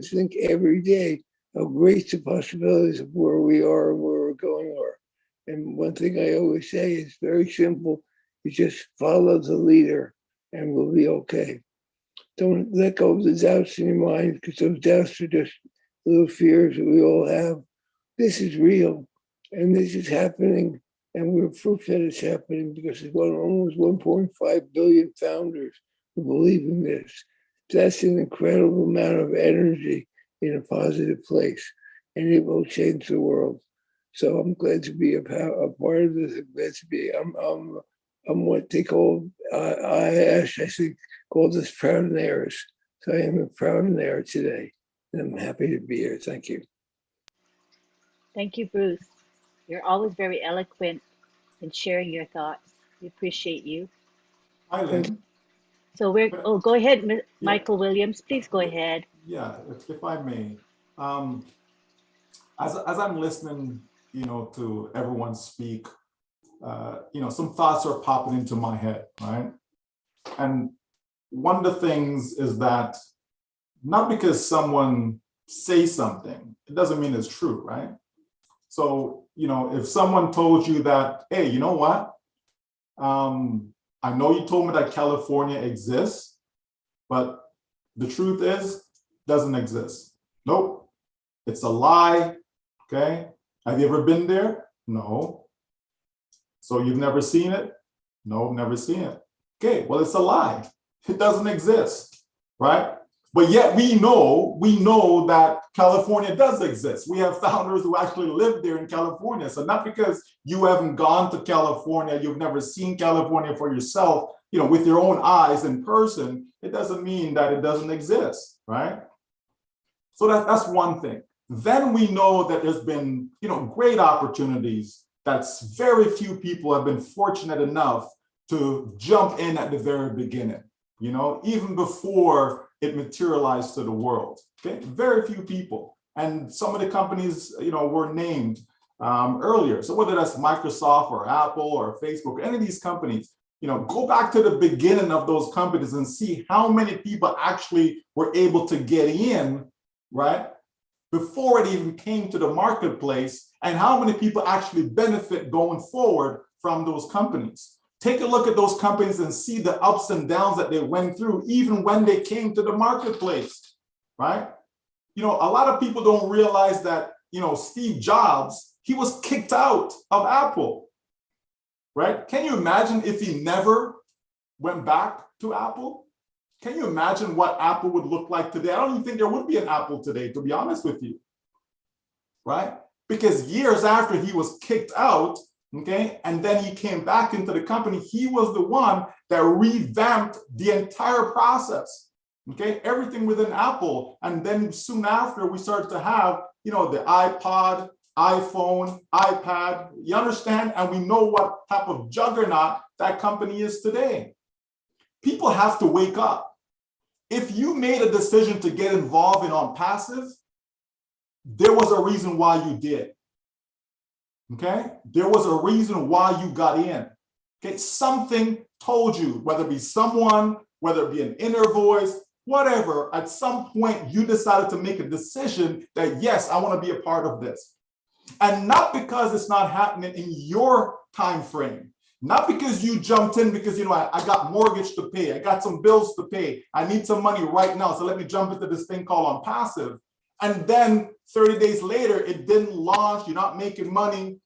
think every day how great the possibilities of where we are and where we're going are. And one thing I always say is very simple. You just follow the leader and we'll be okay. Don't let go of the doubts in your mind, because those doubts are just little fears that we all have. This is real and this is happening, and we're proof that it's happening because there's almost 1.5 billion founders who believe in this. That's an incredible amount of energy in a positive place, and it will change the world. So I'm glad to be a part of this. I'm glad to be. I'm what they call I think called this proud and heirs. So I am a proud and heir today, and I'm happy to be here. Thank you. Thank you, Bruce. You're always very eloquent in sharing your thoughts. We appreciate you. Hi, Lynn. So go ahead, Michael Williams. Please go ahead. Yeah, if I may. As I'm listening, to everyone speak, some thoughts are popping into my head, right? And one of the things is that not because someone says something, it doesn't mean it's true, right? So, if someone told you that, hey, you know what? I know you told me that California exists, but the truth is, it doesn't exist. Nope, it's a lie, okay? Have you ever been there? No. So you've never seen it? No, never seen it. Okay, well, it's a lie. It doesn't exist, right? But yet we know that California does exist. We have founders who actually live there in California. So not because you haven't gone to California, you've never seen California for yourself, with your own eyes in person, it doesn't mean that it doesn't exist, right? So that's one thing. Then we know that there's been, great opportunities that very few people have been fortunate enough to jump in at the very beginning, even before it materialized to the world, okay? Very few people. And some of the companies, were named earlier. So whether that's Microsoft or Apple or Facebook, any of these companies, go back to the beginning of those companies and see how many people actually were able to get in, right? Before it even came to the marketplace, and how many people actually benefit going forward from those companies. Take a look at those companies and see the ups and downs that they went through, even when they came to the marketplace, right? A lot of people don't realize that, Steve Jobs, he was kicked out of Apple, right? Can you imagine if he never went back to Apple? Can you imagine what Apple would look like today? I don't even think there would be an Apple today, to be honest with you, right? Because years after he was kicked out, okay, and then he came back into the company, he was the one that revamped the entire process, okay, everything within Apple. And then soon after, we started to have, the iPod, iPhone, iPad, you understand? And we know what type of juggernaut that company is today. People have to wake up. If you made a decision to get involved in Unpassive, there was a reason why you did. Okay, there was a reason why you got in. Okay, something told you, whether it be someone, whether it be an inner voice, whatever, at some point you decided to make a decision that, yes, I want to be a part of this. And not because it's not happening in your time frame, Not because you jumped in because, you know, I got mortgage to pay, I got some bills to pay, I need some money right now, so let me jump into this thing called Unpassive. And then 30 days later, it didn't launch, you're not making money.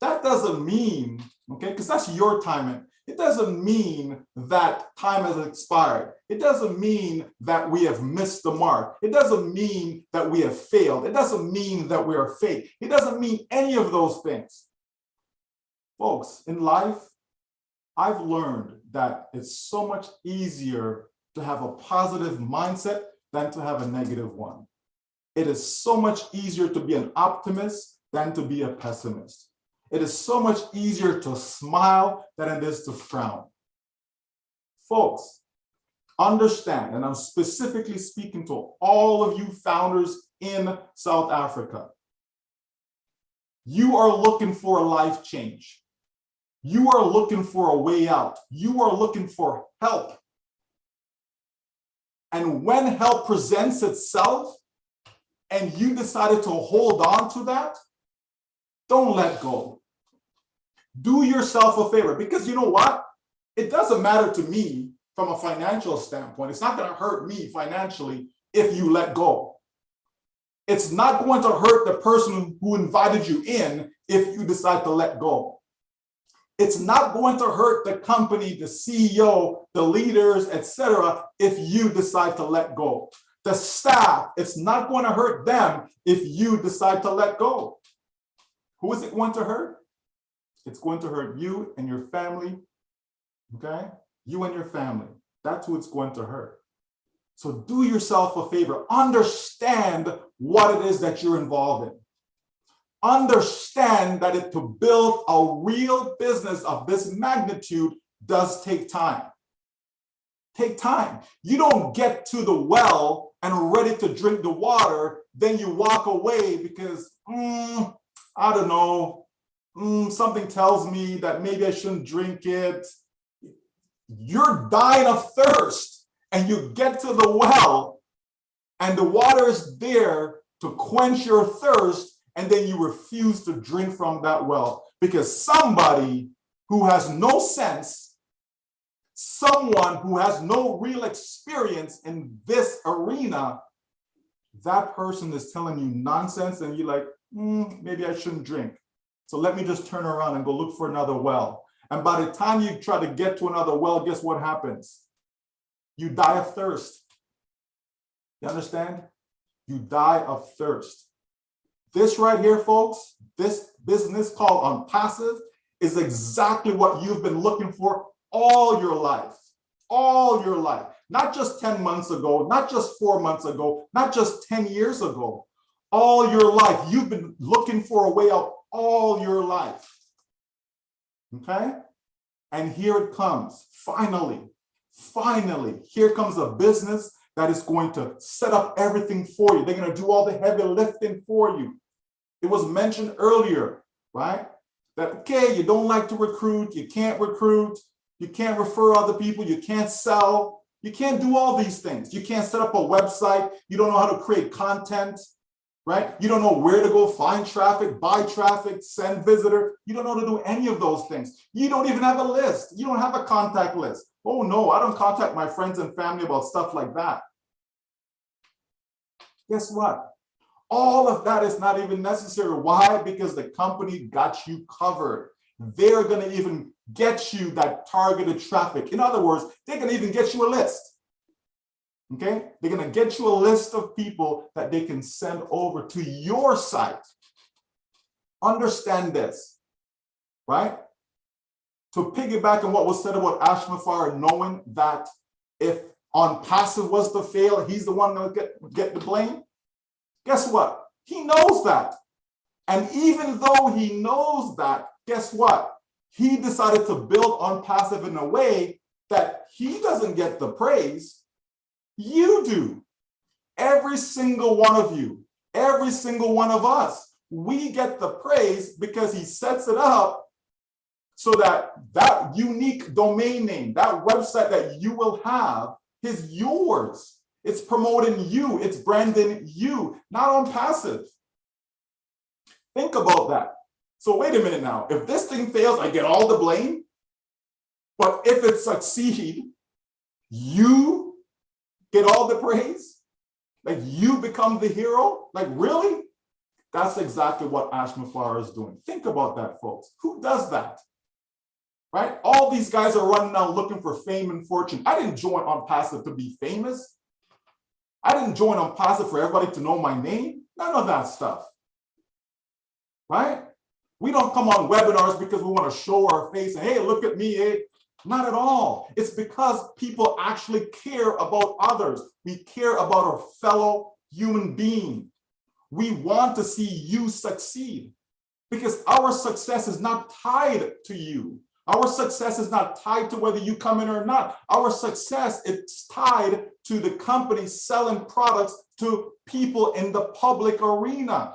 That doesn't mean, okay, because that's your timing. It doesn't mean that time has expired. It doesn't mean that we have missed the mark. It doesn't mean that we have failed. It doesn't mean that we are fake. It doesn't mean any of those things. Folks, in life, I've learned that it's so much easier to have a positive mindset than to have a negative one. It is so much easier to be an optimist than to be a pessimist. It is so much easier to smile than it is to frown. Folks, understand, and I'm specifically speaking to all of you founders in South Africa. You are looking for a life change. You are looking for a way out. You are looking for help. And when help presents itself and you decided to hold on to that, don't let go. Do yourself a favor, because you know what? It doesn't matter to me from a financial standpoint. It's not going to hurt me financially if you let go. It's not going to hurt the person who invited you in if you decide to let go. It's not going to hurt the company, the CEO, the leaders, etc., if you decide to let go. The staff, it's not going to hurt them if you decide to let go. Who is it going to hurt? It's going to hurt you and your family, okay? You and your family. That's who it's going to hurt. So do yourself a favor. Understand what it is that you're involved in. Understand that to build a real business of this magnitude does take time. Take time. You don't get to the well and ready to drink the water, then you walk away because, I don't know, something tells me that maybe I shouldn't drink it. You're dying of thirst and you get to the well and the water is there to quench your thirst, and then you refuse to drink from that well because somebody who has no sense, someone who has no real experience in this arena, that person is telling you nonsense and you're like, maybe I shouldn't drink. So let me just turn around and go look for another well. And by the time you try to get to another well, guess what happens? You die of thirst. You understand? You die of thirst. This right here, folks, this business called Unpassive is exactly what you've been looking for all your life. All your life. Not just 10 months ago, not just 4 months ago, not just 10 years ago. All your life. You've been looking for a way out all your life. Okay? And here it comes. Finally, here comes a business that is going to set up everything for you. They're going to do all the heavy lifting for you. It was mentioned earlier, right? That, okay, you don't like to recruit, you can't refer other people, you can't sell, you can't do all these things. You can't set up a website, you don't know how to create content, right? You don't know where to go find traffic, buy traffic, send visitor. You don't know how to do any of those things. You don't even have a list. You don't have a contact list. Oh no, I don't contact my friends and family about stuff like that. Guess what? All of that is not even necessary. Why? Because the company got you covered. They're going to even get you that targeted traffic. In other words, they're going to even get you a list. Okay? They're going to get you a list of people that they can send over to your site. Understand this, right? To piggyback on what was said about Ashmafar, knowing that if Unpassive was to fail, he's the one going to get the blame. Guess what? He knows that. And even though he knows that, guess what? He decided to build Unpassive in a way that he doesn't get the praise. You do. Every single one of you, every single one of us, we get the praise because he sets it up so that that unique domain name, that website that you will have is yours. It's promoting you, it's branding you, not Unpassive. Think about that. So wait a minute now. If this thing fails, I get all the blame. But if it succeeds, you get all the praise? Like you become the hero? Like really? That's exactly what Ash Mafara is doing. Think about that, folks. Who does that? Right? All these guys are running out looking for fame and fortune. I didn't join Unpassive to be famous. I didn't join Unpassive for everybody to know my name. None of that stuff. Right? We don't come on webinars because we want to show our face and hey, look at me, hey. Not at all. It's because people actually care about others. We care about our fellow human being. We want to see you succeed because our success is not tied to you. Our success is not tied to whether you come in or not. Our success is tied to the company selling products to people in the public arena,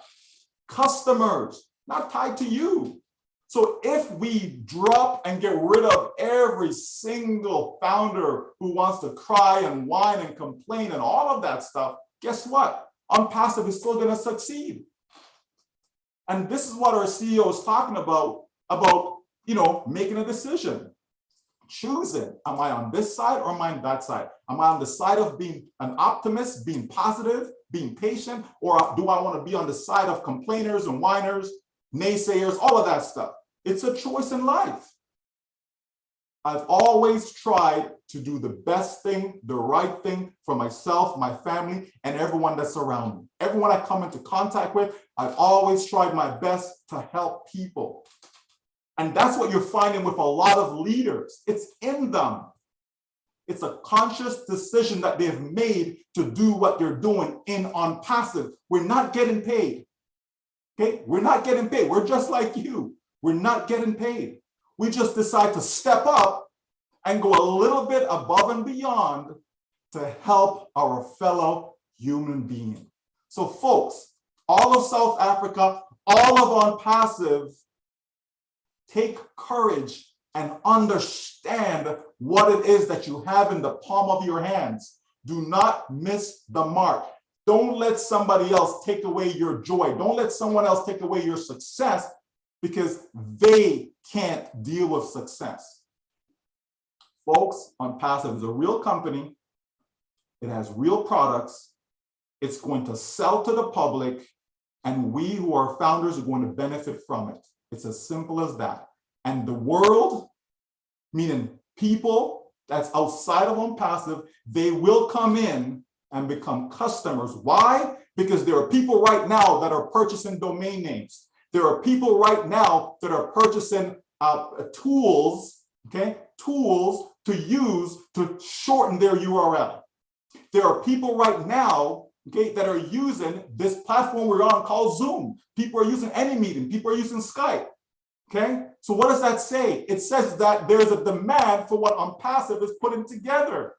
customers, not tied to you. So if we drop and get rid of every single founder who wants to cry and whine and complain and all of that stuff, guess what? Unpassive is still going to succeed. And this is what our CEO is talking about, making a decision, choosing. Am I on this side or am I on that side? Am I on the side of being an optimist, being positive, being patient, or do I want to be on the side of complainers and whiners, naysayers, all of that stuff? It's a choice in life. I've always tried to do the best thing, the right thing for myself, my family, and everyone that's around me. Everyone I come into contact with, I've always tried my best to help people. And that's what you're finding with a lot of leaders. It's in them. It's a conscious decision that they've made to do what they're doing in Unpassive. We're not getting paid. Okay? We're not getting paid. We're just like you. We're not getting paid. We just decide to step up and go a little bit above and beyond to help our fellow human being. So folks, all of South Africa, all of Unpassive, take courage and understand what it is that you have in the palm of your hands. Do not miss the mark. Don't let somebody else take away your joy. Don't let someone else take away your success because they can't deal with success. Folks, Unpassive is a real company. It has real products. It's going to sell to the public, and we who are founders are going to benefit from it. It's as simple as that. And the world, meaning people that's outside of Unpassive, they will come in and become customers. Why? Because there are people right now that are purchasing domain names. There are people right now that are purchasing tools, okay, tools to use to shorten their URL. There are people right now, okay, that are using this platform we're on called Zoom. People are using AnyMeeting. People are using Skype. Okay, so what does that say? It says that there's a demand for what Unpassive is putting together.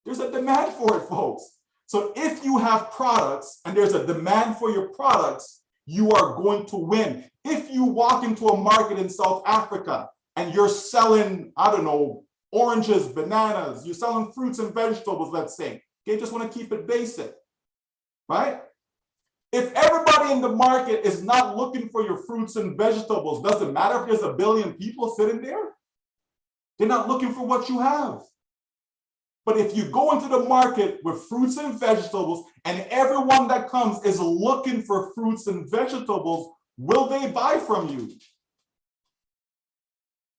There's a demand for it, folks. So if you have products and there's a demand for your products, you are going to win. If you walk into a market in South Africa and you're selling, I don't know, oranges, bananas, you're selling fruits and vegetables, let's say, okay, just want to keep it basic, right? If everybody in the market is not looking for your fruits and vegetables, doesn't matter if there's 1 billion people sitting there, they're not looking for what you have. But if you go into the market with fruits and vegetables and everyone that comes is looking for fruits and vegetables, will they buy from you?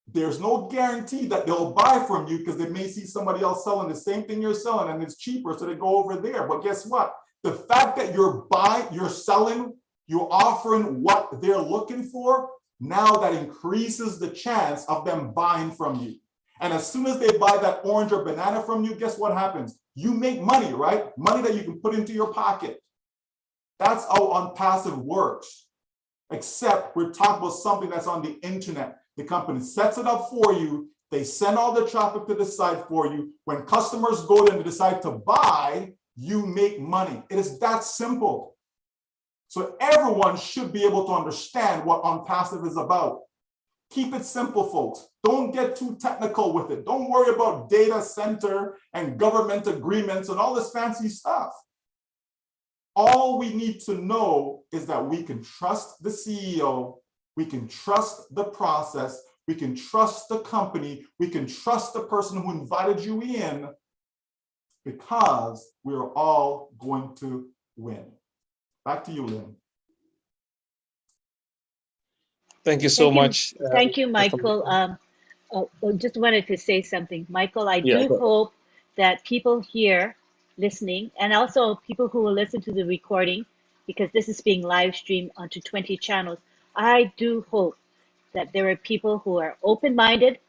There's no guarantee that they'll buy from you because they may see somebody else selling the same thing you're selling and it's cheaper, so they go over there. But guess what? The fact that you're selling, you're offering what they're looking for, now that increases the chance of them buying from you. And as soon as they buy that orange or banana from you, guess what happens? You make money, right? Money that you can put into your pocket. That's how Unpassive works. Except we're talking about something that's on the internet. The company sets it up for you. They send all the traffic to the site for you. When customers go there and decide to buy, you make money. It is that simple. So everyone should be able to understand what Unpassive is about. Keep it simple, folks. Don't get too technical with it. Don't worry about data center and government agreements and all this fancy stuff. All we need to know is that we can trust the CEO We can trust the process. We can trust the company. We can trust the person who invited you in, because we're all going to win. Back to you, Lynn. Thank you so much. Thank you, Michael. Just wanted to say something. Michael, I Yeah, do hope that people here listening, and also people who will listen to the recording, because this is being live streamed onto 20 channels, I do hope that there are people who are open-minded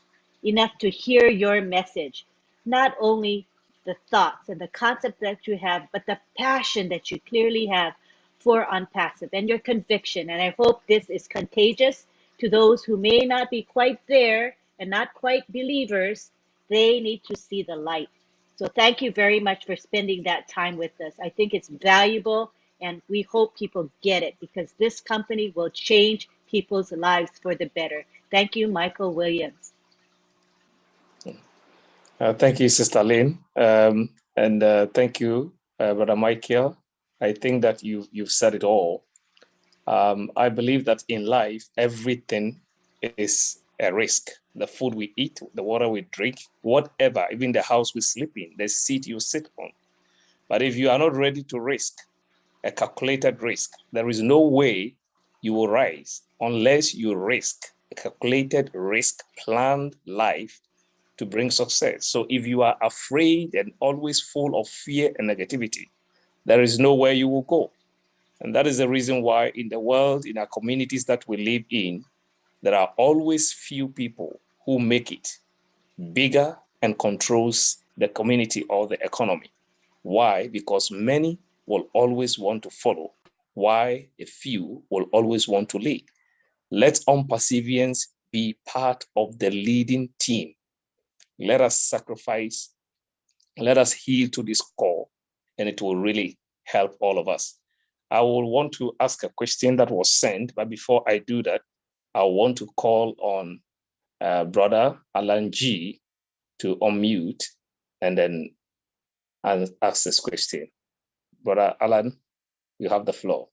enough to hear your message, not only the thoughts and the concept that you have, but the passion that you clearly have for Unpassive and your conviction. And I hope this is contagious to those who may not be quite there and not quite believers. They need to see the light. So thank you very much for spending that time with us. I think it's valuable, and we hope people get it, because this company will change people's lives for the better. Thank you, Michael Williams. Thank you, Sister Lynn. And thank you, Brother Michael. I think that you've said it all. I believe that in life, everything is a risk. The food we eat, the water we drink, whatever, even the house we sleep in, the seat you sit on. But if you are not ready to risk, a calculated risk, there is no way you will rise unless you risk a calculated risk, planned life to bring success. So if you are afraid and always full of fear and negativity, there is nowhere you will go. And that is the reason why in the world, in our communities that we live in, there are always few people who make it bigger and controls the community or the economy. Why? Because many will always want to follow, why a few will always want to lead. Let Unpassivians be part of the leading team. Let us sacrifice, let us heal to this core, and it will really help all of us. I will want to ask a question that was sent, but before I do that, I want to call on Brother Alan G to unmute and then ask this question. Brother Alan, you have the floor.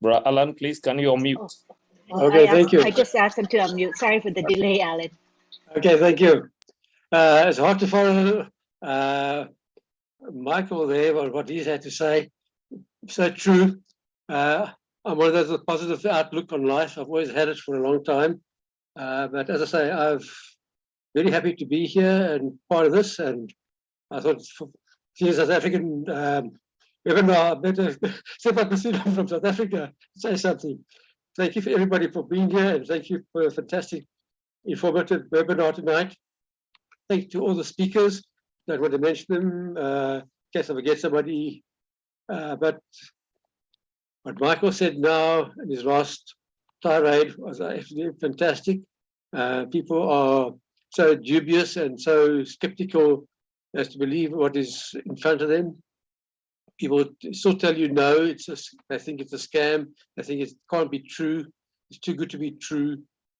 Brother Alan, please, can you unmute? Okay, thank you. I just asked him to unmute. Sorry for the delay, Alan. Okay, thank you. It's hard to follow Michael there, what he's had to say. So true. I'm one of those with positive outlook on life. I've always had it for a long time. But as I say, I'm very happy to be here and part of this. And I thought, seeing South African webinar, better step up from South Africa, say something. Thank you for everybody for being here, and thank you for a fantastic, informative webinar tonight. Thank you to all the speakers. Don't want to mention them in case I forget somebody. But what Michael said now in his last tirade was actually fantastic. People are so dubious and so skeptical as to believe what is in front of them. People still tell you no, they think it's a scam, they think it can't be true, it's too good to be true,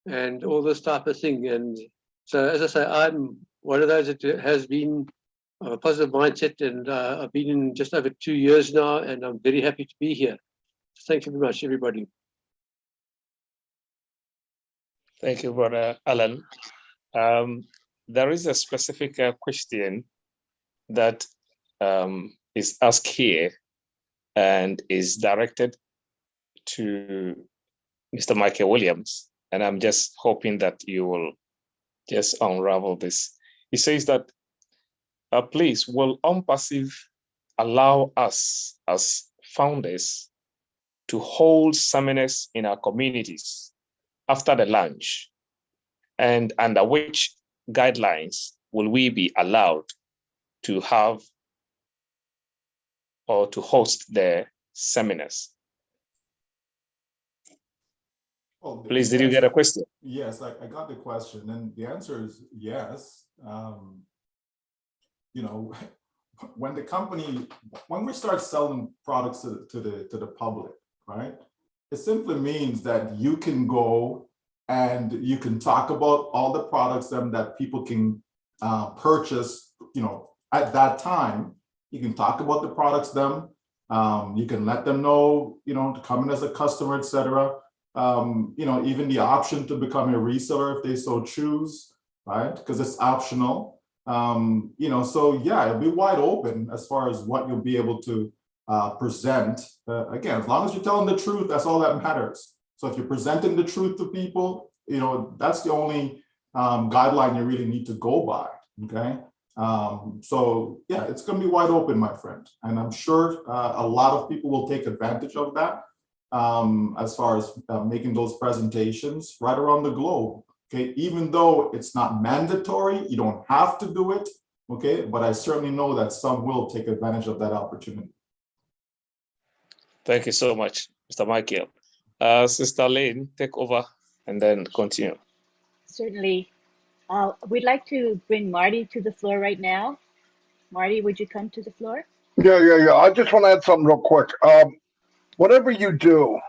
and all this type of thing. And so, as I say, I'm one of those that has been of a positive mindset, and I've been in just over 2 years now, and I'm very happy to be here. Thank you very much, everybody. Thank you, Brother Alan. There is a specific question that is asked here and is directed to Mr. Michael Williams. And I'm just hoping that you will just unravel this. He says that, please, will Unpassive allow us as founders to hold seminars in our communities after the launch? And under which guidelines will we be allowed to have or to host the seminars? Well, please, did you get a question? Yes, I got the question, and the answer is yes. You know, when we start selling products to the public, right? It simply means that you can go and you can talk about all the products that people can purchase, you know, at that time, you can talk about the products them. You can let them know, to come in as a customer, etc. Even the option to become a reseller if they so choose, right? Because it's optional. So yeah, it'll be wide open as far as what you'll be able to present. Again, as long as you're telling the truth, that's all that matters. So if you're presenting the truth to people, that's the only guideline you really need to go by, okay? So yeah, it's going to be wide open, my friend. And I'm sure a lot of people will take advantage of that as far as making those presentations right around the globe. Okay, even though it's not mandatory, you don't have to do it. Okay, but I certainly know that some will take advantage of that opportunity. Thank you so much, Mr. Michael. Sister Lane, take over and then continue. Certainly. We'd like to bring Marty to the floor right now. Marty, would you come to the floor? Yeah. I just want to add something real quick. Whatever you do,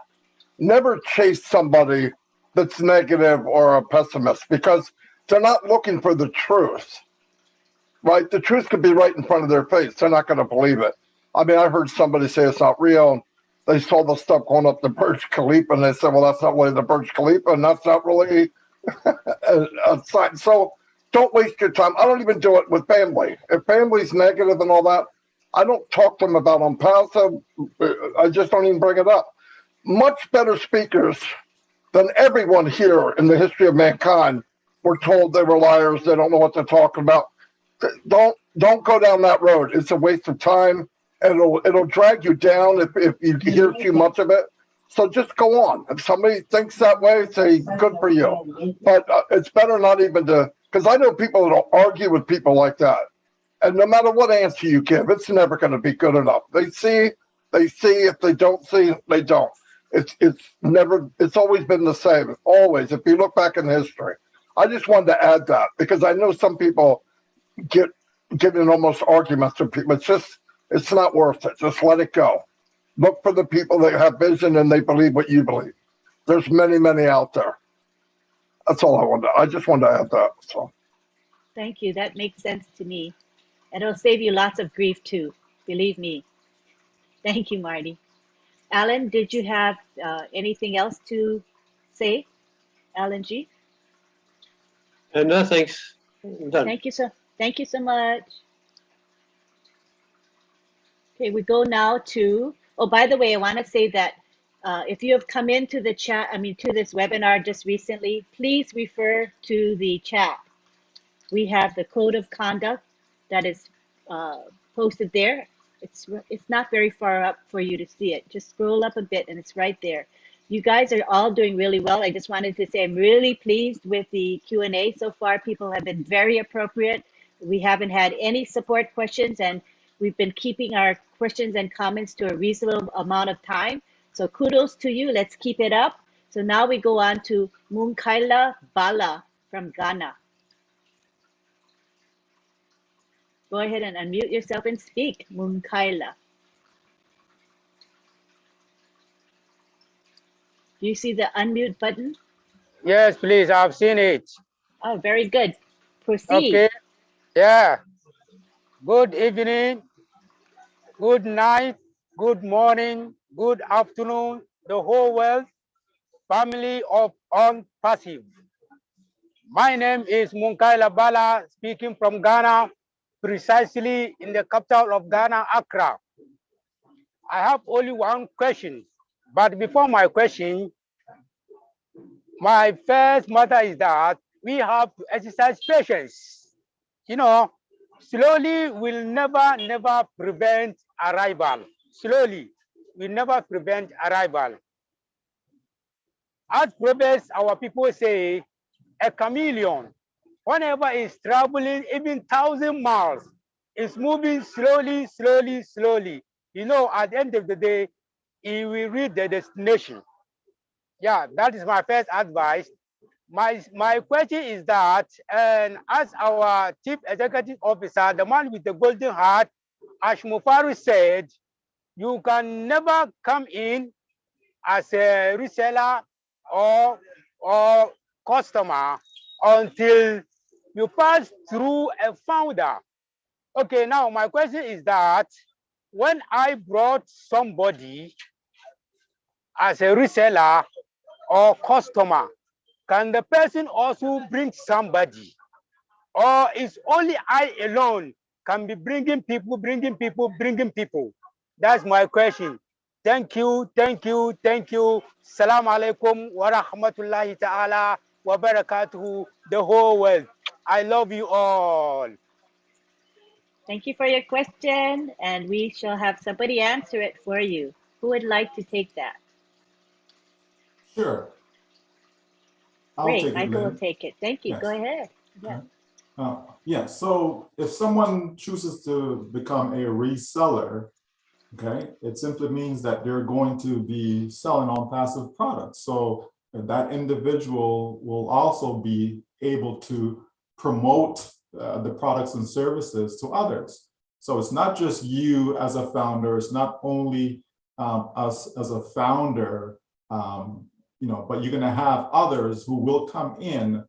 never chase somebody that's negative or a pessimist, because they're not looking for the truth, right? The truth could be right in front of their face. They're not going to believe it. I mean, I heard somebody say it's not real. They saw the stuff going up the Burj Khalifa, and they said, well, that's not really the Burj Khalifa, and that's not really a sign. So don't waste your time. I don't even do it with family. If family's negative and all that, I don't talk to them about Unpassive. I just don't even bring it up. Much better speakers than everyone here in the history of mankind were told they were liars. They don't know what they're talking about. Don't go down that road. It's a waste of time, and it'll drag you down if you hear too much of it. So just go on. If somebody thinks that way, say good for you. But it's better not even to, because I know people that'll argue with people like that, and no matter what answer you give, it's never going to be good enough. They see. If they don't see, they don't. It's always been the same. Always. If you look back in history, I just wanted to add that because I know some people get in almost arguments with people. It's not worth it. Just let it go. Look for the people that have vision and they believe what you believe. There's many, many out there. That's all I just wanted to add that. So. Thank you. That makes sense to me. And it'll save you lots of grief too. Believe me. Thank you, Marty. Alan, did you have anything else to say? Alan G? No, thanks. I'm done. Thank you so much. Okay, we go now to, oh, by the way, I want to say that if you have come into the chat, to this webinar just recently, please refer to the chat. We have the code of conduct that is posted there. It's not very far up for you to see it. Just scroll up a bit and it's right there. You guys are all doing really well. I just wanted to say I'm really pleased with the Q&A so far. People have been very appropriate. We haven't had any support questions, and we've been keeping our questions and comments to a reasonable amount of time. So kudos to you. Let's keep it up. So now we go on to Munkaila Bala from Ghana. Go ahead and unmute yourself and speak, Munkaila. Do you see the unmute button? Yes, please. I've seen it. Oh, very good. Proceed. Okay. Yeah. Good evening, good night, good morning, good afternoon, the whole world, family of Unpassive. My name is Munkaila Bala, speaking from Ghana, precisely in the capital of Ghana, Accra. I have only one question, but before my question, my first matter is that we have to exercise patience. Slowly will never prevent arrival. Slowly will never prevent arrival. As Proverbs, our people say, a chameleon, whenever it's traveling even 1,000 miles, it's moving slowly. At the end of the day, it will reach the destination. Yeah, that is my first advice. My question is that, and as our chief executive officer, the man with the golden heart, Ash Mufaru said, you can never come in as a reseller or customer until you pass through a founder Okay, now my question is that when I brought somebody as a reseller or customer, can the person also bring somebody? Or is only I alone can be bringing people? That's my question. Thank you. Salam alaikum wa rahmatullahi ta'ala wa barakatuhu, the whole world. I love you all. Thank you for your question, and we shall have somebody answer it for you. Who would like to take that? Sure. I'll Great, take it, Michael will Lynn. take it. Thank you. Go Yes. ahead. Yeah. Yeah, so if someone chooses to become a reseller, okay, it simply means that they're going to be selling on passive products. So that individual will also be able to promote the products and services to others. So it's not just you as a founder, it's not only us as a founder, but you're gonna have others who will come in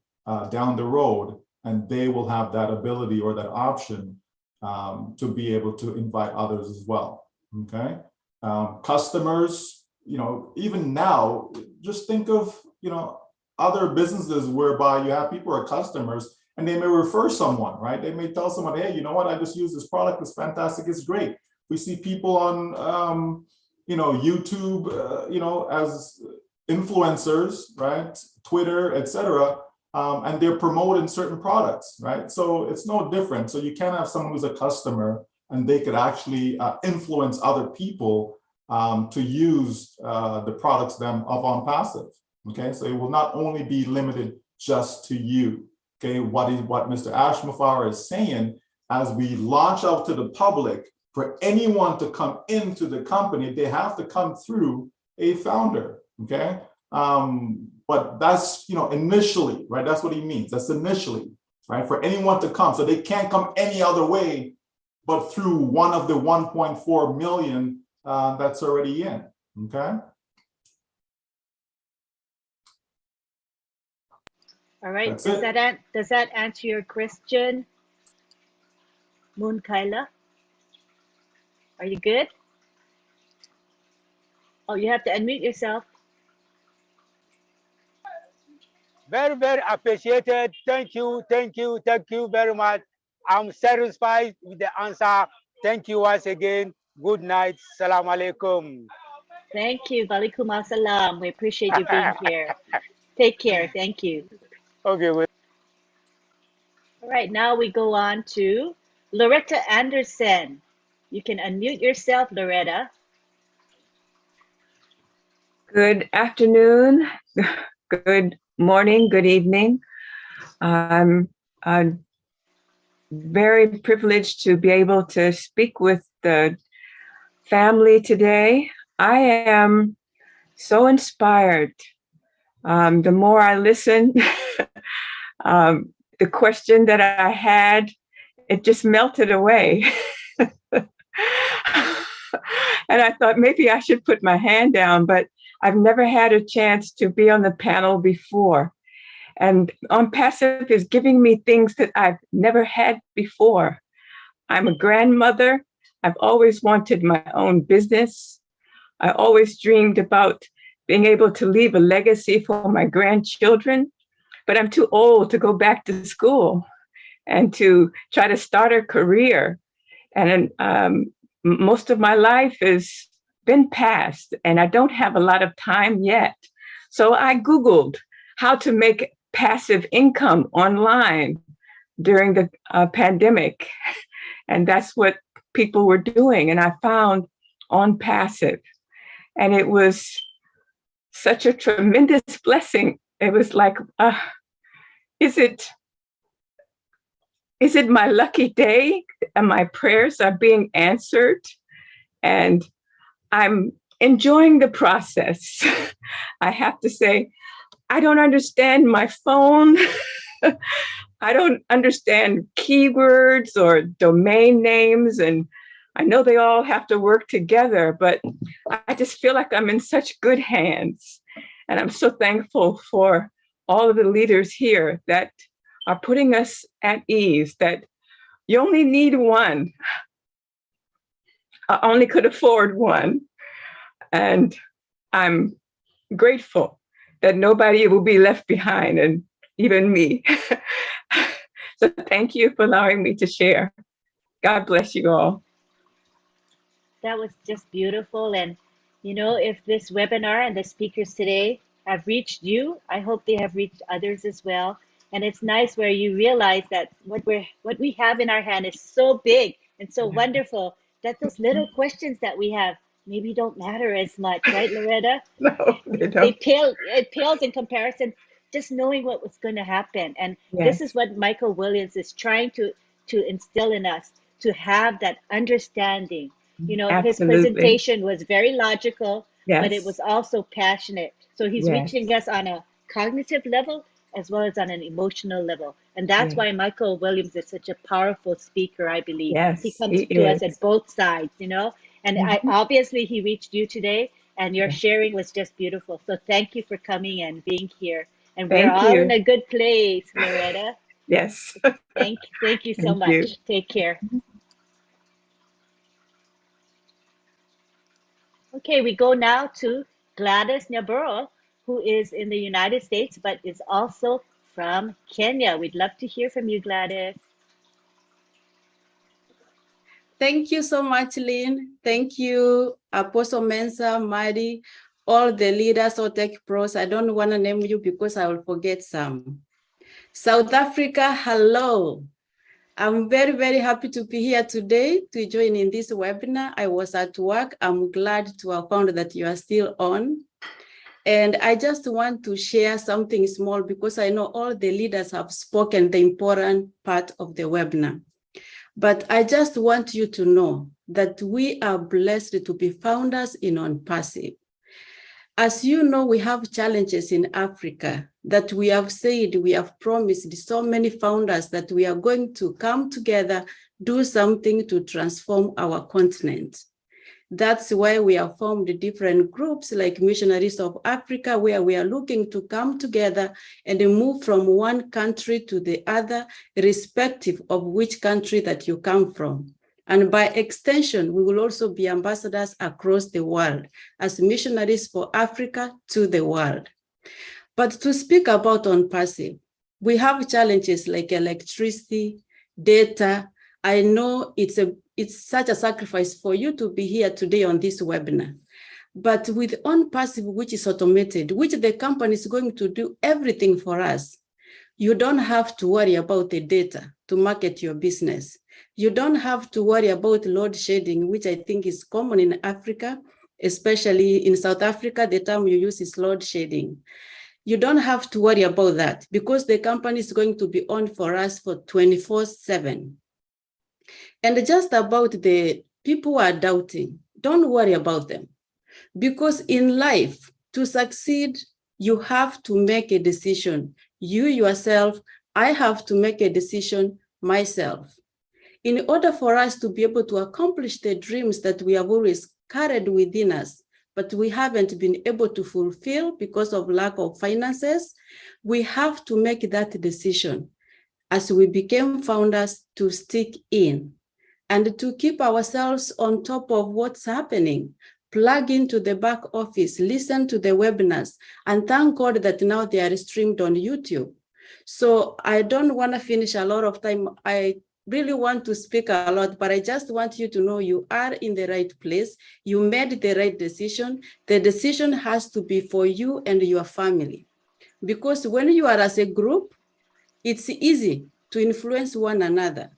down the road, and they will have that ability or that option to be able to invite others as well. Okay, customers, even now, just think of, other businesses whereby you have people who are customers and they may refer someone, right? They may tell someone, hey, you know what? I just use this product. It's fantastic. It's great. We see people on, YouTube, as influencers, right? Twitter, etc. And they're promoting certain products, right? So it's no different. So you can have someone who's a customer and they could actually influence other people to use the products of Unpassive. Okay, so it will not only be limited just to you. Okay, what Mr. Ashmafar is saying, as we launch out to the public, for anyone to come into the company, they have to come through a founder. Okay, but that's initially, right? That's what he means. That's initially, right? For anyone to come, so they can't come any other way but through one of the 1.4 million that's already in. Okay. All right. That's Does that answer your question, Moon Kaila? Are you good? Oh, you have to unmute yourself. Very, very appreciated. Thank you very much. I'm satisfied with the answer. Thank you once again. Good night. Salam alaikum. Thank you. Walaikum assalam. We appreciate you being here. Take care. Thank you. Okay. All right. Now we go on to Loretta Anderson. You can unmute yourself, Loretta. Good afternoon, good morning, good evening. I'm very privileged to be able to speak with the family today. I am so inspired. The more I listen, the question that I had, it just melted away. And I thought maybe I should put my hand down, but I've never had a chance to be on the panel before. And Unpassive is giving me things that I've never had before. I'm a grandmother. I've always wanted my own business. I always dreamed about being able to leave a legacy for my grandchildren, but I'm too old to go back to school and to try to start a career. And most of my life has been past, and I don't have a lot of time yet. So I Googled how to make passive income online during the pandemic. And that's what people were doing. And I found Unpassive. And it was such a tremendous blessing. It was like, is it my lucky day? And my prayers are being answered. And I'm enjoying the process. I have to say, I don't understand my phone. I don't understand keywords or domain names. And I know they all have to work together, but I just feel like I'm in such good hands. And I'm so thankful for all of the leaders here that are putting us at ease, that You only need one. I only could afford one. And I'm grateful that nobody will be left behind, and even me. So thank you for allowing me to share. God bless you all. That was just beautiful. And, you know, if this webinar and the speakers today have reached you, I hope they have reached others as well. And it's nice where you realize that what we have in our hand is so big and so wonderful that those little questions that we have maybe don't matter as much, right, Loretta? No, they don't. It pales in comparison, just knowing what was going to happen. And this is Yes. what Michael Williams is trying to instill in us, to have that understanding. You know, his Absolutely. presentation was very logical, but it Yes. was also passionate. So he's Yes. reaching us on a cognitive level as well as on an emotional level. And that's Yes. why Michael Williams is such a powerful speaker, I believe. He Yes, comes he to us is. at both sides, you know. And obviously he reached you today, and your sharing was just beautiful. So thank you for coming and being here. And we're Thank all in you. a good place, Loretta. Yes. Thank you so Thank you. much. Take care. Okay, we go now to Gladys Nyaburo, who is in the United States, but is also from Kenya. We'd love to hear from you, Gladys. Thank you so much, Lynn. Thank you, Apostle Mensa, Madi, all the leaders of Tech Pros. I don't want to name you because I will forget some. South Africa, hello. I'm very, very happy to be here today to join in this webinar. I was at work. I'm glad to have found that you are still on. And I just want to share something small because I know all the leaders have spoken the important part of the webinar. But I just want you to know that we are blessed to be founders in Unpassive. As you know, we have challenges in Africa that we have said, we have promised so many founders that we are going to come together, do something to transform our continent. That's why we have formed different groups like Missionaries of Africa, where we are looking to come together and move from one country to the other, irrespective of which country that you come from. And by extension, we will also be ambassadors across the world as missionaries for Africa to the world. But to speak about Unpassive, we have challenges like electricity, data. I know it's such a sacrifice for you to be here today on this webinar. But with Unpassive, which is automated, which the company is going to do everything for us, you don't have to worry about the data to market your business. You don't have to worry about load shedding, which I think is common in Africa, especially in South Africa, the term you use is load shedding. You don't have to worry about that because the company is going to be on for us for 24/7. And just about the people who are doubting, don't worry about them. Because in life, to succeed, you have to make a decision. You yourself, I have to make a decision myself. In order for us to be able to accomplish the dreams that we have always carried within us, but we haven't been able to fulfill because of lack of finances, we have to make that decision as we became founders to stick in and to keep ourselves on top of what's happening. Plug into the back office, listen to the webinars, and thank God that now they are streamed on YouTube. So I don't want to finish a lot of time. I really want to speak a lot, but I just want you to know you are in the right place. You made the right decision. The decision has to be for you and your family. Because when you are as a group, it's easy to influence one another.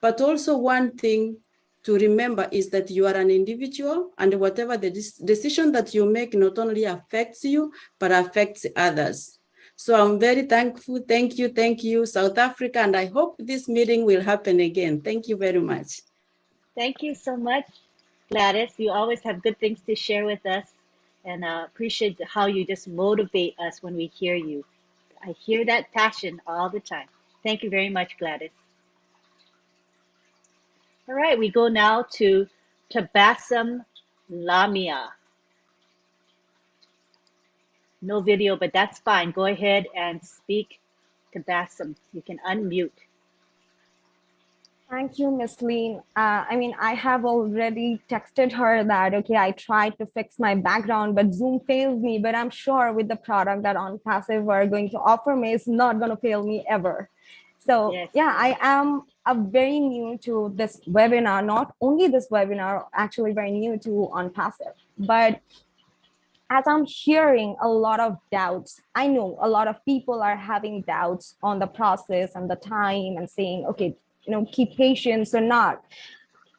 But also one thing to remember is that you are an individual, and whatever the decision that you make not only affects you, but affects others. So I'm very thankful. Thank you, South Africa. And I hope this meeting will happen again. Thank you very much. Thank you so much, Gladys. You always have good things to share with us, and appreciate how you just motivate us when we hear you. I hear that passion all the time. Thank you very much, Gladys. All right, we go now to Tabassum Lamia. No video, but that's fine. Go ahead and speak, Tabassum. You can unmute. Thank you, Miss Lean. I mean, I have already texted her that, okay, I tried to fix my background, but Zoom failed me. But I'm sure with the product that Unpassive are going to offer me, it's not going to fail me ever. So Yes. yeah, I am very new to this webinar, not only this webinar, actually very new to Unpassive. But as I'm hearing a lot of doubts, I know a lot of people are having doubts on the process and the time and saying, okay, keep patience or not.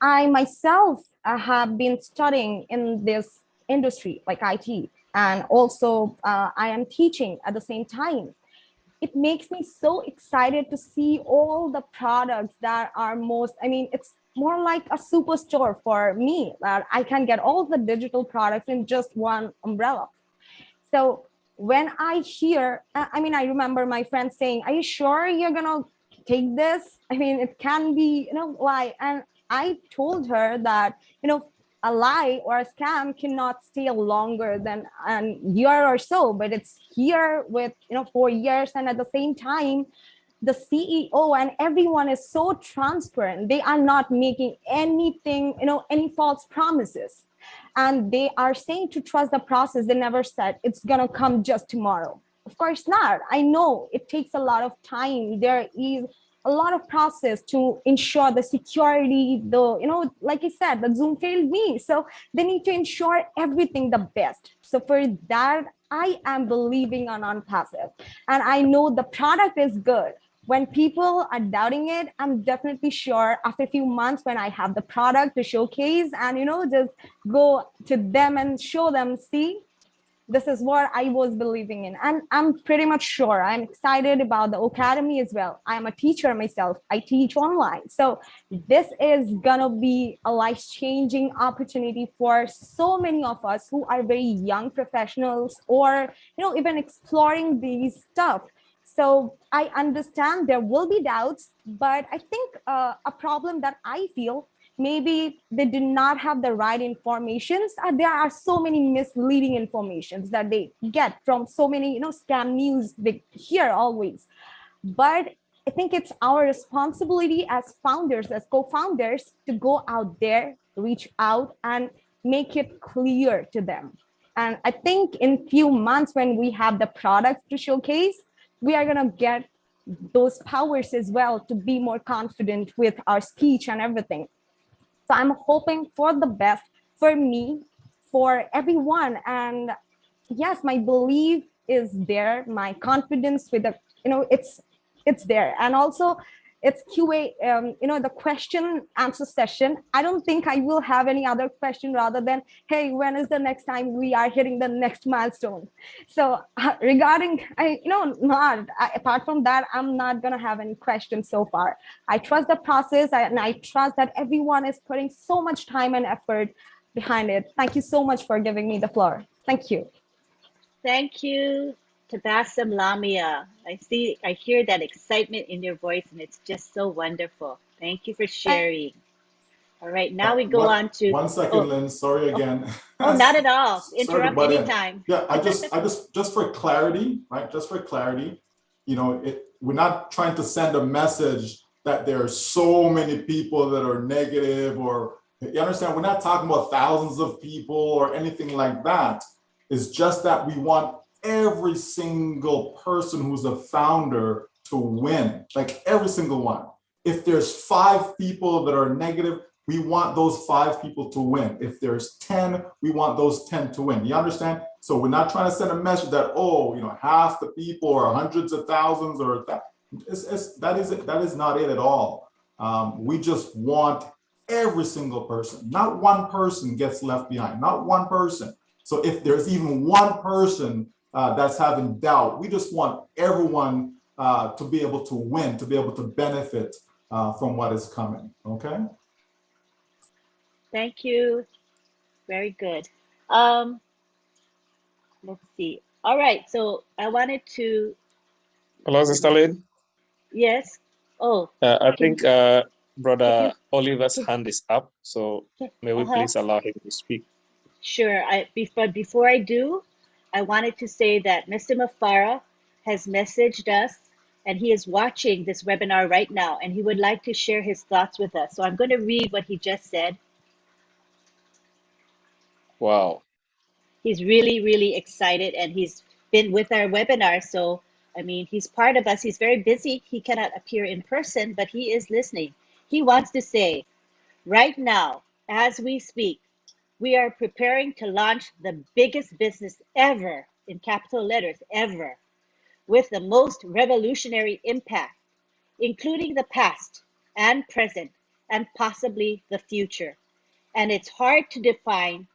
I myself have been studying in this industry like IT, and also I am teaching at the same time. It makes me so excited to see all the products that are it's more like a superstore for me, that I can get all the digital products in just one umbrella. So when I hear, I remember my friend saying, are you sure you're gonna take this? It can be, why? And I told her that, a lie or a scam cannot stay longer than a year or so, but it's here with, 4 years. And at the same time, the CEO and everyone is so transparent. They are not making anything, any false promises. And they are saying to trust the process. They never said it's going to come just tomorrow. Of course not. I know it takes a lot of time. There is a lot of process to ensure the security, like I said, the Zoom failed me. So they need to ensure everything the best. So for that, I am believing on Unpassive. And I know the product is good. When people are doubting it, I'm definitely sure after a few months when I have the product to showcase and, just go to them and show them, see, this is what I was believing in. And I'm pretty much sure. I'm excited about the Academy as well. I'm a teacher myself. I teach online. So this is gonna be a life-changing opportunity for so many of us who are very young professionals or, even exploring these stuff. So I understand there will be doubts, but I think a problem that I feel, maybe they did not have the right informations. There are so many misleading informations that they get from so many, scam news they hear always. But I think it's our responsibility as founders, as co-founders, to go out there, reach out, and make it clear to them. And I think in few months when we have the products to showcase, we are gonna get those powers as well to be more confident with our speech and everything. So I'm hoping for the best for me, for everyone. And yes, my belief is there, my confidence with the, it's there. And also it's QA, the question answer session. I don't think I will have any other question rather than, hey, when is the next time we are hitting the next milestone? So regarding, apart from that, I'm not gonna have any questions so far. I trust the process and I trust that everyone is putting so much time and effort behind it. Thank you so much for giving me the floor. Thank you. Thank you, Tabassum Lamia. I hear that excitement in your voice, and it's just so wonderful. Thank you for sharing. All right, now we go on to 1 second, Lynn. Sorry again. Oh, not at all. Sorry to Interrupt butt in. anytime. Yeah, I just for clarity, right? Just for clarity, we're not trying to send a message that there are so many people that are negative, or you understand, we're not talking about thousands of people or anything like that. It's just that we want every single person who's a founder to win, like every single one. If there's 5 people that are negative, we want those 5 people to win. If there's 10, we want those 10 to win. You understand? So we're not trying to send a message that, half the people or hundreds of thousands or that. That is not it at all. We just want every single person. Not one person gets left behind. Not one person. So if there's even one person that's having doubt, we just want everyone to be able to win, to be able to benefit from what is coming. Okay. Thank you. Very good. Let's see. All right. So I wanted to. Hello, Sister Lynn. Yes. Oh. I think Brother Oliver's hand is up. So may we please allow him to speak? Sure. Before I do, I wanted to say that Mr. Mafara has messaged us and he is watching this webinar right now, and he would like to share his thoughts with us. So I'm going to read what he just said. Wow. He's really, really excited, and he's been with our webinar. So, I mean, he's part of us. He's very busy. He cannot appear in person, but he is listening. He wants to say, right now, as we speak, we are preparing to launch the biggest business ever, in capital letters, ever, with the most revolutionary impact, including the past and present and possibly the future. And it's hard to define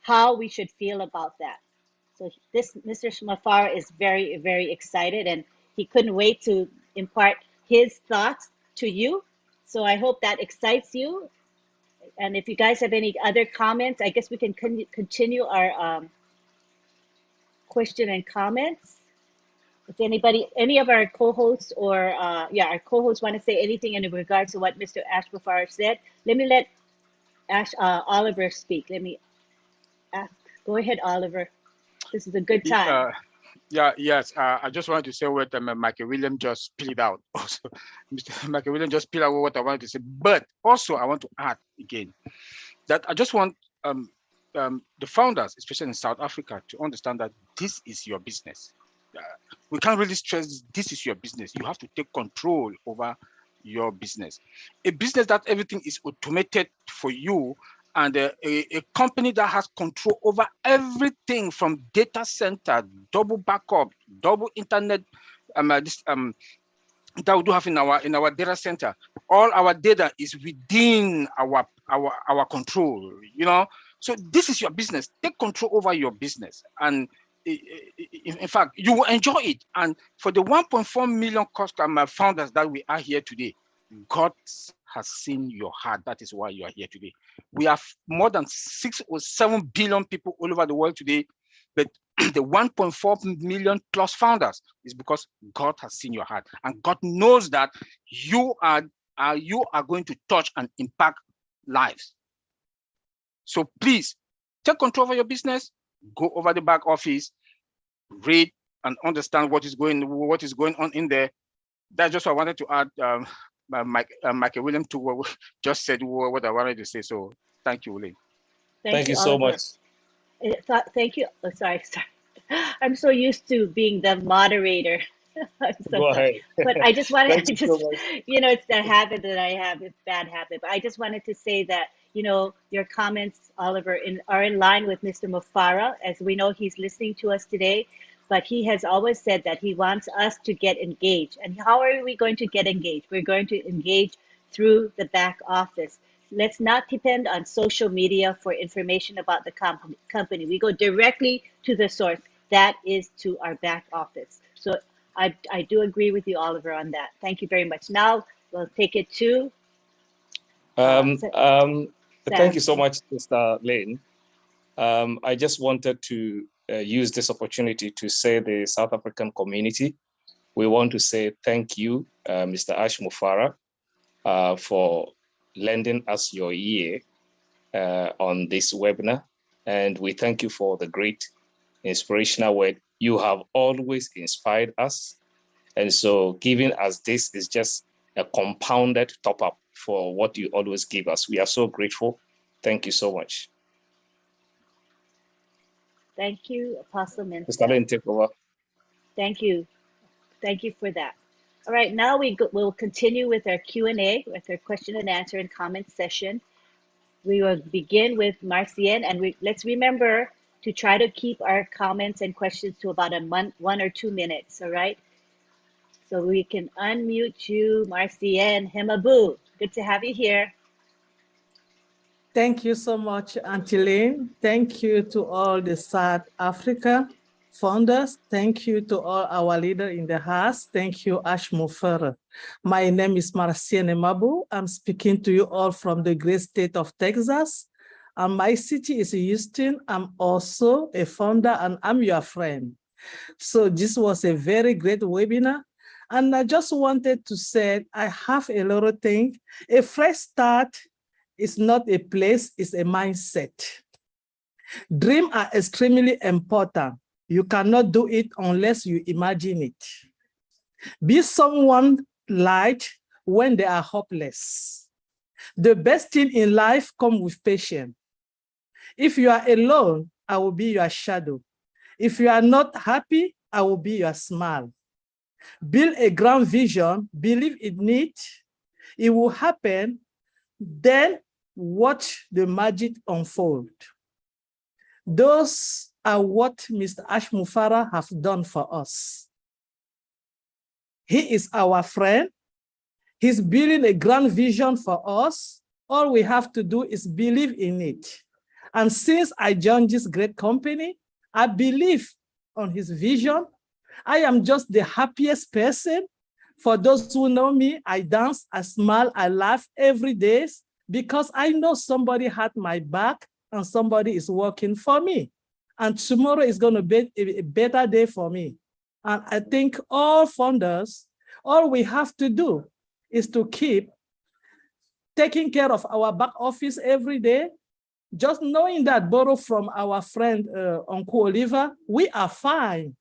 how we should feel about that. So this Mr. Mafara is very, very excited, and he couldn't wait to impart his thoughts to you. So I hope that excites you. And if you guys have any other comments, I guess we can continue our question and comments. If anybody, any of our co-hosts or our co-hosts want to say anything in regards to what Mr. Ash Mafara said, let me let Oliver speak. Let me ask. Go ahead, Oliver. This is a good time. Yes. I just wanted to say what Michael Williams just spilled out. Also, Mr. Michael Williams just spilled out what I wanted to say. But also, I want to add again that I just want the founders, especially in South Africa, to understand that this is your business. We can't really stress this is your business. You have to take control over your business. A business that everything is automated for you, and a company that has control over everything from data center, double backup, double internet, that we do have in our data center. All our data is within our control, you know. So this is your business. Take control over your business, and in fact, you will enjoy it. And for the 1.4 million customer founders that we are here today, God has seen your heart. That is why you are here today. We have more than 6 or 7 billion people all over the world today, but the 1.4 million plus founders is because God has seen your heart, and God knows that you are going to touch and impact lives. So please take control of your business. Go over the back office, read and understand what is going on in there. That's just what I wanted to add. Michael Williams to what just said what I wanted to say. So thank you, William. Thank you so Oliver. much. Thank you. Oh, sorry. I'm so used to being the moderator. Go ahead. But I just wanted Thank to you so much. it's the habit that I have. It's a bad habit. But I just wanted to say that, your comments, Oliver, are in line with Mr. Mafara, as we know he's listening to us today. But he has always said that he wants us to get engaged. And how are we going to get engaged? We're going to engage through the back office. Let's not depend on social media for information about the company. We go directly to the source. That is to our back office. So I do agree with you, Oliver, on that. Thank you very much. Now we'll take it to thank you so much, Mr. Lane. I just wanted to use this opportunity to say the South African community, we want to say thank you, Mr. Ash Mafara, for lending us your ear on this webinar. And we thank you for the great inspirational word. You have always inspired us. And so giving us this is just a compounded top up for what you always give us. We are so grateful. Thank you so much. Thank you, Apostle Mensah. Mr. Lane, take over. Thank you. Thank you for that. All right, now we'll continue with our Q&A, with our question and answer and comment session. We will begin with Marcienne, and let's remember to try to keep our comments and questions to about 1 or 2 minutes, all right? So we can unmute you, Marcienne Hemabu. Good to have you here. Thank you so much, Auntie Lane. Thank you to all the South Africa founders. Thank you to all our leaders in the house. Thank you, Ash Mafara. My name is Marcienne Hemabu. I'm speaking to you all from the great state of Texas. And my city is Houston. I'm also a founder, and I'm your friend. So this was a very great webinar. And I just wanted to say, I have a lot of things. A fresh start is not a place, it's a mindset. Dreams are extremely important. You cannot do it unless you imagine it. Be someone light when they are hopeless. The best thing in life comes with patience. If you are alone, I will be your shadow. If you are not happy, I will be your smile. Build a grand vision, believe in it, it will happen, then watch the magic unfold. Those are what Mr. Ash Mufara has done for us. He is our friend. He's building a grand vision for us. All we have to do is believe in it. And since I joined this great company, I believe on his vision. I am just the happiest person. For those who know me, I dance, I smile, I laugh every day because I know somebody had my back and somebody is working for me. And tomorrow is going to be a better day for me. And I think all funders, all we have to do is to keep taking care of our back office every day, just knowing that borrow from our friend, Uncle Oliver, we are fine.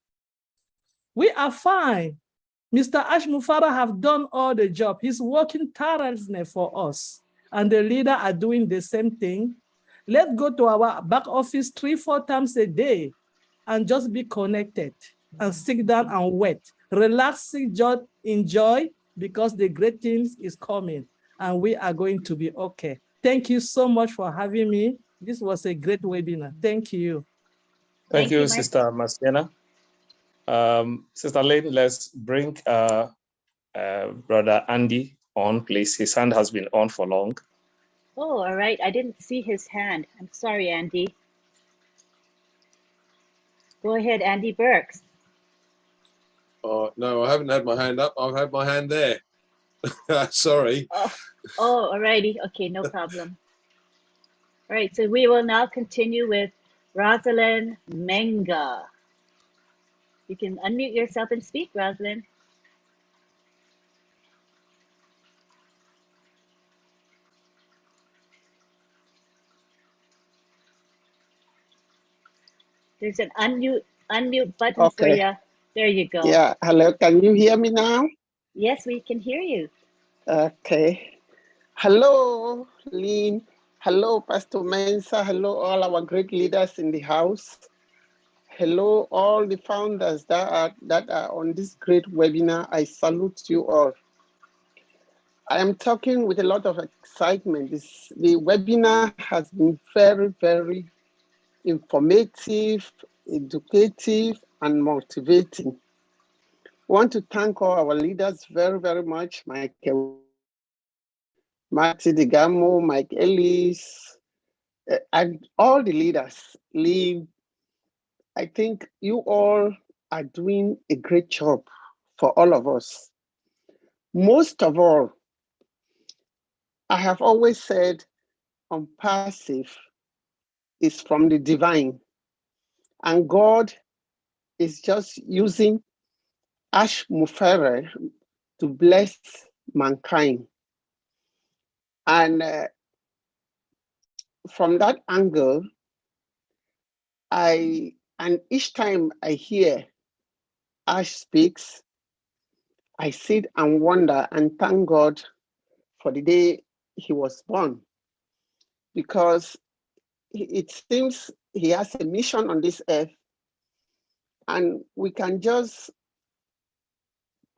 We are fine. Mr. Ash Mufara have done all the job. He's working tirelessly for us. And the leader are doing the same thing. Let's go to our back office 3-4 times a day and just be connected and sit down and wait. Relax, enjoy, because the great things is coming and we are going to be okay. Thank you so much for having me. This was a great webinar. Thank you. Thank you, Sister Marciana. Sister Lane, let's bring Brother Andy on, please. His hand has been on for long. Oh, all right. I didn't see his hand. I'm sorry, Andy. Go ahead, Andy Burks. No, I haven't had my hand up. I've had my hand there. Sorry. Oh, all righty. Okay, no problem. All right, so we will now continue with Rosalind Menga. You can unmute yourself and speak, Rosalind. There's an unmute button for you. There you go. Yeah, hello, can you hear me now? Yes, we can hear you. Okay. Hello, Lynn. Hello, Pastor Mensa. Hello, all our great leaders in the house. Hello, all the founders that are on this great webinar. I salute you all. I am talking with a lot of excitement. The webinar has been very, very informative, educative, and motivating. I want to thank all our leaders very, very much. Michael, Marty Digamo, Mike Ellis, and all the leaders. Lee, I think you all are doing a great job for all of us. Most of all, I have always said Unpassive is from the divine, and God is just using Ash Mufere to bless mankind. And from that angle, and each time I hear Ash speaks, I sit and wonder and thank God for the day he was born, because it seems he has a mission on this earth, and we can just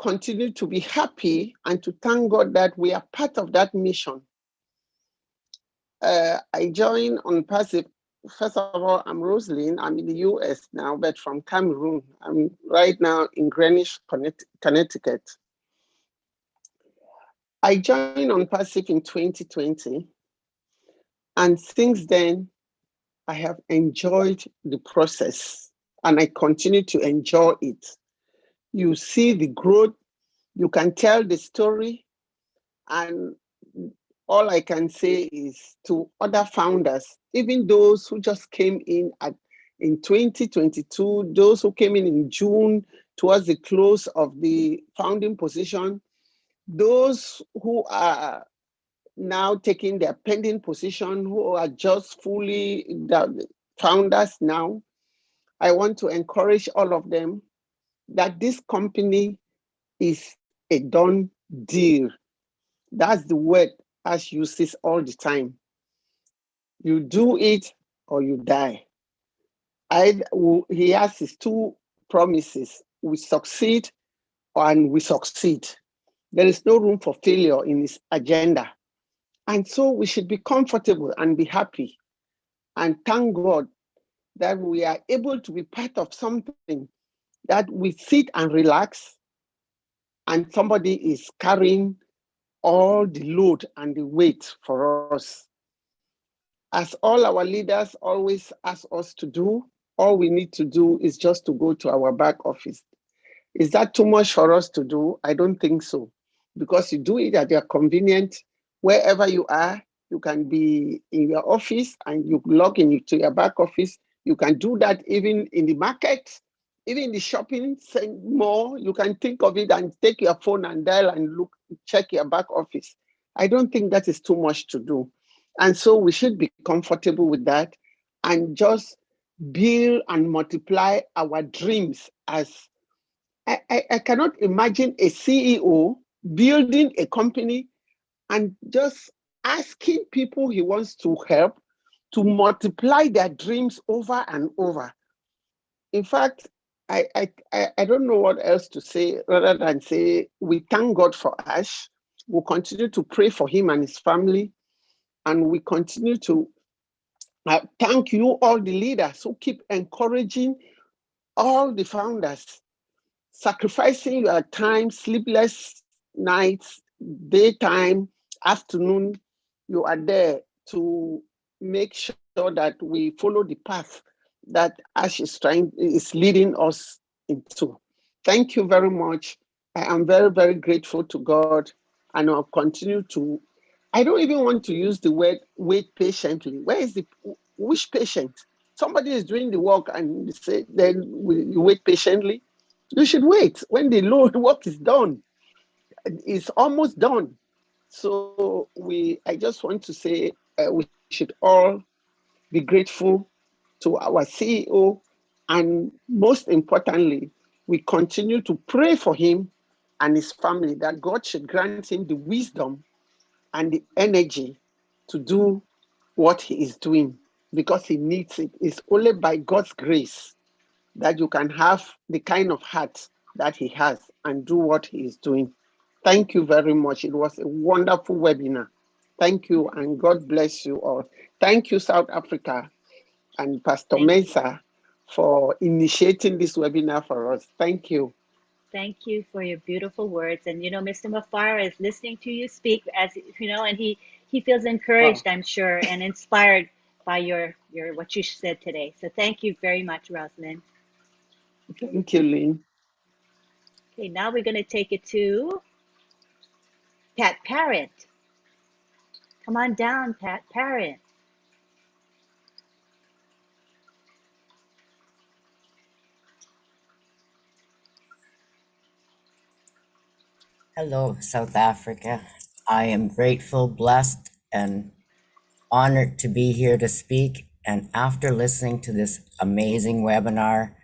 continue to be happy and to thank God that we are part of that mission. I joined Unpassive. First of all, I'm Rosalind. I'm in the US now, but from Cameroon. I'm right now in Greenwich, Connecticut. I joined Unpassive in 2020. And since then, I have enjoyed the process and I continue to enjoy it. You see the growth, you can tell the story, and all I can say is to other founders, even those who just came in in 2022, those who came in June towards the close of the founding position, those who are now taking their pending position, who are just fully the founders now, I want to encourage all of them that this company is a done deal. That's the word Ash uses all the time. You do it or you die. He has his two promises. We succeed and we succeed. There is no room for failure in his agenda. And so we should be comfortable and be happy and thank God that we are able to be part of something that we sit and relax and somebody is carrying all the load and the weight for us. As all our leaders always ask us to do, all we need to do is just to go to our back office. Is that too much for us to do? I don't think so. Because you do it at your convenience, wherever you are. You can be in your office and you log in to your back office. You can do that even in the market, even in the shopping mall. You can think of it and take your phone and dial and look, check your back office. I don't think that is too much to do. And so we should be comfortable with that and just build and multiply our dreams. As I cannot imagine a CEO building a company and just asking people he wants to help to multiply their dreams over and over. In fact, I don't know what else to say rather than say we thank God for Ash. We'll continue to pray for him and his family. And we continue to thank you, all the leaders who keep encouraging all the founders, sacrificing your time, sleepless nights, daytime, afternoon. You are there to make sure that we follow the path that Ash is leading us into. Thank you very much. I am very, very grateful to God, and I'll continue to. I don't even want to use the word wait patiently. Where is which patient? Somebody is doing the work and say, then you wait patiently. You should wait when the Lord work is done. It's almost done. So I just want to say we should all be grateful to our CEO, and most importantly, we continue to pray for him and his family that God should grant him the wisdom and the energy to do what he is doing, because he needs it. It's only by God's grace that you can have the kind of heart that he has and do what he is doing. Thank you very much. It was a wonderful webinar. Thank you, and God bless you all. Thank you, South Africa and Pastor Mensah, for initiating this webinar for us. Thank you. Thank you for your beautiful words. And you know, Mr. Mafar is listening to you speak, as you know, and he feels encouraged, I'm sure, and inspired by your what you said today. So thank you very much, Rosalind. Thank you, Lynn. Okay, now we're going to take it to Pat Parent. Come on down, Pat Parent. Hello, South Africa. I am grateful, blessed, and honored to be here to speak. And after listening to this amazing webinar,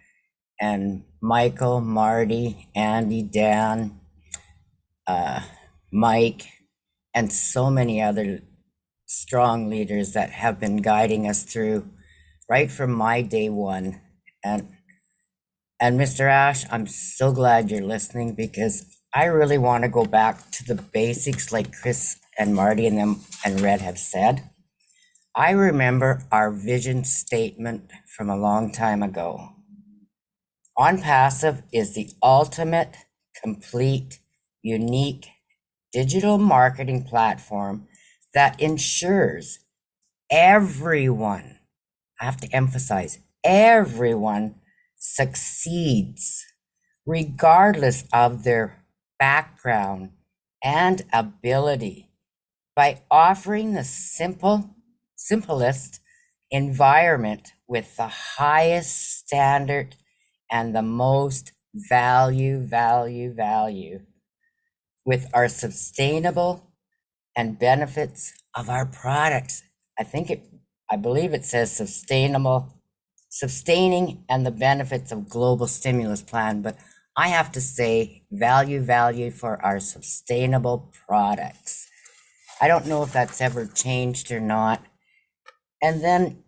and Michael, Marty, Andy, Dan, Mike, and so many other strong leaders that have been guiding us through right from my day one. And Mr. Ash, I'm so glad you're listening, because I really want to go back to the basics like Chris and Marty and them and Red have said. I remember our vision statement from a long time ago. Unpassive is the ultimate, complete, unique digital marketing platform that ensures everyone, I have to emphasize, everyone succeeds regardless of their background and ability by offering the simplest environment with the highest standard and the most value with our sustainable and benefits of our products. I believe it says sustaining and the benefits of global stimulus plan, but I have to say value for our sustainable products. I don't know if that's ever changed or not. And then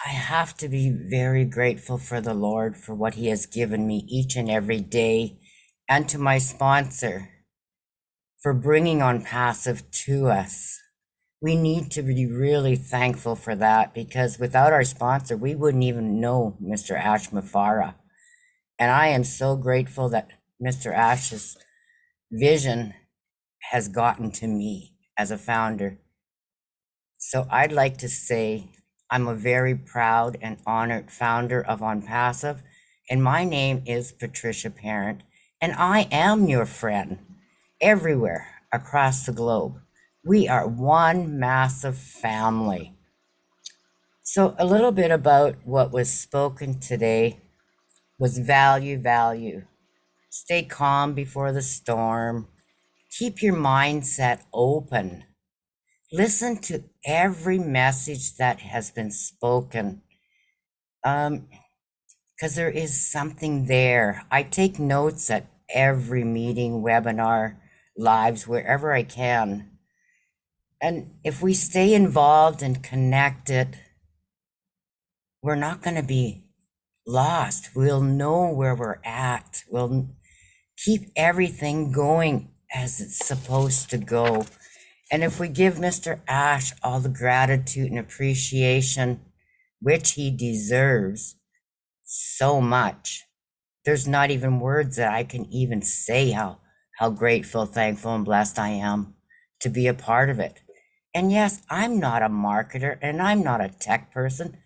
I have to be very grateful for the Lord for what he has given me each and every day, and to my sponsor for bringing Unpassive to us. We need to be really thankful for that, because without our sponsor, we wouldn't even know Mr. Ash Mufara. And I am so grateful that Mr. Ash's vision has gotten to me as a founder. So I'd like to say I'm a very proud and honored founder of Unpassive, and my name is Patricia Parent, and I am your friend everywhere across the globe. We are one massive family. So a little bit about what was spoken today was value. Stay calm before the storm. Keep your mindset open. Listen to every message that has been spoken, because there is something there. I take notes at every meeting, webinar, lives, wherever I can. And if we stay involved and connected, we're not going to be lost. We'll know where we're at. We'll keep everything going as it's supposed to go. And if we give Mr. Ash all the gratitude and appreciation, which he deserves so much, there's not even words that I can even say how grateful, thankful, and blessed I am to be a part of it. And yes, I'm not a marketer and I'm not a tech person,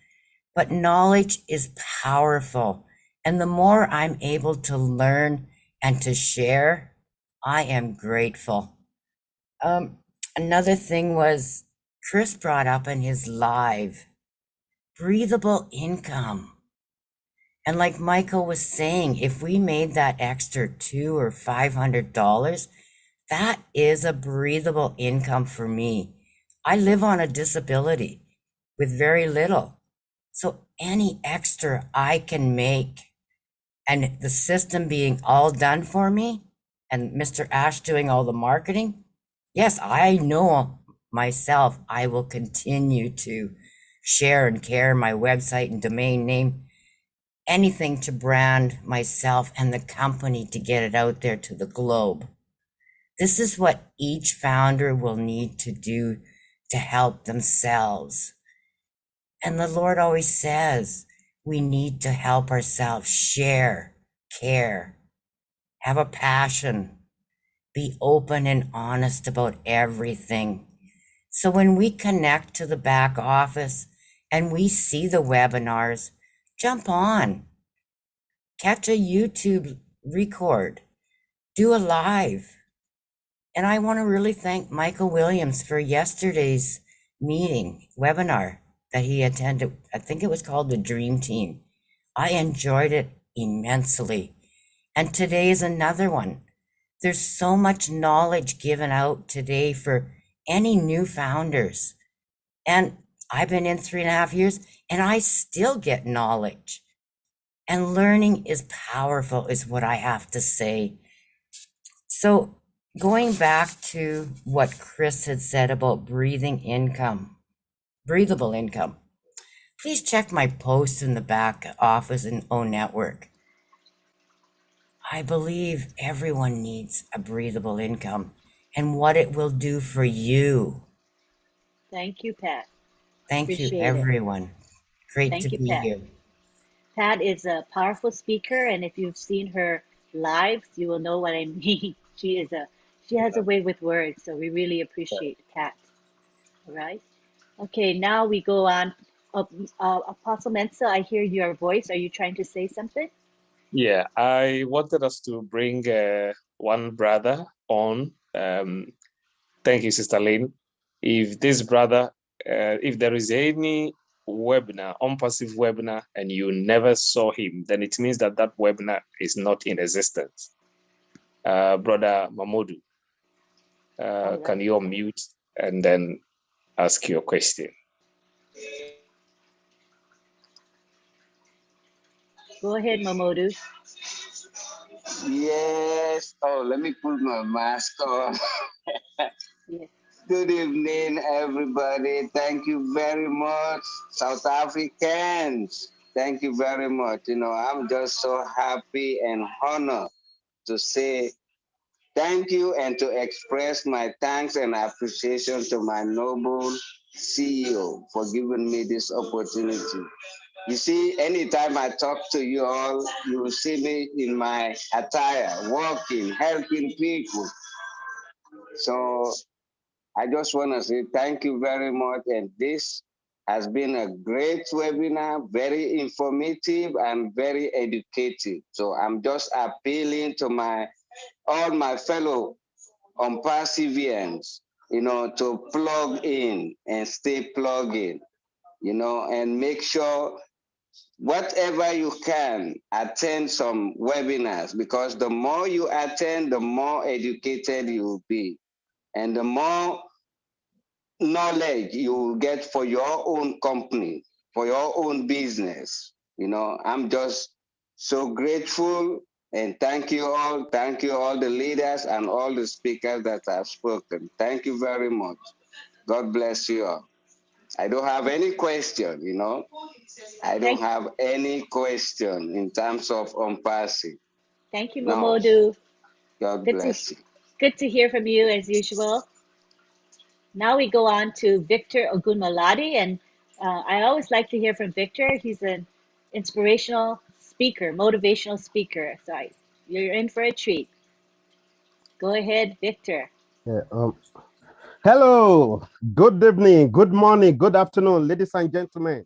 but knowledge is powerful. And the more I'm able to learn and to share, I am grateful. Another thing was Chris brought up in his live, breathable income. And like Michael was saying, if we made that extra $200 or $500, that is a breathable income for me. I live on a disability with very little. So any extra I can make, and the system being all done for me, and Mr. Ash doing all the marketing, yes, I know myself, I will continue to share and care my website and domain name, anything to brand myself and the company to get it out there to the globe. This is what each founder will need to do to help themselves. And the Lord always says, we need to help ourselves, share, care, have a passion, be open and honest about everything. So when we connect to the back office and we see the webinars, jump on, catch a YouTube record, do a live. And I want to really thank Michael Williams for yesterday's webinar that he attended. I think it was called the Dream Team. I enjoyed it immensely. And today is another one. There's so much knowledge given out today for any new founders. And I've been in 3.5 years and I still get knowledge. And learning is powerful, is what I have to say. So going back to what Chris had said about breathable income, please check my post in the back office in O Network. I believe everyone needs a breathable income and what it will do for you. Thank you, Pat. Thank Appreciate you, everyone. Great Thank to you, be Pat. here. Pat is a powerful speaker, and if you've seen her lives, you will know what I mean. She has a way with words, so we really appreciate Pat. All right. Okay, now we go on. Apostle Mensa, I hear your voice. Are you trying to say something? Yeah, I wanted us to bring one brother on. Thank you, Sister Lynn. If this brother, if there is any webinar, Unpassive webinar, and you never saw him, then it means that that webinar is not in existence. Brother Mamodu, right. Can you unmute and then ask your question? Go ahead, Mamodu. Yes. Oh, let me put my mask on. Good evening, everybody. Thank you very much, South Africans. Thank you very much. You know, I'm just so happy and honored to say thank you and to express my thanks and appreciation to my noble CEO for giving me this opportunity. You see, anytime I talk to you all, you will see me in my attire, working, helping people. So I just want to say thank you very much. And this has been a great webinar, very informative and very educative. So I'm just appealing to all my fellow Unpassivians, you know, to plug in and stay plugged in, you know, and make sure whatever you can, attend some webinars, because the more you attend, the more educated you will be. And the more knowledge you will get for your own company, for your own business. You know, I'm just so grateful, and thank you all the leaders and all the speakers that have spoken. Thank you very much. God bless you all. I don't have any question, you know. I don't have any question in terms of Unpassive. Thank you, No. Momodu. God bless you. Good to hear from you as usual. Now we go on to Victor Ogunmaladi, and I always like to hear from Victor. He's an inspirational speaker, motivational speaker. So you're in for a treat. Go ahead, Victor. Yeah, hello, good evening, good morning, good afternoon, ladies and gentlemen.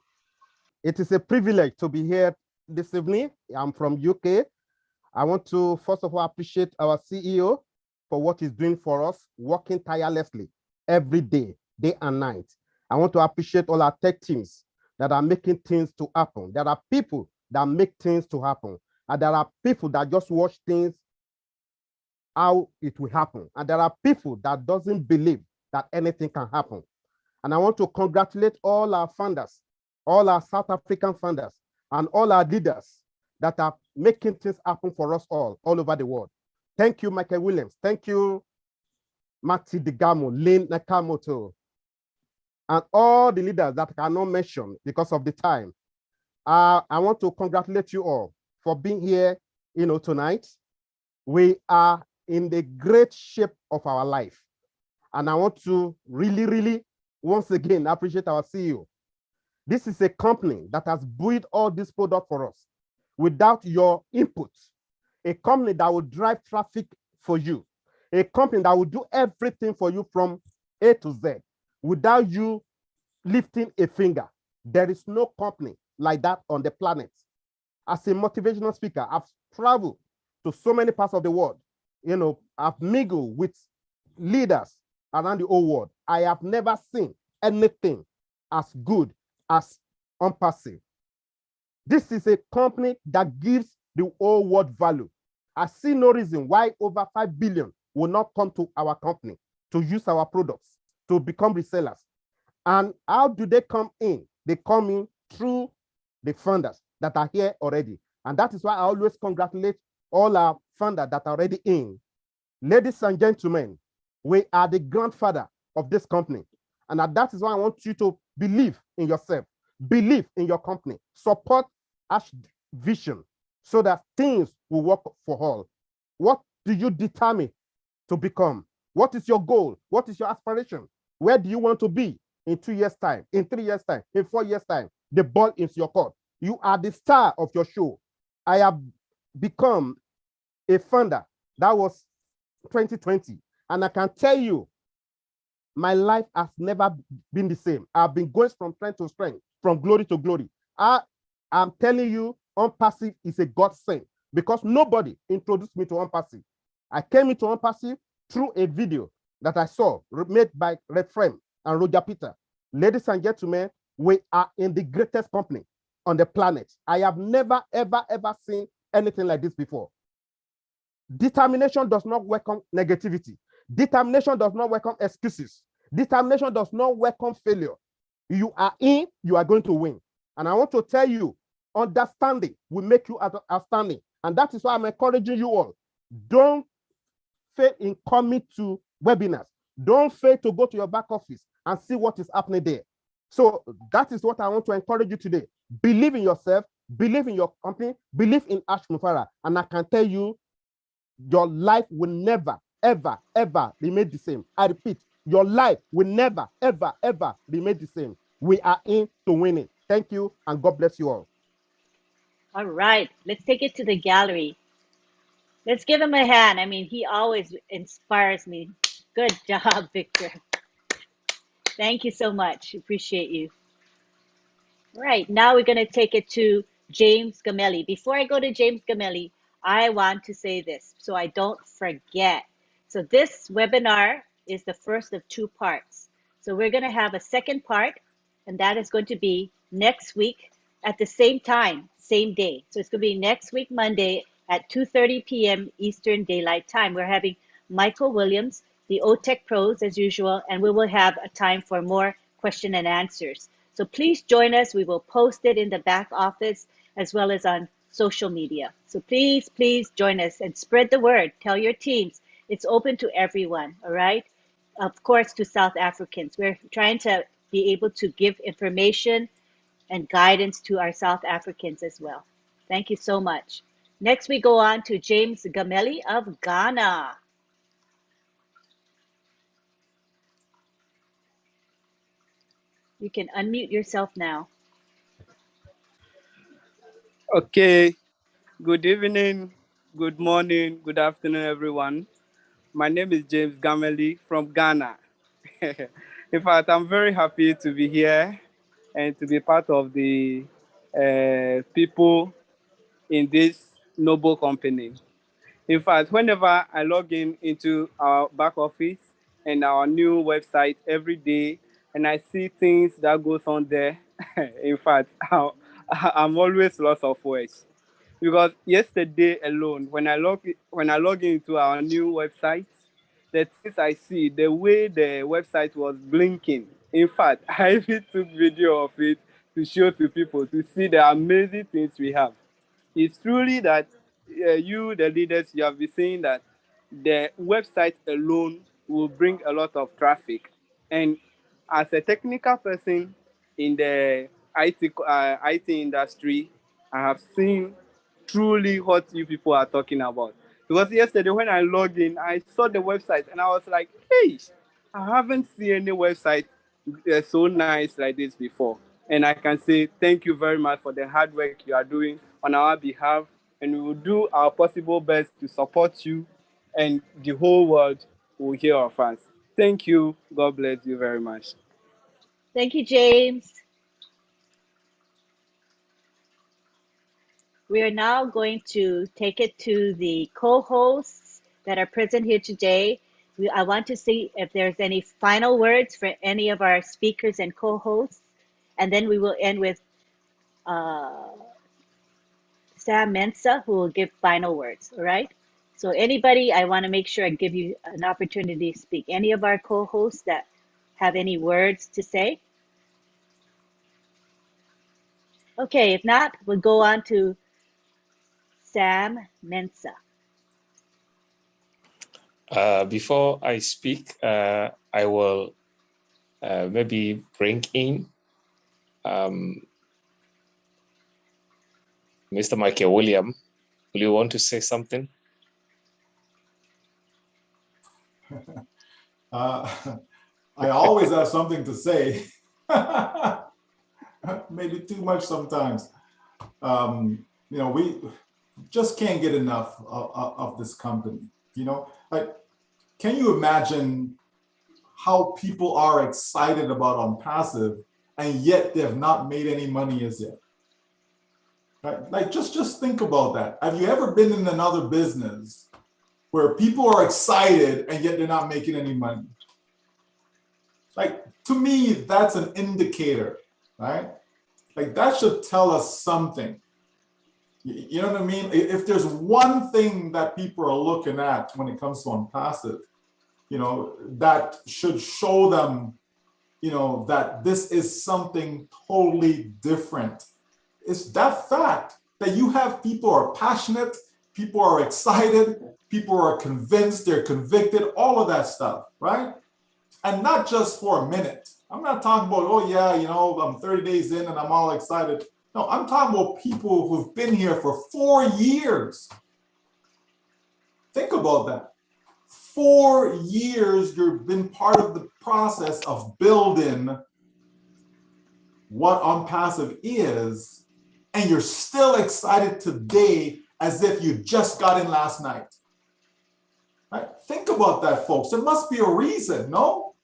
It is a privilege to be here this evening. I'm from UK. I want to first of all appreciate our CEO for what he's doing for us, working tirelessly every day, day and night. I want to appreciate all our tech teams that are making things to happen. There are people that make things to happen, and there are people that just watch things how it will happen. And there are people that doesn't believe that anything can happen. And I want to congratulate all our funders, all our South African funders, and all our leaders that are making things happen for us all over the world. Thank you, Michael Williams. Thank you, Mati Digamo, Lynn Nakamoto, and all the leaders that I cannot mention because of the time. I want to congratulate you all for being here, you know, tonight. We are in the great shape of our life. And I want to really, once again, appreciate our CEO. This is a company that has built all this product for us without your input. A company that will drive traffic for you. A company that will do everything for you from A to Z without you lifting a finger. There is no company like that on the planet. As a motivational speaker, I've traveled to so many parts of the world. You know, I've mingled with leaders around the whole world. I have never seen anything as good as Unpassive. This is a company that gives the whole world value. I see no reason why over 5 billion will not come to our company to use our products, to become resellers. And how do they come in? They come in through the funders that are here already. And that is why I always congratulate all our funders that are already in. Ladies and gentlemen, we are the grandfather of this company. And that is why I want you to believe in yourself, believe in your company, support Ash vision so that things will work for all. What do you determine to become? What is your goal? What is your aspiration? Where do you want to be in 2 years' time, in 3 years' time, in 4 years' time? The ball is your court. You are the star of your show. I have become a founder. That was 2020. And I can tell you, my life has never been the same. I've been going from strength to strength, from glory to glory. I'm telling you, Unpassive is a godsend because nobody introduced me to Unpassive. I came into Unpassive through a video that I saw made by Red Frame and Roger Peter. Ladies and gentlemen, we are in the greatest company on the planet. I have never, ever seen anything like this before. Determination does not welcome negativity. Determination does not welcome excuses. Determination does not welcome failure. You are in, you are going to win. And I want to tell you, understanding will make you outstanding. And that is why I'm encouraging you all. Don't fail in coming to webinars. Don't fail to go to your back office and see what is happening there. So that is what I want to encourage you today. Believe in yourself, believe in your company, believe in Ash Mufara, and I can tell you, your life will never, ever, ever remain the same. I repeat, your life will never, ever, ever remain the same. We are in to win it. Thank you, and God bless you all. All right, let's take it to the gallery. Let's give him a hand. I mean, he always inspires me. Good job, Victor. Thank you so much. Appreciate you. Right, now we're going to take it to James Gamelli. Before I go to James Gamelli, I want to say this so I don't forget. So this webinar is the first of 2 parts. So we're going to have a second part, and that is going to be next week at the same time, same day. So it's going to be next week, Monday at 2:30 p.m. Eastern Daylight Time. We're having Michael Williams, the OTech pros as usual, and we will have a time for more question and answers. So please join us. We will post it in the back office as well as on social media. So please, please join us and spread the word. Tell your teams. It's open to everyone, all right? Of course, to South Africans. We're trying to be able to give information and guidance to our South Africans as well. Thank you so much. Next, we go on to James Gamelli of Ghana. You can unmute yourself now. Okay, good evening, good morning, good afternoon, everyone. My name is James Gamelli from Ghana. In fact, I'm very happy to be here and to be part of the people in this noble company. In fact, whenever I log into our back office and our new website every day, and I see things that goes on there, in fact, I'm always lost of words. Because yesterday alone, when I log into our new website, the things I see, the way the website was blinking. In fact, I even took video of it to show to people to see the amazing things we have. It's truly that you, the leaders, you have been saying that the website alone will bring a lot of traffic. And as a technical person in the IT industry, I have seen truly what you people are talking about. Because yesterday when I logged in, I saw the website and I was like, hey, I haven't seen any website so nice like this before. And I can say thank you very much for the hard work you are doing on our behalf. And we will do our possible best to support you, and the whole world will hear of us. Thank you. God bless you very much. Thank you, James. We are now going to take it to the co-hosts that are present here today. I want to see if there's any final words for any of our speakers and co-hosts, and then we will end with Sam Mensah, who will give final words, all right? So anybody, I want to make sure I give you an opportunity to speak. Any of our co-hosts that have any words to say? Okay, if not, we'll go on to Sam Mensah. Before I speak, I will maybe bring in Mr. Michael William. Will you want to say something? I always have something to say. Maybe too much sometimes. You know, we just can't get enough of this company. You know, like, can you imagine how people are excited about Unpassive and yet they have not made any money as yet? Right? Like, just think about that. Have you ever been in another business where people are excited and yet they're not making any money? Like, to me, that's an indicator, right? Like, that should tell us something. You know what I mean? If there's one thing that people are looking at when it comes to Unpassive, you know, that should show them, you know, that this is something totally different. It's that fact that you have people who are passionate, people are excited, people are convinced, they're convicted, all of that stuff, right? And not just for a minute. I'm not talking about, oh yeah, you know, I'm 30 days in and I'm all excited. No, I'm talking about people who've been here for 4 years. Think about that. 4 years you've been part of the process of building what Unpassive is, and you're still excited today as if you just got in last night. Right? Think about that, folks. There must be a reason, no?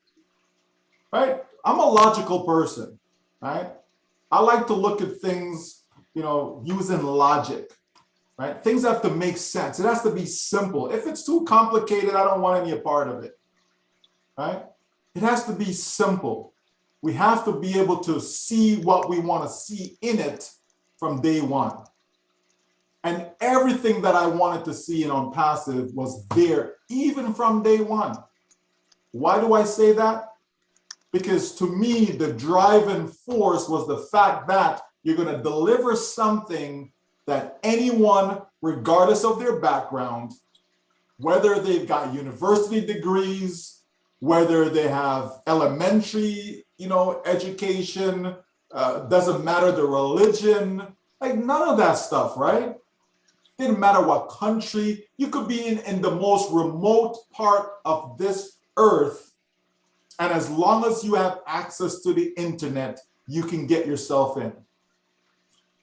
Right? I'm a logical person, right? I like to look at things, you know, using logic, right? Things have to make sense. It has to be simple. If it's too complicated, I don't want any part of it, right? It has to be simple. We have to be able to see what we want to see in it from day one. And everything that I wanted to see in Unpassive was there, even from day one. Why do I say that? Because to me, the driving force was the fact that you're going to deliver something that anyone, regardless of their background, whether they've got university degrees, whether they have elementary, you know, education, doesn't matter the religion, like none of that stuff, right? Didn't matter what country. You could be in the most remote part of this earth, and as long as you have access to the internet, you can get yourself in.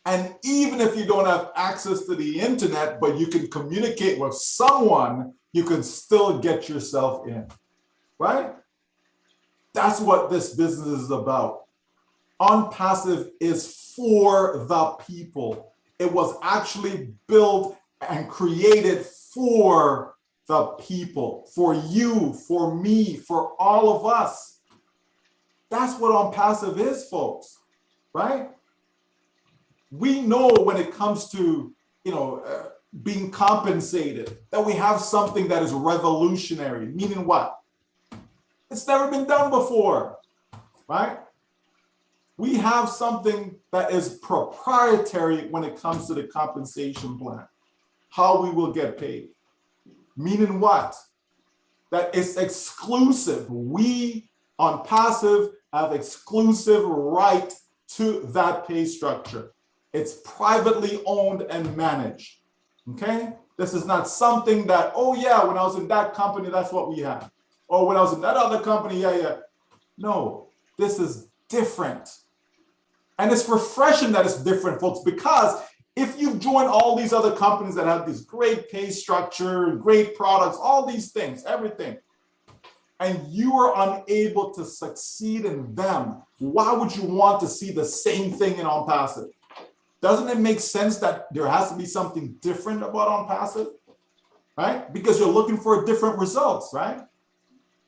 And even if you don't have access to the internet, but you can communicate with someone, you can still get yourself in, right? That's what this business is about. Unpassive is for the people. It was actually built and created for the people, for you, for me, for all of us. That's what Unpassive is, folks, right? We know when it comes to, you know, being compensated, that we have something that is revolutionary, meaning what? It's never been done before, right? We have something that is proprietary when it comes to the compensation plan, how we will get paid. Meaning what? That it's exclusive. We Unpassive have exclusive right to that pay structure. It's privately owned and managed, okay? This is not something that, oh yeah, when I was in that company, that's what we had. Or when I was in that other company, yeah. No, this is different. And it's refreshing that it's different, folks, because if you join all these other companies that have this great pay structure, great products, all these things, everything, and you are unable to succeed in them, why would you want to see the same thing in Unpassive? Doesn't it make sense that there has to be something different about Unpassive, right? Because you're looking for different results, right?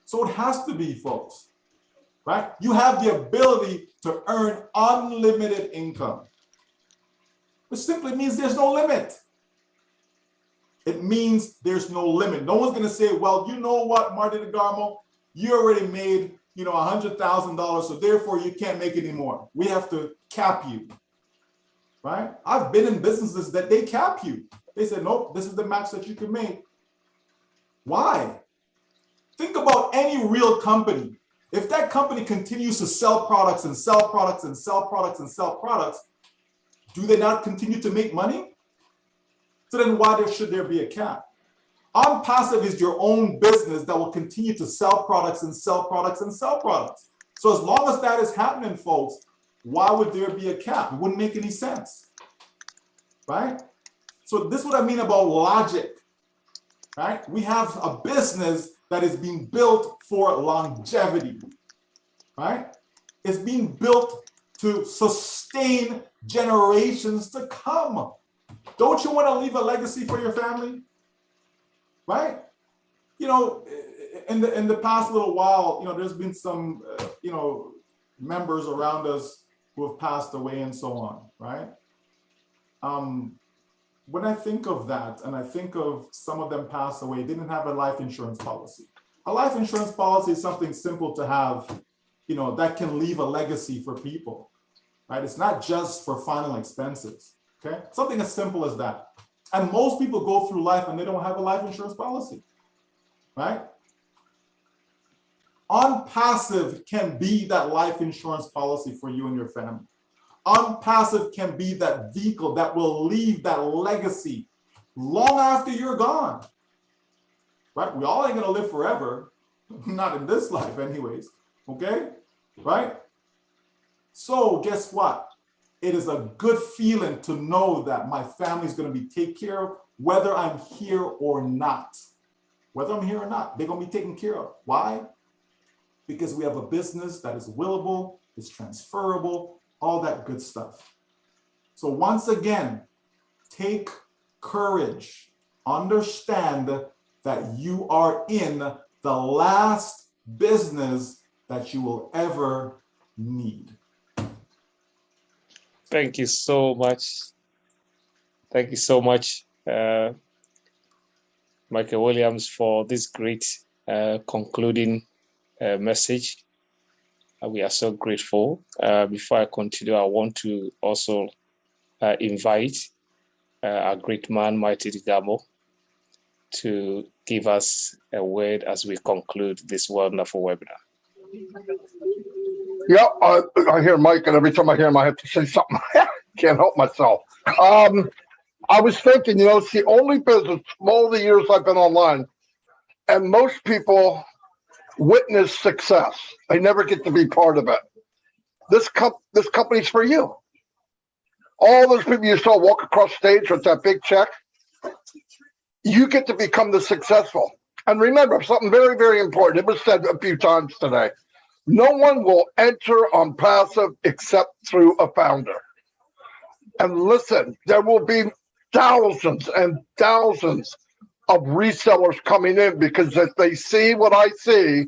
So it has to be, folks, right? You have the ability to earn unlimited income, which simply means there's no limit. It means there's no limit. No one's going to say, well, you know what, Marty DeGarmo, you already made, you know, $100,000, so therefore you can't make any more. We have to cap you, right? I've been in businesses that they cap you. They said, nope, this is the max that you can make. Why? Think about any real company. If that company continues to sell products and sell products and sell products and sell products, do they not continue to make money? So then why should there be a cap? Unpassive is your own business that will continue to sell products and sell products and sell products. So as long as that is happening, folks, why would there be a cap? It wouldn't make any sense, right? So this is what I mean about logic, right? We have a business that is being built for longevity, right? It's being built to sustain generations to come. Don't you want to leave a legacy for your family? Right? You know, in the past little while, you know, there's been some, you know, members around us who have passed away and so on, right? When I think of that, and I think of some of them passed away, didn't have a life insurance policy. A life insurance policy is something simple to have, you know, that can leave a legacy for people, right? It's not just for final expenses, okay? Something as simple as that. And most people go through life and they don't have a life insurance policy, right? Unpassive can be that life insurance policy for you and your family. Unpassive can be that vehicle that will leave that legacy long after you're gone, right? We all ain't gonna live forever, not in this life anyways, okay, right? So guess what? It is a good feeling to know that my family's gonna be taken care of, whether I'm here or not. Whether I'm here or not, they're gonna be taken care of. Why? Because we have a business that is willable, is transferable, all that good stuff. So once again, take courage. Understand that you are in the last business that you will ever need. Thank you so much. Thank you so much, Michael Williams, for this great concluding message. We are so grateful. Before I continue, I want to also invite our great man, Mighty Gamo, to give us a word as we conclude this wonderful webinar. Yeah, I hear Mike, and every time I hear him, I have to say something. Can't help myself. I was thinking, you know, it's the only business, all the years I've been online, and most people witness success. They never get to be part of it. This company's for you. All those people you saw walk across stage with that big check, you get to become the successful. And remember something very, very important. It was said a few times today. No one will enter Unpassive except through a founder. And listen, there will be thousands and thousands of resellers coming in, because if they see what I see,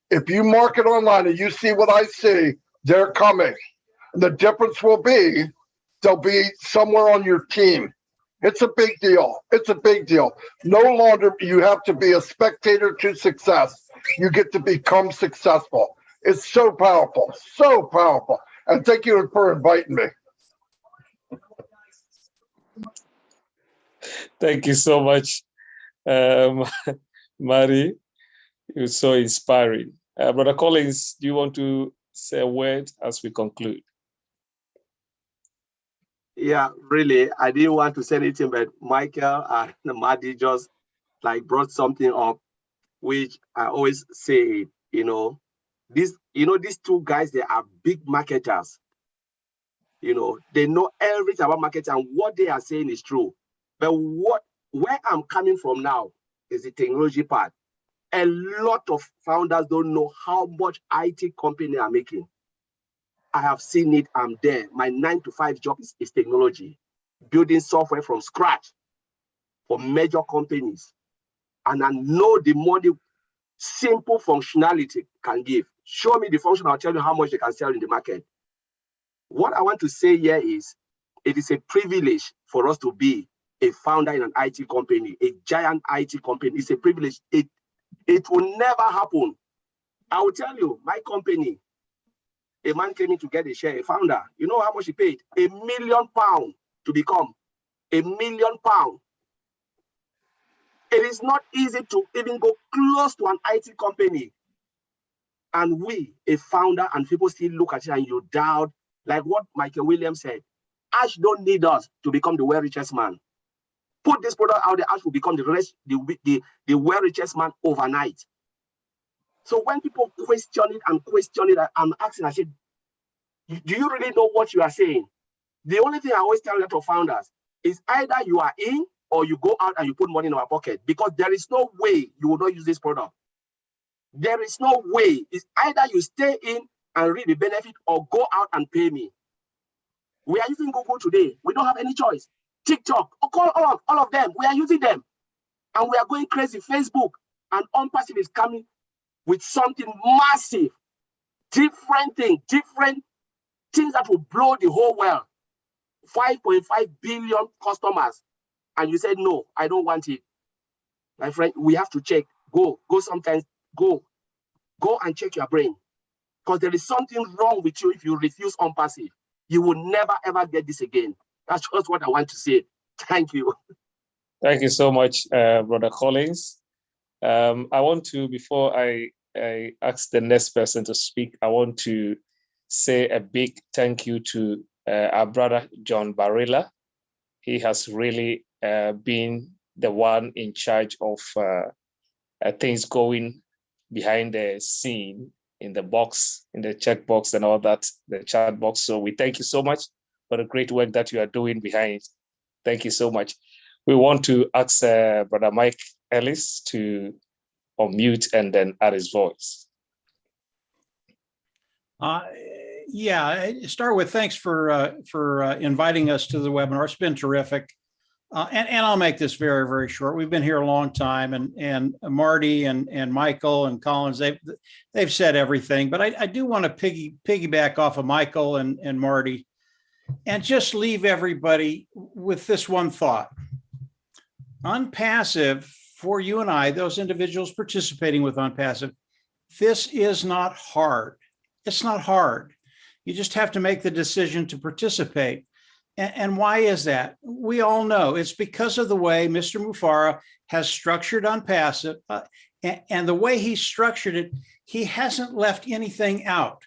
if you market online and you see what I see, they're coming. And the difference will be they'll be somewhere on your team. It's a big deal. It's a big deal. No longer you have to be a spectator to success. You get to become successful. It's so powerful, so powerful. And thank you for inviting me. Thank you so much, Mari. It was so inspiring. Brother Collins, do you want to say a word as we conclude? Yeah, really, I didn't want to say anything, but Michael and Madi just like brought something up, which I always say, these two guys, they are big marketers. They know everything about marketing, and what they are saying is true. But where I'm coming from now is the technology part. A lot of founders don't know how much IT company are making. I have seen it, I'm there. My 9-to-5 job is technology, building software from scratch for major companies. And I know the money simple functionality can give. Show me the function, I'll tell you how much they can sell in the market. What I want to say here is, it is a privilege for us to be a founder in an IT company, a giant IT company. It's a privilege. It will never happen. I will tell you, my company, a man came in to get a share, a founder. You know how much he paid? £1 million to become. £1 million. It is not easy to even go close to an IT company. And we, a founder, and people still look at it and you doubt, like what Michael Williams said. Ash don't need us to become the world richest man. Put this product out there, Ash will become the world richest man overnight. So when people question it, I'm asking, I said, do you really know what you are saying? The only thing I always tell a lot of founders is either you are in or you go out and you put money in our pocket, because there is no way you will not use this product. There is no way. It's either you stay in and reap the benefit or go out and pay me. We are using Google today. We don't have any choice. TikTok, all of them, we are using them. And we are going crazy. Facebook and Unpassive is coming with something massive, different things that will blow the whole world. 5.5 billion customers. And you said, no, I don't want it. My friend, we have to check. Go sometimes, go and check your brain. Because there is something wrong with you if you refuse Unpassive. You will never, ever get this again. That's just what I want to say. Thank you. Thank you so much, Brother Collins. I want to, before I ask the next person to speak, I want to say a big thank you to our brother, John Barilla. He has really been the one in charge of things going behind the scene in the box, in the check box and all that, the chat box. So we thank you so much for the great work that you are doing behind. Thank you so much. We want to ask Brother Mike Ellis to unmute and then add his voice. Yeah, start with thanks for inviting us to the webinar. It's been terrific. And I'll make this very, very short. We've been here a long time, and Marty and Michael and Collins, they've said everything, but I do want to piggyback off of Michael and Marty and just leave everybody with this one thought. Unpassive, for you and I, those individuals participating with Unpassive, this is not hard. It's not hard. You just have to make the decision to participate. And why is that? We all know it's because of the way Mr. Mufara has structured Unpassive, and the way he structured it, he hasn't left anything out.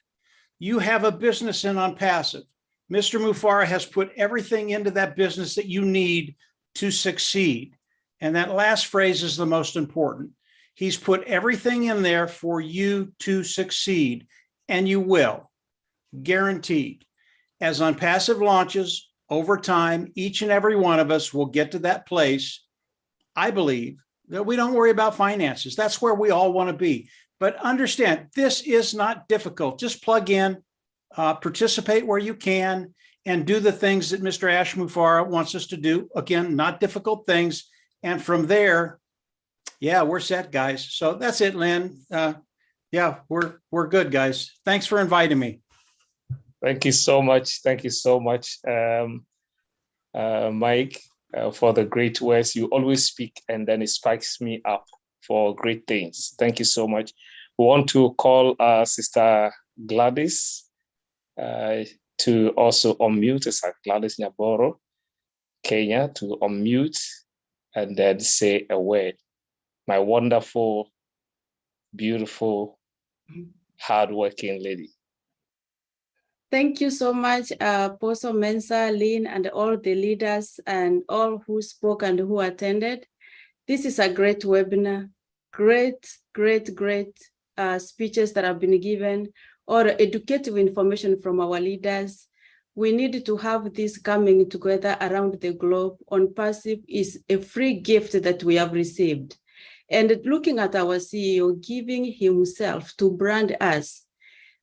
You have a business in Unpassive. Mr. Mufara has put everything into that business that you need to succeed. And that last phrase is the most important. He's put everything in there for you to succeed, and you will, guaranteed. As Unpassive launches over time, each and every one of us will get to that place, I believe, that we don't worry about finances. That's where we all want to be. But understand, this is not difficult. Just plug in, participate where you can, and do the things that Mr. Ash Mufara wants us to do. Again, not difficult things. And from there, yeah, we're set, guys. So that's it, Lynn. Yeah, we're good, guys. Thanks for inviting me. Thank you so much. Thank you so much, Mike, for the great words. You always speak, and then it spikes me up for great things. Thank you so much. We want to call Sister Gladys to also unmute. Sister Gladys Nyaboro, Kenya, to unmute and then say a word. My wonderful, beautiful, hardworking lady. Thank you so much, Apostle Mensa, Lynn, and all the leaders and all who spoke and who attended. This is a great webinar, great speeches that have been given, or educative information from our leaders. We need to have this coming together around the globe. Unpassive is a free gift that we have received. And looking at our CEO giving himself to brand us,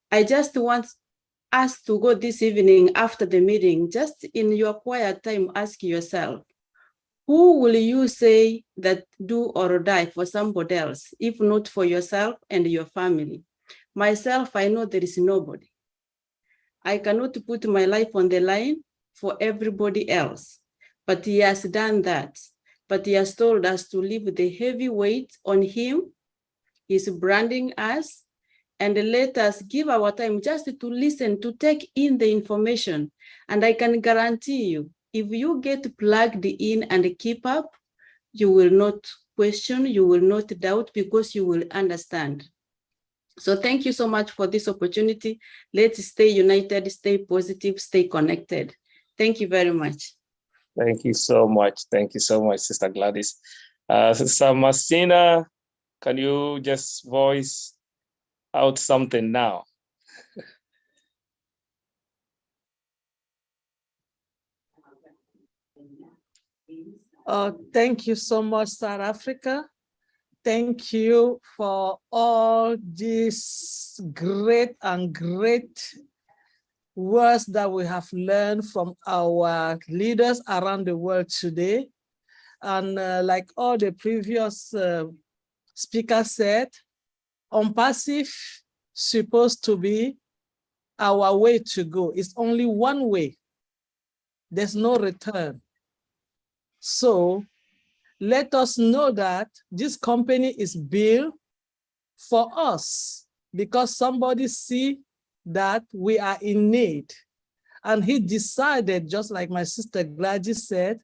I just want us to go this evening after the meeting, just in your quiet time, ask yourself, who will you say that do or die for somebody else, if not for yourself and your family? Myself, I know there is nobody. I cannot put my life on the line for everybody else, but he has done that. But he has told us to leave the heavy weight on him. He's branding us, and let us give our time just to listen, to take in the information. And I can guarantee you, if you get plugged in and keep up, you will not question, you will not doubt, because you will understand. So thank you so much for this opportunity. Let's stay united, stay positive, stay connected. Thank you very much. Thank you so much. Thank you so much, Sister Gladys. Sister Marcina, can you just voice out something now? Thank you so much, South Africa. Thank you for all these great words that we have learned from our leaders around the world today. And like all the previous speakers said, Unpassive supposed to be our way to go. It's only one way. There's no return. So let us know that this company is built for us because somebody see that we are in need. And he decided, just like my sister Gladys said,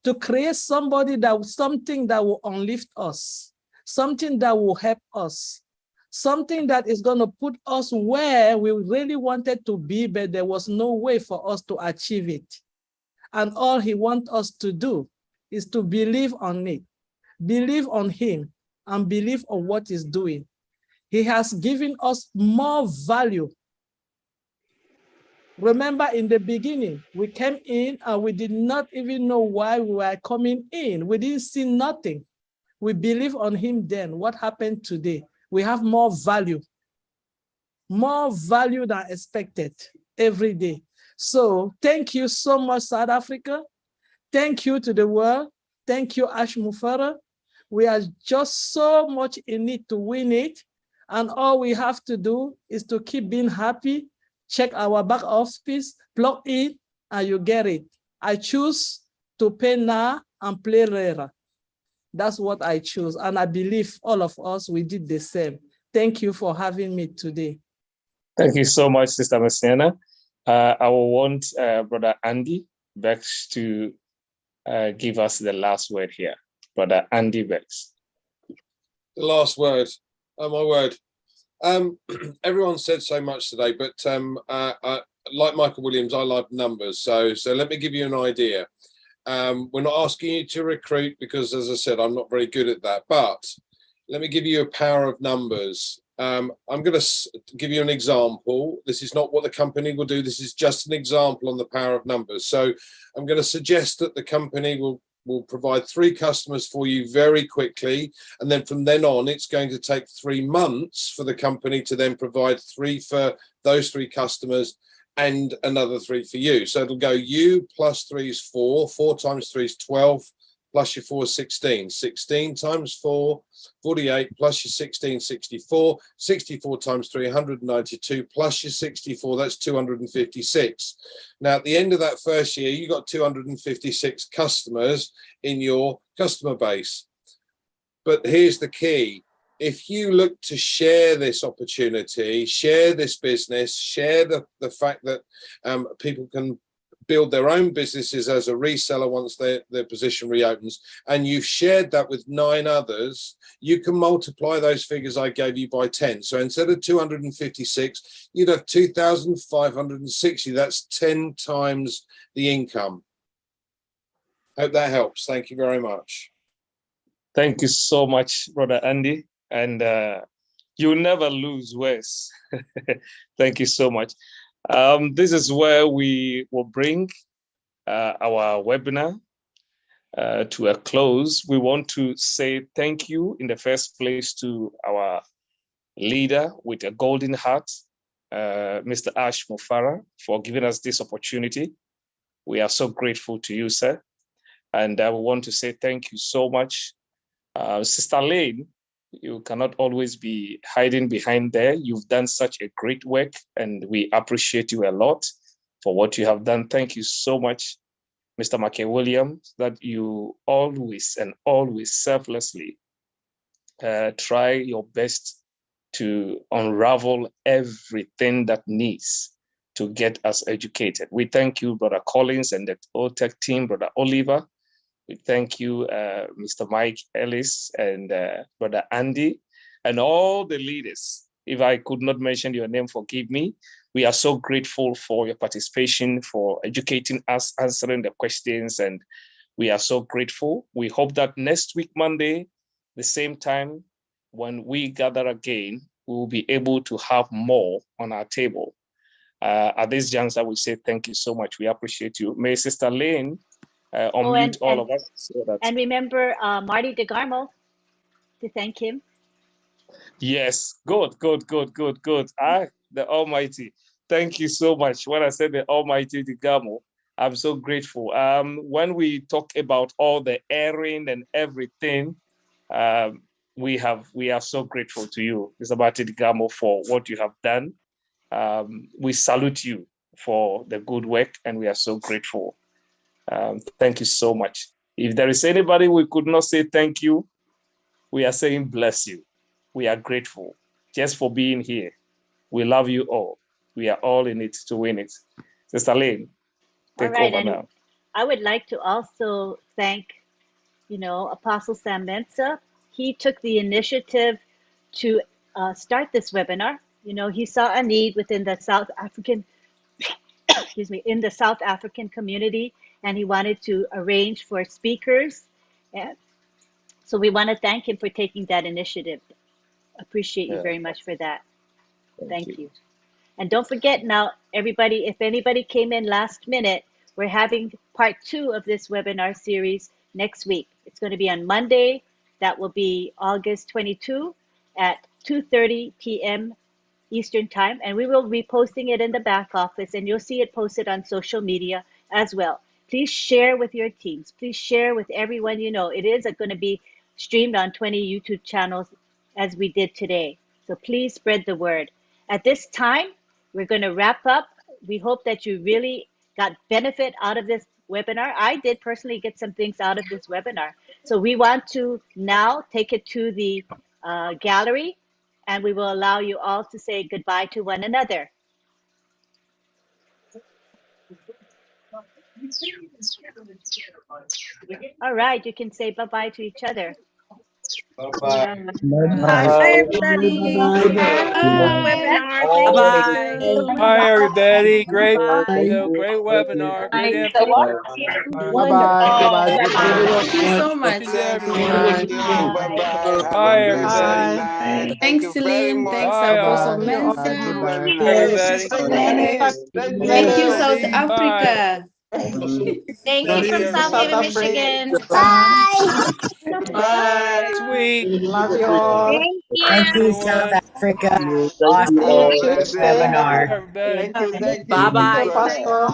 to create something that will uplift us, something that will help us, something that is going to put us where we really wanted to be, but there was no way for us to achieve it. And all he wants us to do is to believe on it, believe on him, and believe on what he's doing. He has given us more value. Remember, in the beginning, we came in and we did not even know why we were coming in. We didn't see nothing. We believe on him then. What happened today? We have more value than expected every day. So thank you so much, South Africa. Thank you to the world. Thank you, Ash Mufara. We are just so much in need to win it. And all we have to do is to keep being happy, check our back office, plug in, and you get it. I choose to pay now and play later. That's what I choose. And I believe all of us, we did the same. Thank you for having me today. Thank you so much, Sister Messiana. I will want Brother Andy Bex to give us the last word here. Brother Andy Bex. The last word. Oh, my word. Everyone said so much today, but like Michael Williams, I like numbers. So let me give you an idea. We're not asking you to recruit because, as I said, I'm not very good at that. But let me give you a power of numbers. I'm going to give you an example. This is not what the company will do. This is just an example on the power of numbers. So I'm going to suggest that the company will provide 3 customers for you very quickly. And then from then on, it's going to take 3 months for the company to then provide 3 for those 3 customers and another 3 for you. So it'll go you plus 3 is 4, 4 times 3 is 12, plus your 4 is 16. 16 times 4, 48, plus your 16, 64. 64 times 3, 192, plus your 64, that's 256. Now, at the end of that first year, you got 256 customers in your customer base. But here's the key. If you look to share this opportunity, share this business, share the fact that people can build their own businesses as a reseller once their position reopens, and you've shared that with 9 others, you can multiply those figures I gave you by 10. So instead of 256, you'd have 2,560. That's 10 times the income. Hope that helps. Thank you very much. Thank you so much, Brother Andy. And you'll never lose, Wes. Thank you so much. This is where we will bring our webinar to a close. We want to say thank you in the first place to our leader with a golden heart, Mr. Ash Mufara, for giving us this opportunity. We are so grateful to you, sir. And we want to say thank you so much. Sister Lane, you cannot always be hiding behind there. You've done such a great work, and we appreciate you a lot for what you have done. Thank you so much, Mr. McKay Williams, that you always and always selflessly try your best to unravel everything that needs to get us educated. We thank you, Brother Collins and the OTech team, Brother Oliver. We thank you, Mr. Mike Ellis and Brother Andy, and all the leaders. If I could not mention your name, forgive me. We are so grateful for your participation, for educating us, answering the questions, and we are so grateful. We hope that next week, Monday, the same time, when we gather again, we will be able to have more on our table. At this juncture, we say thank you so much. We appreciate you. May Sister Lane unmute all of us. So that... And remember Marty DeGarmo to thank him. Yes, good. The Almighty. Thank you so much. When I said the Almighty DeGarmo, I'm so grateful. When we talk about all the airing and everything, we are so grateful to you, Mr. Marty DeGarmo, for what you have done. We salute you for the good work, and we are so grateful. Thank you so much. If there is anybody we could not say thank you, we are saying bless you. We are grateful just for being here. We love you all. We are all in it to win it. Sister Lane, take over now. I would like to also thank, Apostle Sam Mensah. He took the initiative to start this webinar. He saw a need within the South African, excuse me, in the South African community, and he wanted to arrange for speakers. And so we want to thank him for taking that initiative. Appreciate you very much for that. Thank you. And don't forget now, everybody, if anybody came in last minute, we're having part 2 of this webinar series next week. It's going to be on Monday. That will be August 22 at 2:30 p.m. Eastern Time. And we will be posting it in the back office, and you'll see it posted on social media as well. Please share with your teams. Please share with everyone you know. It is going to be streamed on 20 YouTube channels as we did today. So please spread the word. At this time, we're going to wrap up. We hope that you really got benefit out of this webinar. I did personally get some things out of this webinar. So we want to now take it to the gallery, and we will allow you all to say goodbye to one another. All right, you can say bye-bye to each other. Bye-bye. Bye, everybody. Webinar. Thank you. Hi, everybody. Great, Bye. great webinar. Great Bye. info. Bye-bye. Good night. Thank you so much, everyone. Bye, everybody. Thanks, Celine. Thanks, Bye, Apostle all. Mensah. Everybody. Thank you, South Africa. Thank you from South Haven, Michigan. Bye. Bye. Sweet. Love you all. Thank you, South Africa. Awesome webinar. Everybody. Bye-bye. Pastor.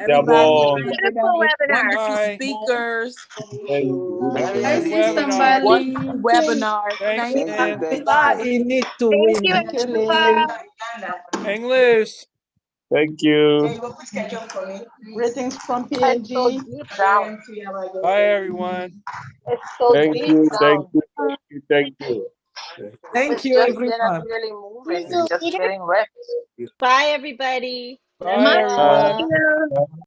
Everybody. Beautiful webinar. Wonderful speakers. Hi, Sister Webinar. Mbali. Wonderful webinar. Thanks, Thank Lynn. Everybody need to Thank win. you, Thank you, everyone. Lynn. Hang loose. Thank you. Greetings from It's so PNG. deep down. Bye, everyone. It's so Thank deep you. Thank down. you. Thank you. Thank you. Thank It's you, just they're not everyone. really moving. It's just getting wet. Bye, everybody. Love Bye, you everyone. all. Thank you.